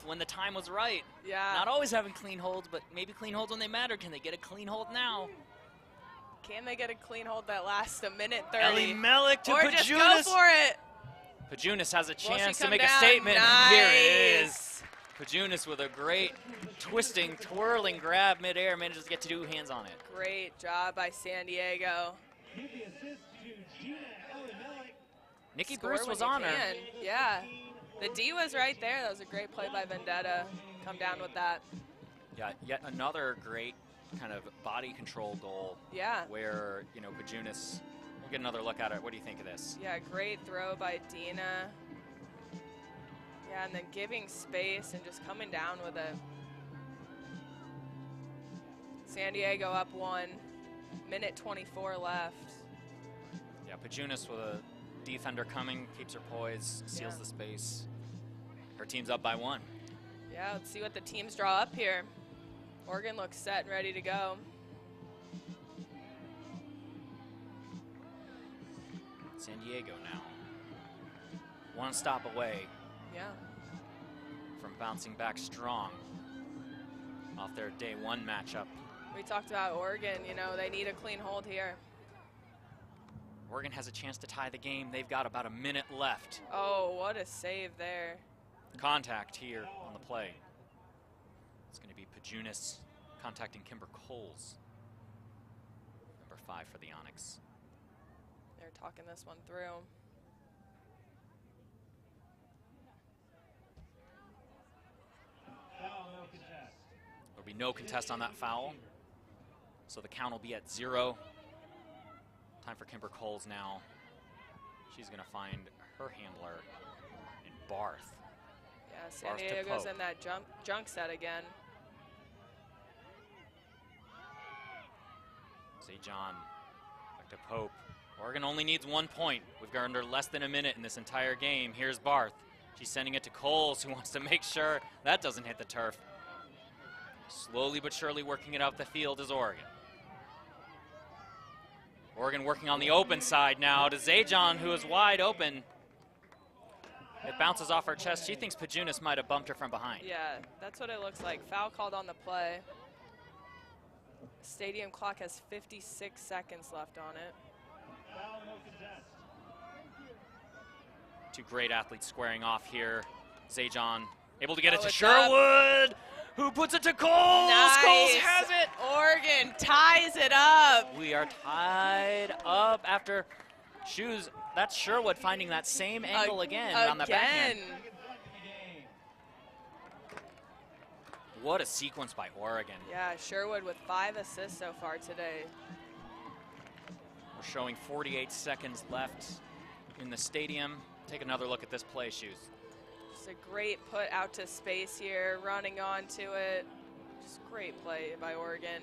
when the time was right. Yeah. Not always having clean holds, but maybe clean holds when they matter. Can they get a clean hold now? Can they get a clean hold that lasts a minute 30? Ellie Mellick to or Pajunas. Just go for it. Pajunas has a chance to come make down? a statement. Nice. Here it is. Pajunas with a great twisting, twirling grab midair, manages to get 2 hands on it. Great job by San Diego. Nikki Score Bruce when was you on her. can. Yeah. The D was right there. That was a great play by Vendetta. Come down with that. Yeah, yet another great kind of body control goal. Yeah. Where, you know, Pajunas, we'll get another look at it. What do you think of this? Yeah, great throw by Dina. Yeah, and then giving space and just coming down with it. San Diego up 1, minute 24 left. Yeah, Pajunas with a defender coming, keeps her poise, seals the space. Her team's up by 1. Yeah, let's see what the teams draw up here. Oregon looks set and ready to go. San Diego now. 1 stop away. Yeah. From bouncing back strong off their day 1 matchup. We talked about Oregon, you know, they need a clean hold here. Oregon has a chance to tie the game. They've got about a minute left. Oh, what a save there. Contact here on the play. It's going to be Pajunas contacting Kimber Coles. Number 5 for the Onyx. They're talking this one through. There'll be no contest on that foul. So the count will be at 0. Time for Kimber Coles now. She's going to find her handler in Barth. Yeah, San Diego's in that junk set again. St. John Back to Pope. Oregon only needs 1 point. We've got under less than a minute in this entire game. Here's Barth. She's sending it to Coles, who wants to make sure that doesn't hit the turf. Slowly but surely working it out the field is Oregon. Oregon working on the open side now to Zajon, who is wide open. It bounces off her chest. She thinks Pajunas might have bumped her from behind. Yeah, that's what it looks like. Foul called on the play. Stadium clock has 56 seconds left on it. Two great athletes squaring off here. Zajon able to get it to it's Sherwood, who puts it to Coles. Nice. Coles has it. Oregon ties it up. We are tied up after Shoes. That's Sherwood finding that same angle again on the backhand. What a sequence by Oregon. Yeah, Sherwood with 5 assists so far today. We're showing 48 seconds left in the stadium. Take another look at this play, Shoes. Just a great put out to space here, running onto it. Just great play by Oregon.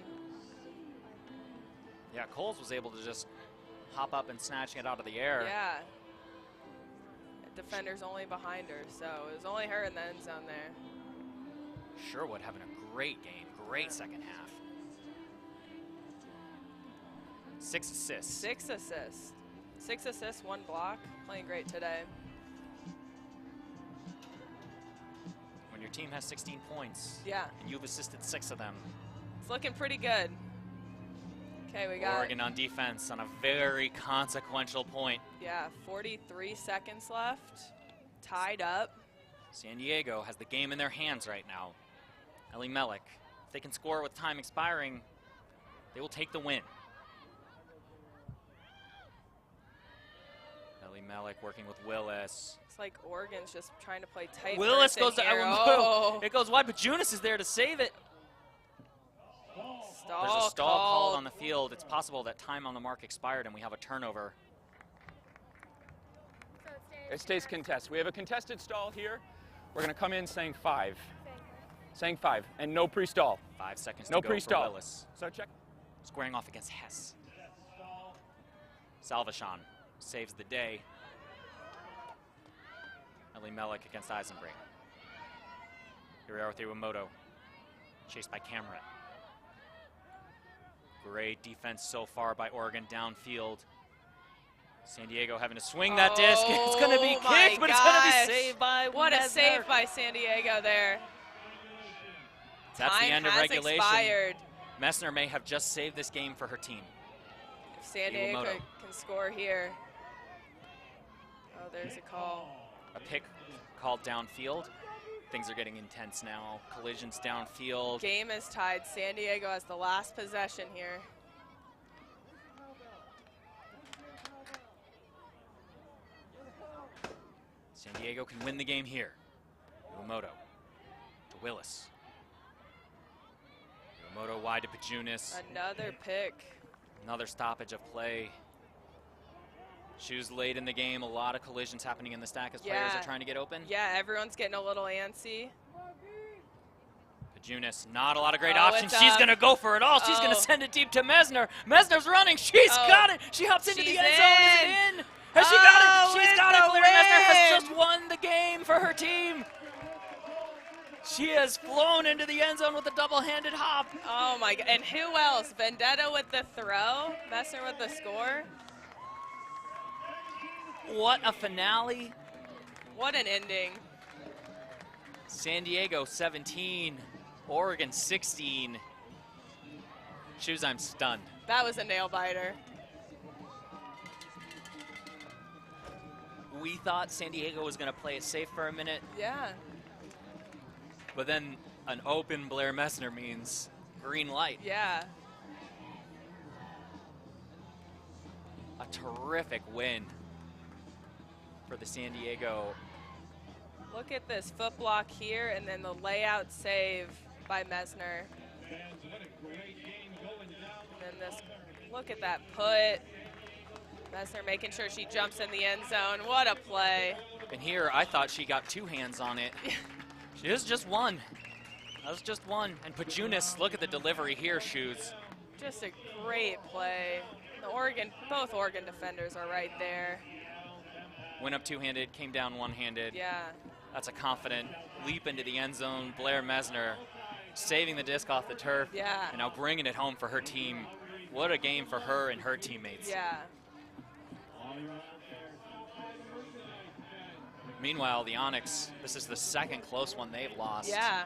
Yeah, Coles was able to just hop up and snatching it out of the air. Yeah. The defender's only behind her, so it was only her in the end zone there. Sherwood having a great game, great second half. 6 assists. 6 assists. 6 assists, 1 block. Playing great today. When your team has 16 points, yeah, and you've assisted 6 of them. It's looking pretty good. Okay, we got Oregon on defense on a very consequential point. Yeah, 43 seconds left. Tied up. San Diego has the game in their hands right now. Ellie Mellick, if they can score with time expiring, they will take the win. Ellie Mellick working with Willis. It's like Oregon's just trying to play tight. Willis goes to oh. It goes wide, but Junis is there to save it. There's a stall called on the field. It's possible that time on the mark expired and we have a turnover. It stays contested. We have a contested stall here. We're going to come in saying 5. Saying 5, and no pre-stall. 5 seconds no to go pre-stall. for Willis. So check. Squaring off against Hess. Salvashon saves the day. Ellie Mellick against Eisenbrink. Here we are with Iwamoto. Chased by Cameron. Great defense so far by Oregon downfield. San Diego having to swing that disc. It's going to be kicked, but it's going to be saved by What Messner. a save by San Diego there. That's Time the end of has regulation. Expired. Messner may have just saved this game for her team. If San Diego can score here. Oh, there's a call. A pick called downfield. Things are getting intense now. Collisions downfield. Game is tied. San Diego has the last possession here. San Diego can win the game here. Iwamoto to Willis. Iwamoto wide to Pajunas. Another pick. Another stoppage of play. Shoes late in the game. A lot of collisions happening in the stack as players are trying to get open. Yeah, everyone's getting a little antsy. Pajunas, not a lot of great options. She's going to go for it all. She's going to send it deep to Messner. Messner's running. She's got it. She hops into the end zone. Is it in? Has she got it? She's got it. Blair Messner has just won the game for her team. She has flown into the end zone with a double-handed hop. Oh my God, and who else? Vendetta with the throw, Messner with the score. What a finale. What an ending. San Diego 17, Oregon 16. Shoes, I'm stunned. That was a nail-biter. We thought San Diego was going to play it safe for a minute. Yeah. But then an open Blair Messner means green light. Yeah. A terrific win for the San Diego. Look at this foot block here and then the layout save by Messner. And then this, look at that put. Messner making sure she jumps in the end zone. What a play. And here I thought she got 2 hands on it. She is just one. That was just one. And Pajunas, look at the delivery here, Shoes. Just a great play. Both Oregon defenders are right there. Went up two-handed, came down one-handed. Yeah. That's a confident leap into the end zone. Blair Mesner saving the disc off the turf. Yeah. And now bringing it home for her team. What a game for her and her teammates. Yeah. Meanwhile, the Onyx, this is the second close one they've lost. Yeah.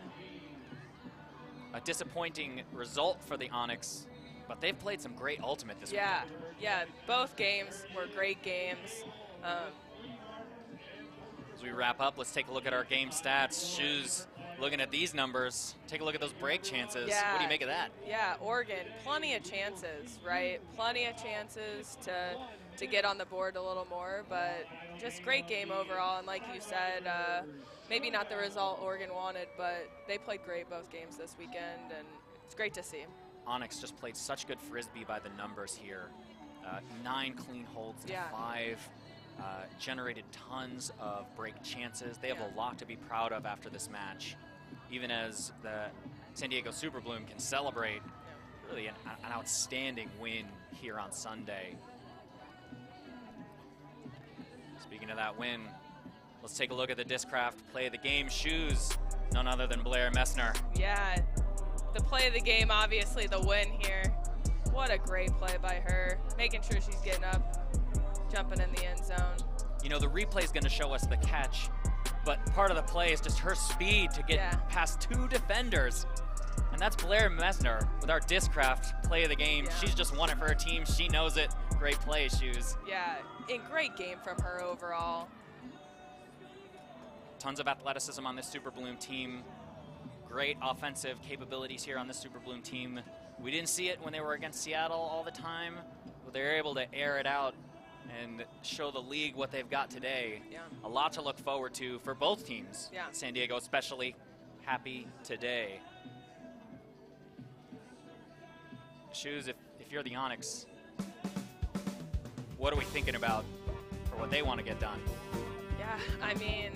A disappointing result for the Onyx, but they've played some great ultimate this weekend. Yeah, both games were great games. As we wrap up, let's take a look at our game stats. Shoes, looking at these numbers, take a look at those break chances. Yeah. What do you make of that? Yeah, Oregon, plenty of chances, right? Plenty of chances to get on the board a little more, but just great game overall. And like you said, maybe not the result Oregon wanted, but they played great both games this weekend, and it's great to see. Onyx just played such good frisbee by the numbers here. 9 clean holds to 5. Generated tons of break chances. They have a lot to be proud of after this match, even as the San Diego Super Bloom can celebrate really an outstanding win here on Sunday. Speaking of that win, let's take a look at the Discraft play of the game. Shoes, none other than Blair Messner. Yeah, the play of the game, obviously the win here. What a great play by her, making sure she's getting up, jumping in the end zone. You know, the replay is going to show us the catch, but part of the play is just her speed to get past 2 defenders. And that's Blair Messner with our Discraft play of the game. She's just won it for her team. She knows it. Great play, Shoes. Yeah, a great game from her overall. Tons of athleticism on this Super Bloom team. Great offensive capabilities here on this Super Bloom team. We didn't see it when they were against Seattle all the time, but they're able to air it out and show the league what they've got today. Yeah. A lot to look forward to for both teams. Yeah. San Diego especially. Happy today. Shoes, if you're the Onyx, what are we thinking about for what they want to get done? Yeah, I mean,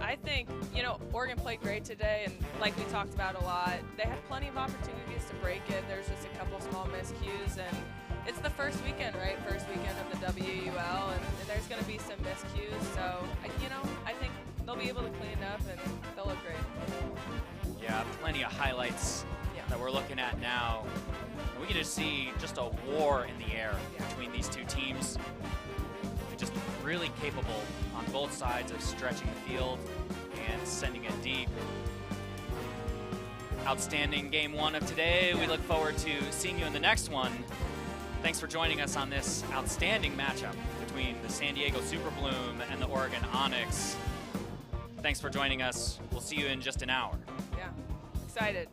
I think, you know, Oregon played great today, and like we talked about a lot, they had plenty of opportunities to break it. There's just a couple small miscues, and it's the first weekend, right? First weekend of the WUL, and there's going to be some miscues. So, you know, I think they'll be able to clean it up, and they'll look great. Yeah, plenty of highlights that we're looking at now. We get to see just a war in the air between these two teams. Just really capable on both sides of stretching the field and sending it deep. Outstanding game 1 of today. We look forward to seeing you in the next one. Thanks for joining us on this outstanding matchup between the San Diego Super Bloom and the Oregon Onyx. Thanks for joining us. We'll see you in just an hour. Yeah, excited.